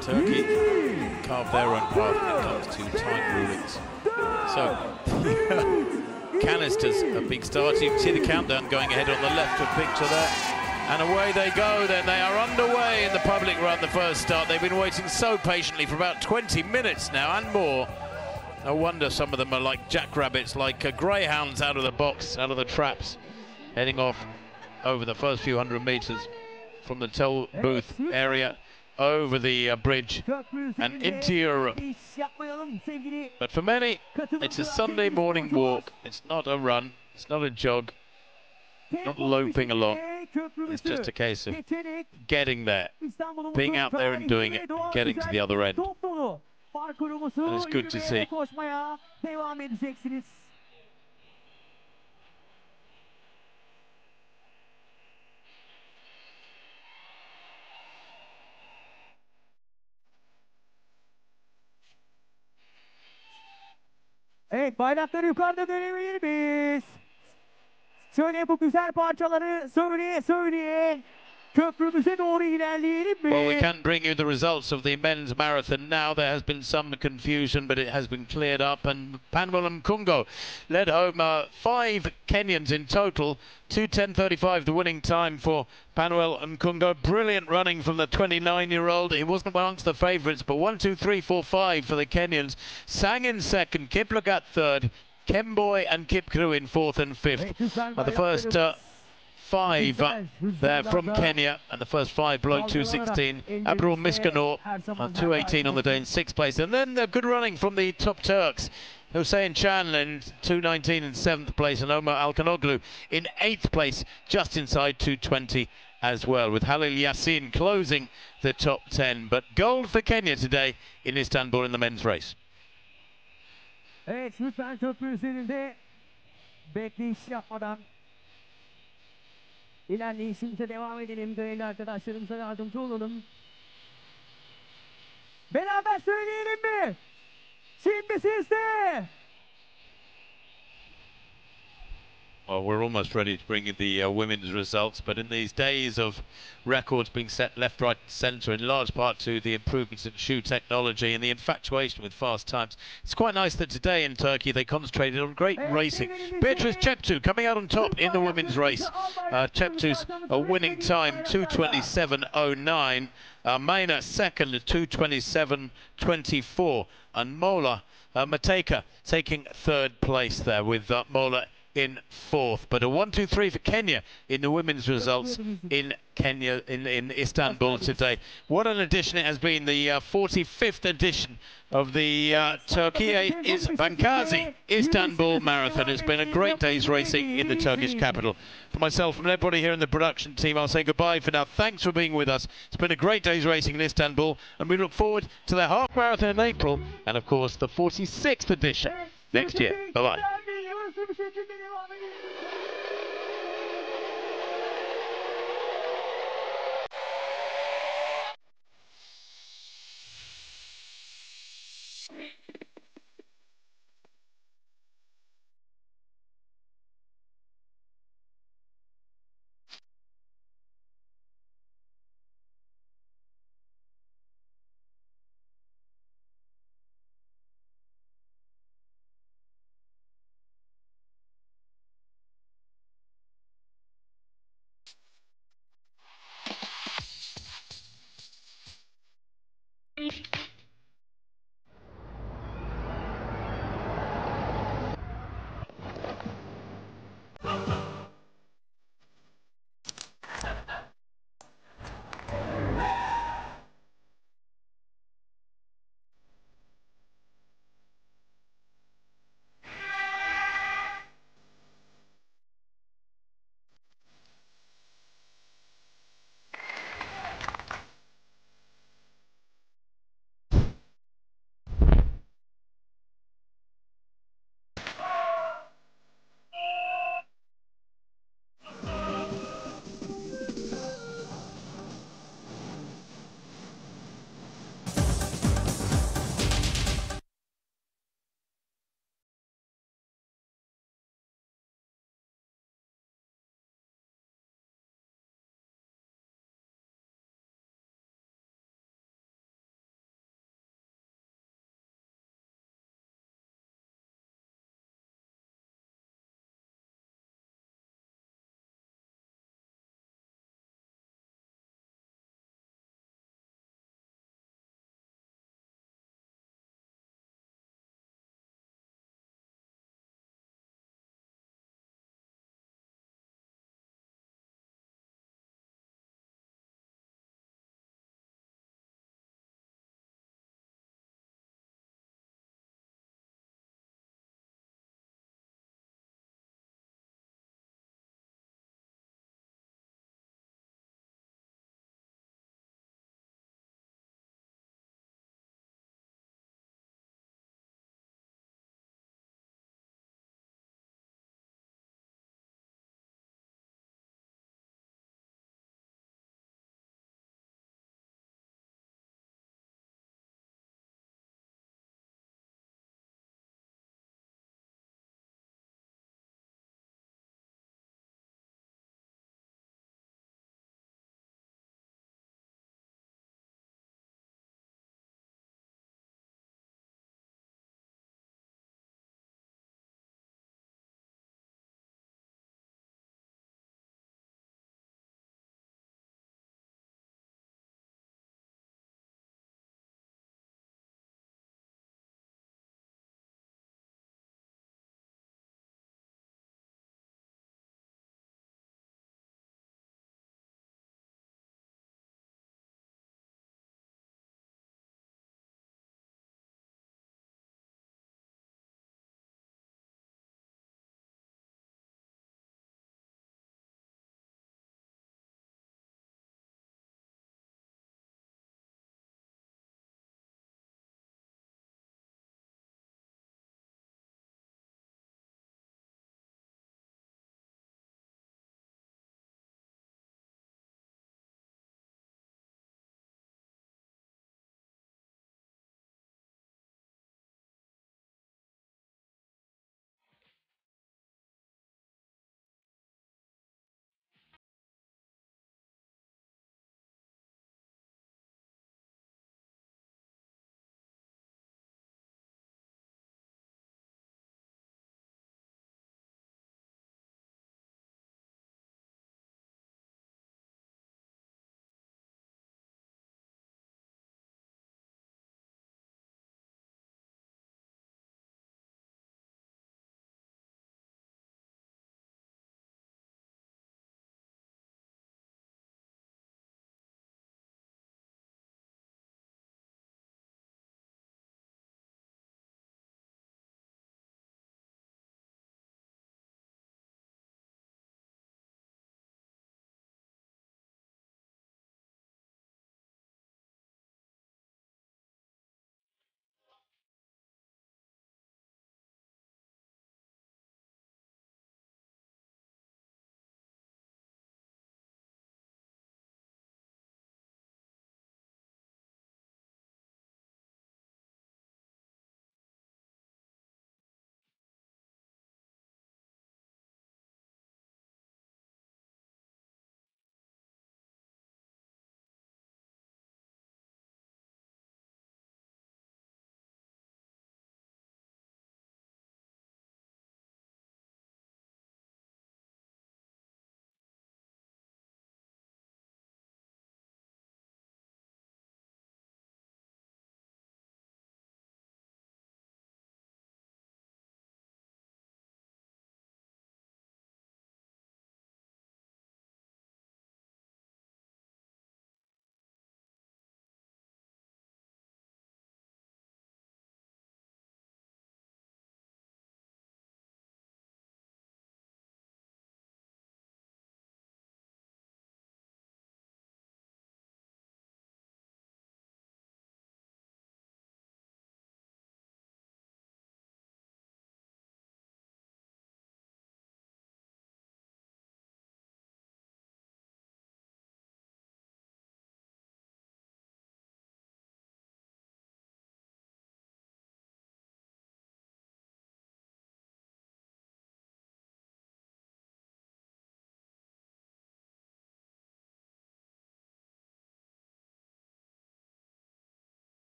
Turkey carved their own path when it comes to time rulings. So, canisters have been started. You can see the countdown going ahead on the left of picture there. And away they go then. They are underway in the public run, the first start. They've been waiting so patiently for about 20 minutes now and more. No wonder some of them are like jackrabbits, like greyhounds out of the box, out of the traps, heading off over the first few hundred meters from the toll booth area, over the bridge and into Europe. But for many, it's a Sunday morning walk. It's not a run, it's not a jog, not loping along. It's just a case of getting there, being out there and doing it, and getting to the other end. And it's good to see. Evet, bayrakları yukarıda görebilir miyiz? Şöyle bu güzel parçaları söyleye söyleye Köprümüze doğru ilerleyelim mi? Well, we can bring you the results of the men's marathon now. There has been some confusion, but it has been cleared up. And Panuel Mkungo led home 5 Kenyans in total. 2:10:35 the winning time for Panuel Mkungo. Brilliant running from the 29-year-old. He wasn't amongst the favourites, but 1, 2, 3, 4, 5 for the Kenyans. Sang in second, Kiplagat third, Kemboy and Kipkru in fourth and fifth. The first 5 there from Kenya, and the first 5 below 2:16. Abdul Miskanor 2:18 on the day in 6th place, and then good running from the top Turks. Hussein Chan in 2:19 in 7th place, and Omar Alkanoglu in 8th place, just inside 2:20 as well, with Halil Yassin closing the top 10. But gold for Kenya today in Istanbul in the men's race. Evet, lütfen köprü üzerinde bekleyiş yapmadan ilerleyişimize devam edelim. Değerli arkadaşlarımıza yardımcı olalım. Beraber söyleyelim mi? Şimdi sizde. Well, we're almost ready to bring you the women's results, but in these days of records being set left, right, centre, in large part to the improvements in shoe technology and the infatuation with fast times, it's quite nice that today in Turkey they concentrated on great racing. Beatrice Cheptu coming out on top in the women's race. Cheptu's winning time 2:27:09. Maina second, 2:27:24, and Mola Mateka taking third place there, with Mola in fourth. But a 1, 2, 3 for Kenya in the women's results in Kenya, in Istanbul today. What an edition it has been, the 45th edition of the Turkey is Bankazi Istanbul Marathon. It's been a great day's racing in the Turkish capital. For myself and everybody here in the production team, I'll say goodbye for now. Thanks for being with us. It's been a great day's racing in Istanbul, and we look forward to the half marathon in April, and of course the 46th edition next year. Bye-bye.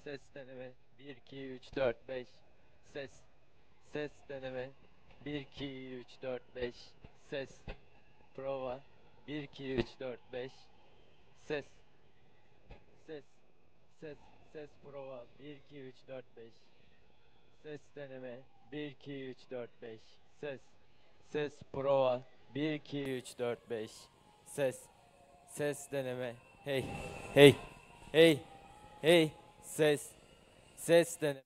Ses deneme. 1 2 3 4 5. Ses. Ses deneme. 1 2 3 4 5. Ses. Prova. 1 2 3 4 5. Ses. Ses. Ses. Ses prova. 1 2 3 4 5. Ses deneme. 1 2 3 4 5. Ses. Ses prova. 1 2 3 4 5. Ses. Ses deneme. Hey. Hey. Hey. Hey. Ses. Ses deneme.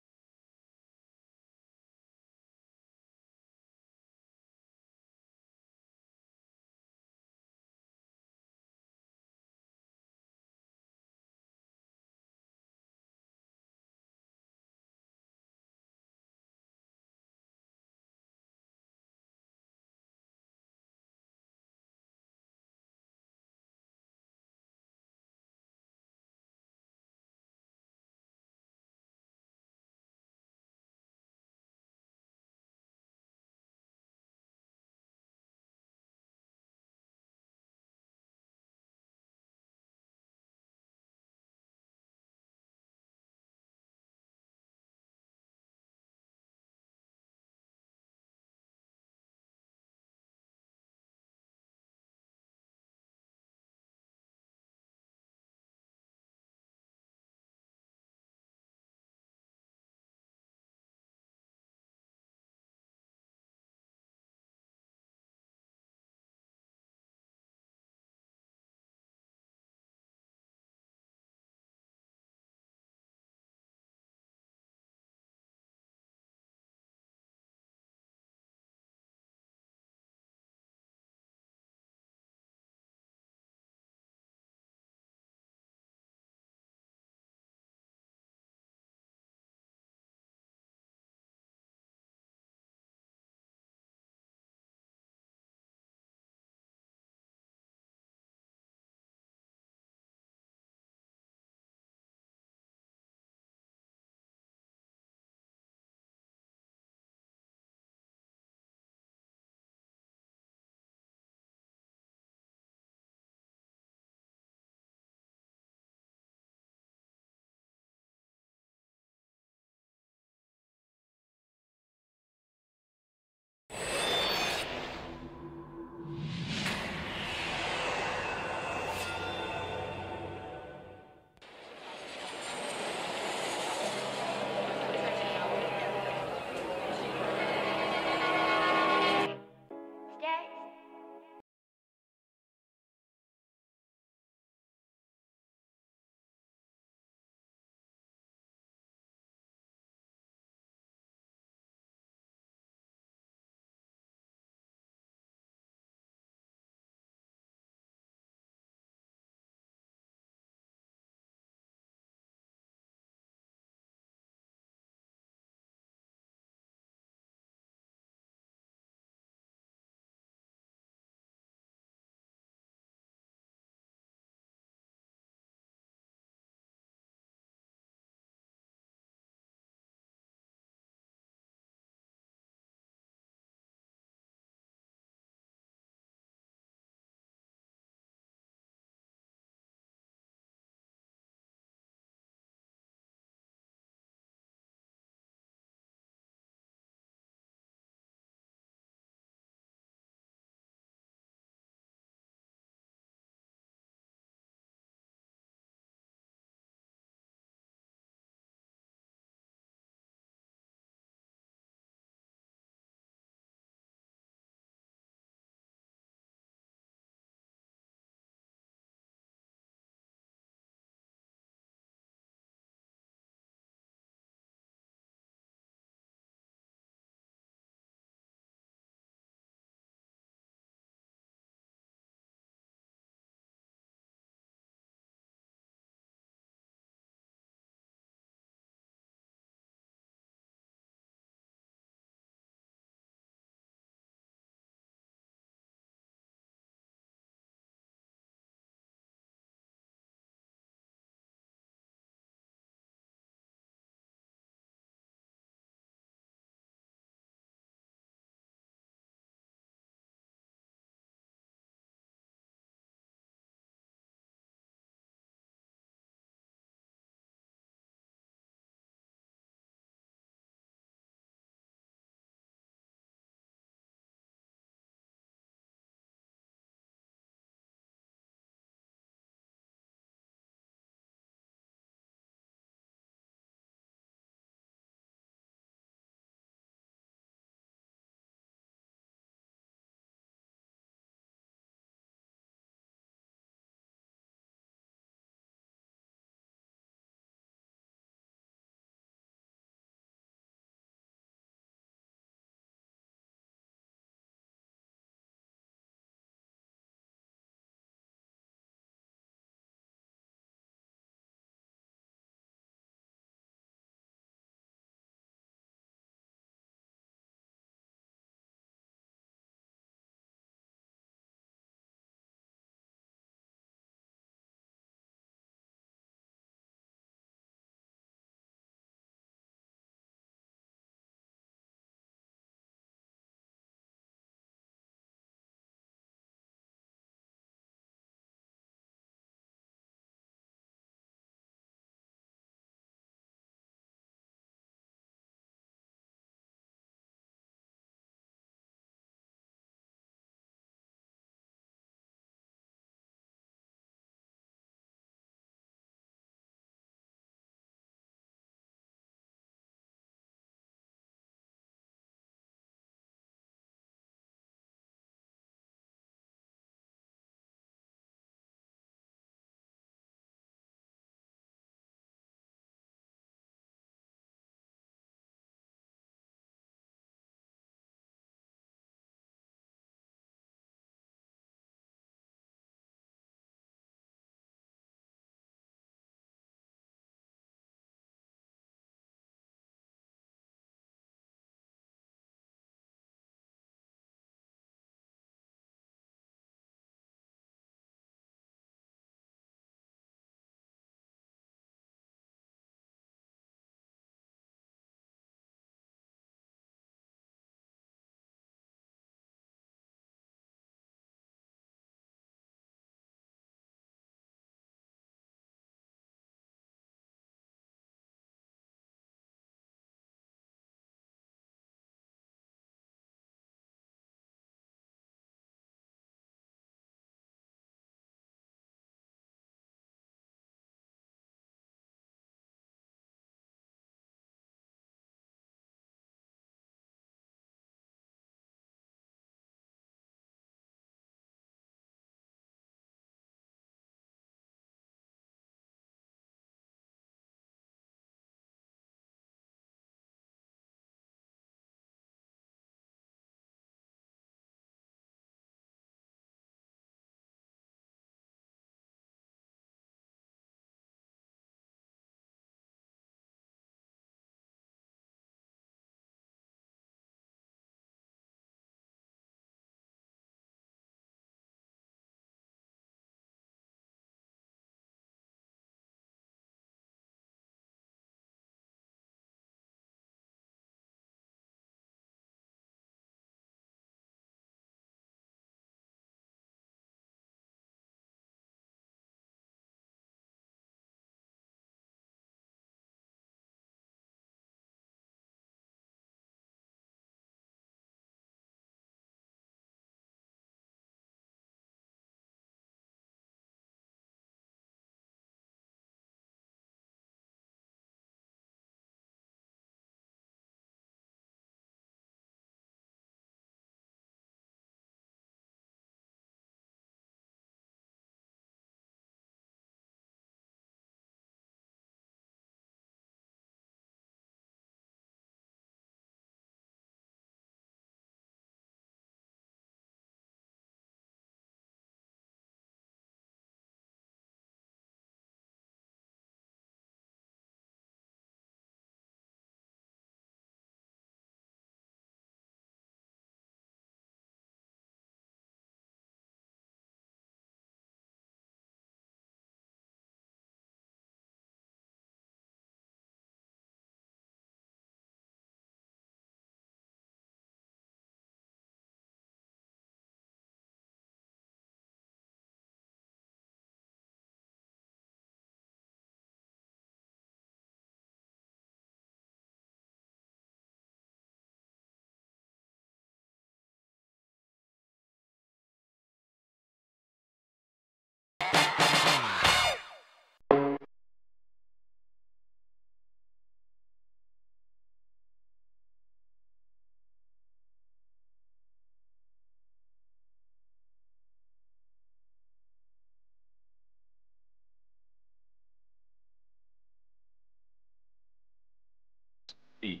2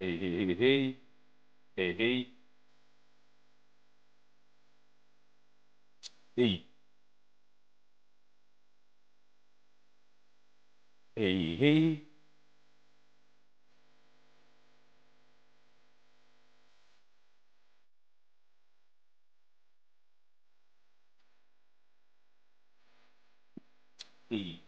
Hey hey hey hey hey hey hey hey hey hey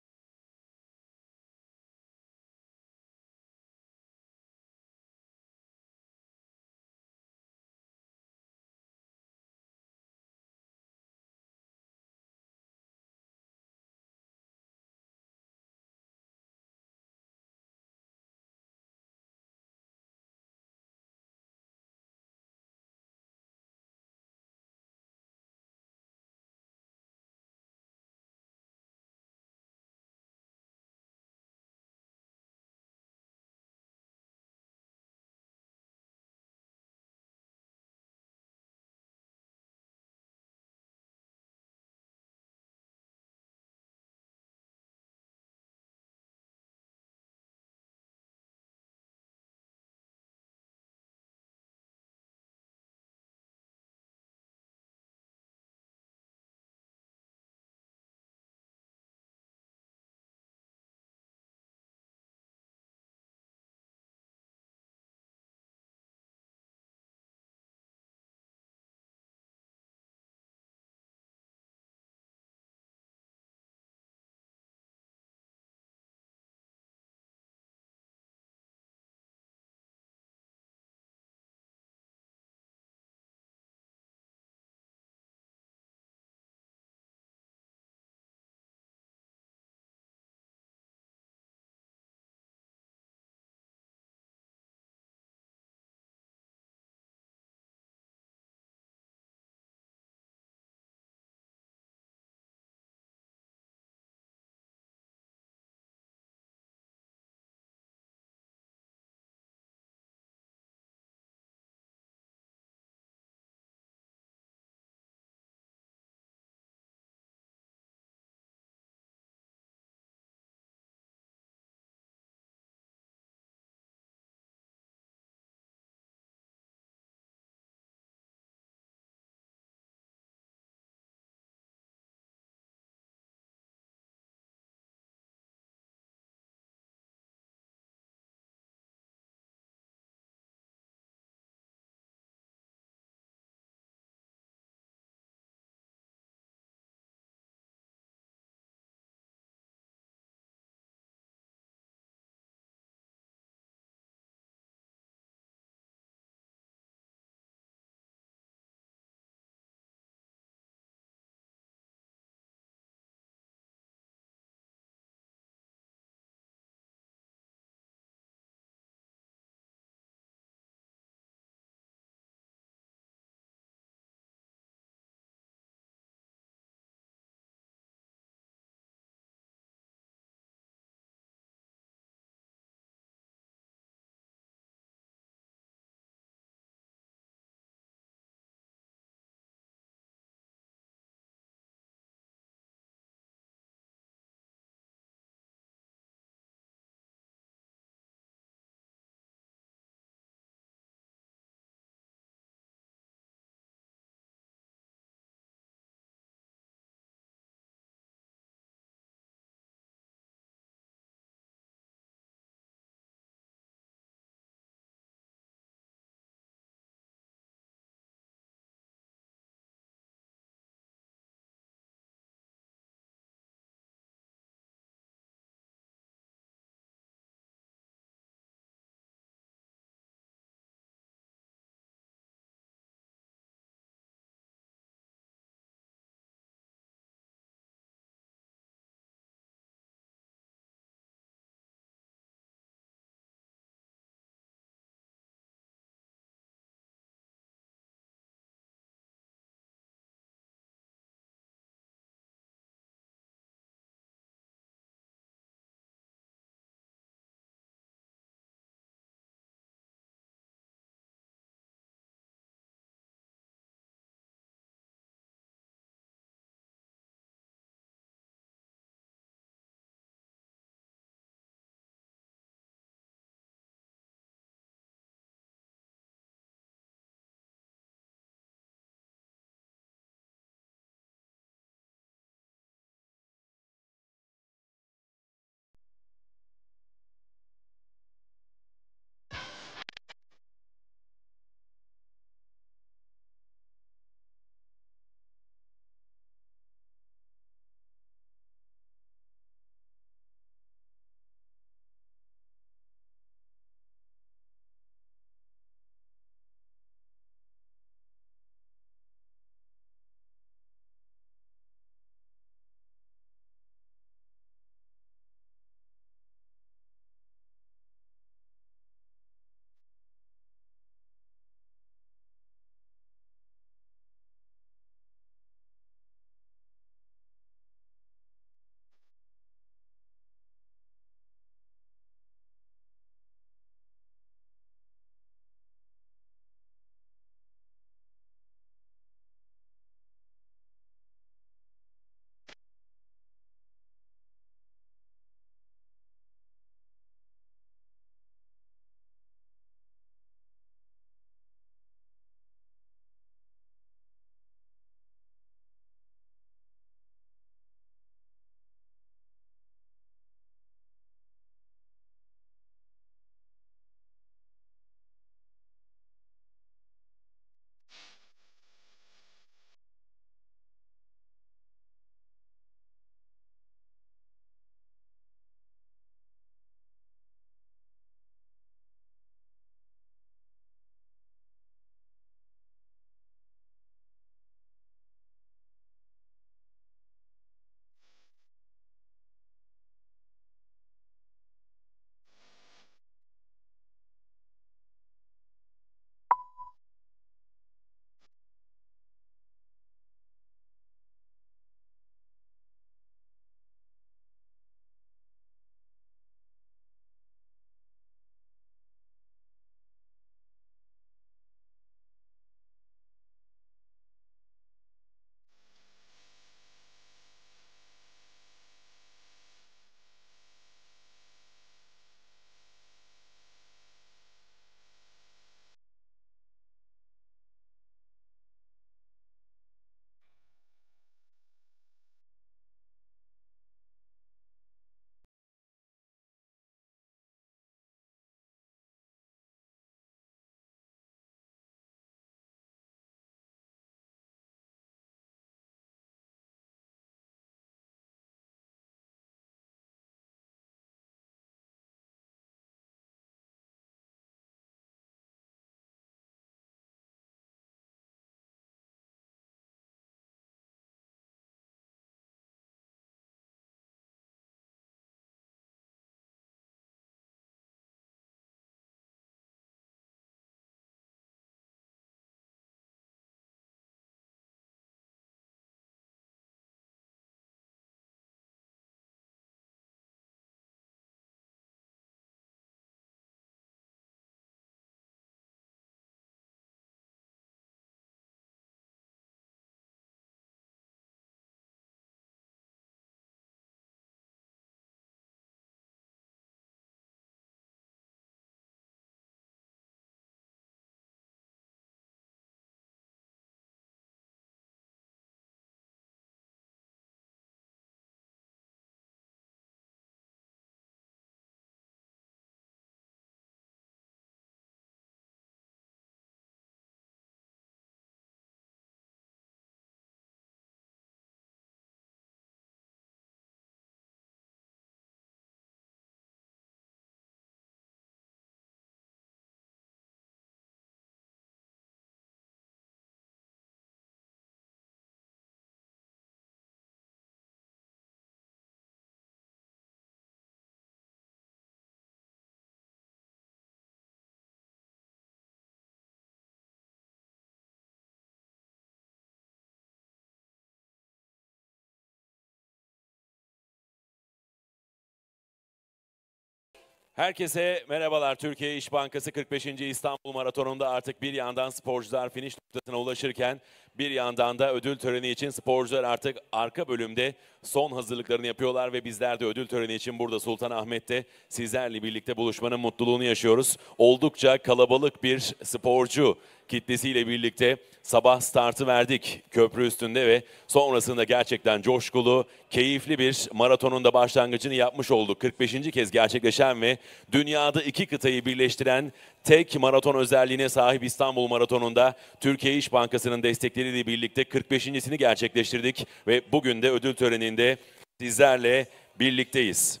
Herkese merhabalar. Türkiye İş Bankası 45. İstanbul Maratonu'nda artık bir yandan sporcular finish noktasına ulaşırken bir yandan da ödül töreni için sporcular artık arka bölümde son hazırlıklarını yapıyorlar ve bizler de ödül töreni için burada Sultanahmet'te sizlerle birlikte buluşmanın mutluluğunu yaşıyoruz. Oldukça kalabalık bir sporcu kitlesiyle birlikte sabah startı verdik köprü üstünde ve sonrasında gerçekten coşkulu, keyifli bir maratonun da başlangıcını yapmış olduk. 45. kez gerçekleşen ve dünyada 2 kıtayı birleştiren tek maraton özelliğine sahip İstanbul Maratonu'nda Türkiye İş Bankası'nın destekleriyle birlikte 45.sini gerçekleştirdik ve bugün de ödül töreninde sizlerle birlikteyiz.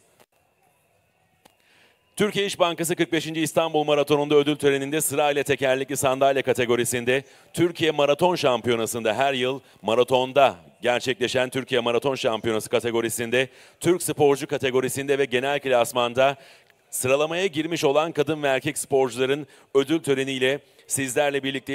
Türkiye İş Bankası 45. İstanbul Maratonu'nda ödül töreninde sırayla tekerlekli sandalye kategorisinde Türkiye Maraton Şampiyonası'nda her yıl maratonda gerçekleşen Türkiye Maraton Şampiyonası kategorisinde, Türk sporcu kategorisinde ve genel klasmanda sıralamaya girmiş olan kadın ve erkek sporcuların ödül töreniyle sizlerle birlikte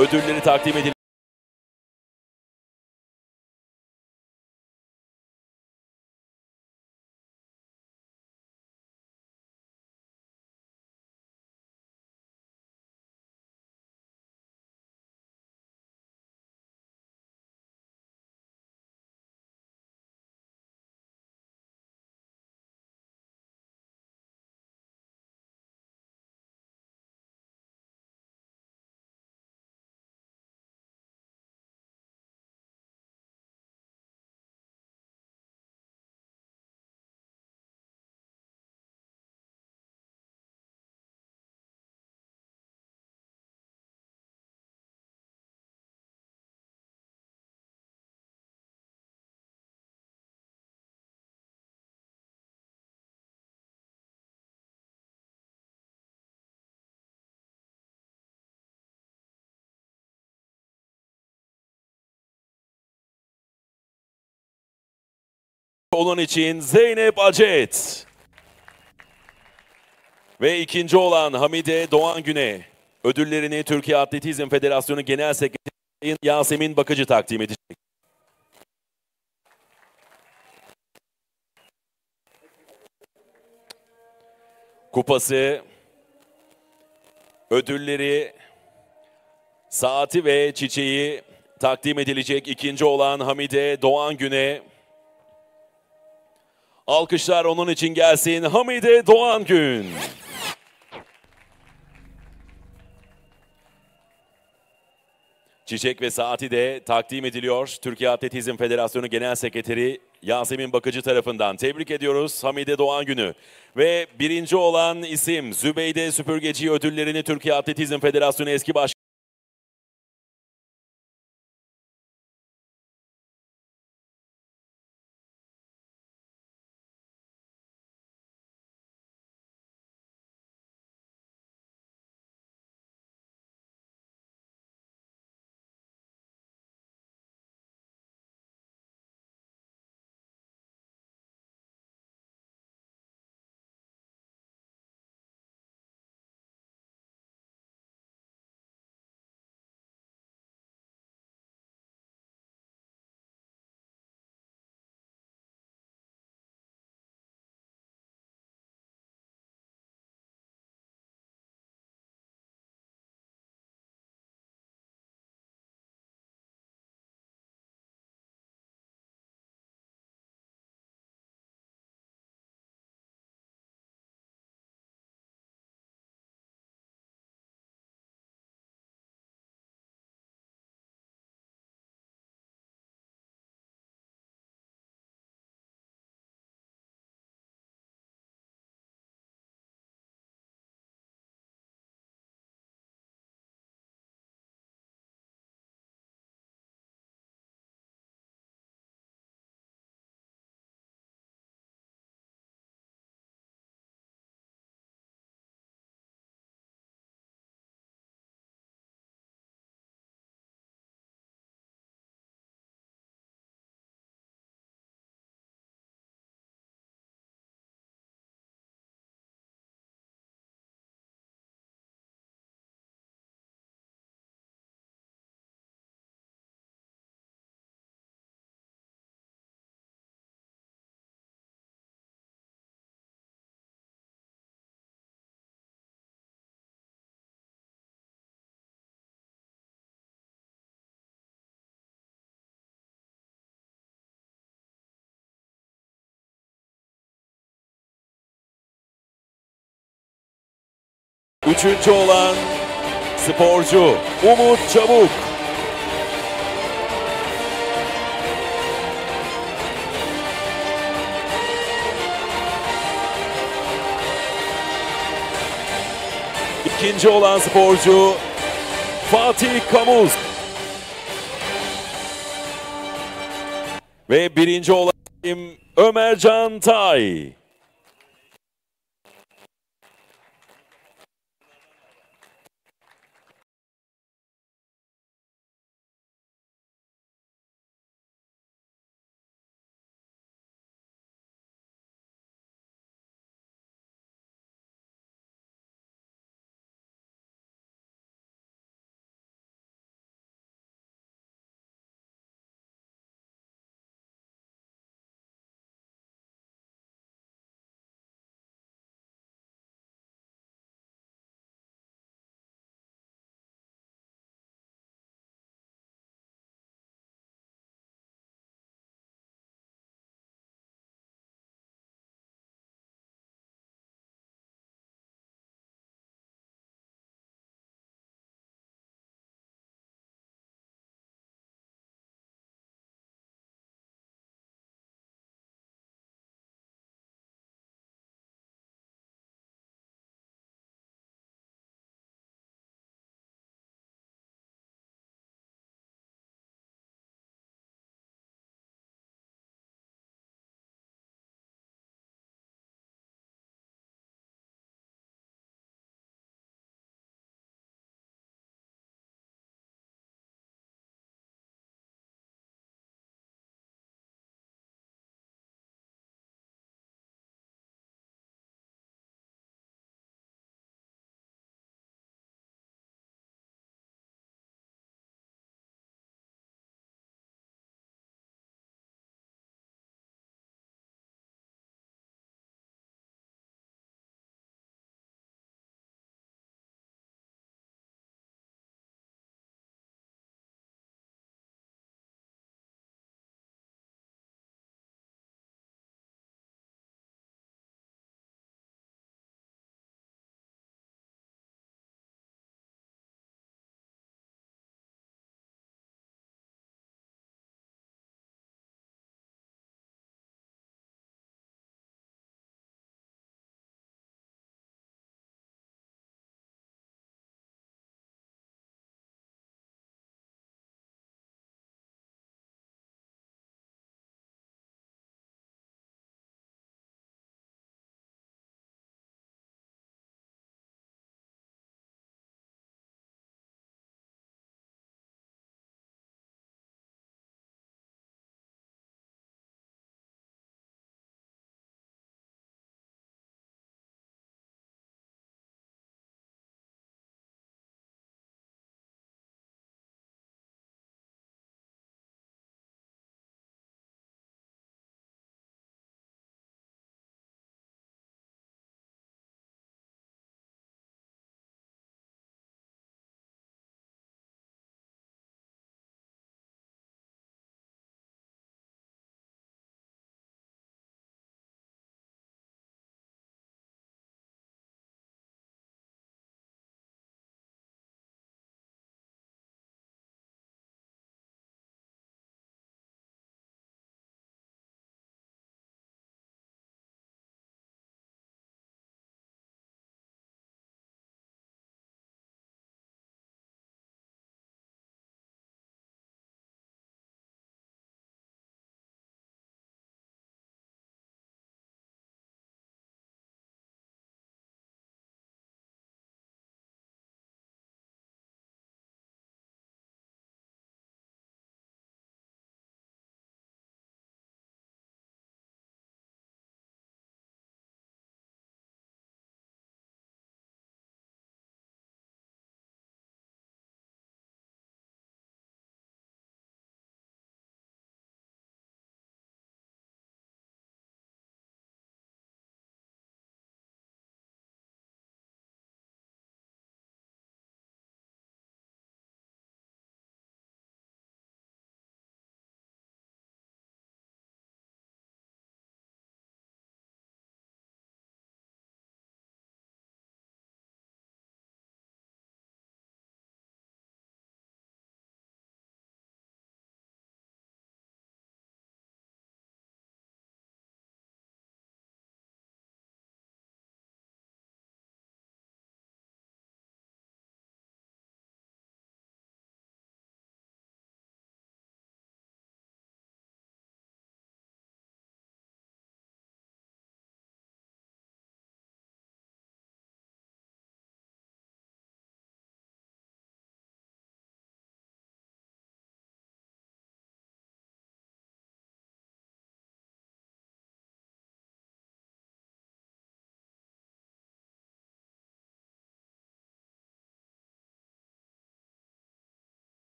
ödülleri takdim edilecek. Onun için Zeynep Acet ve ikinci olan Hamide Doğan Gün'e ödüllerini Türkiye Atletizm Federasyonu Genel Sekreteri Yasemin Bakıcı takdim edecek. Kupası, ödülleri, saati ve çiçeği takdim edilecek ikinci olan Hamide Doğan Gün'e. Alkışlar onun için gelsin. Hamide Doğan Gün. Çiçek ve saati de takdim ediliyor. Türkiye Atletizm Federasyonu Genel Sekreteri Yasemin Bakıcı tarafından. Tebrik ediyoruz Hamide Doğan Günü. Ve birinci olan isim Zübeyde Süpürgeci ödüllerini Türkiye Atletizm Federasyonu eski başkanı. Üçüncü olan sporcu Umut Çabuk. İkinci olan sporcu Fatih Kamuz. Ve birinci olan Ömercan Tay.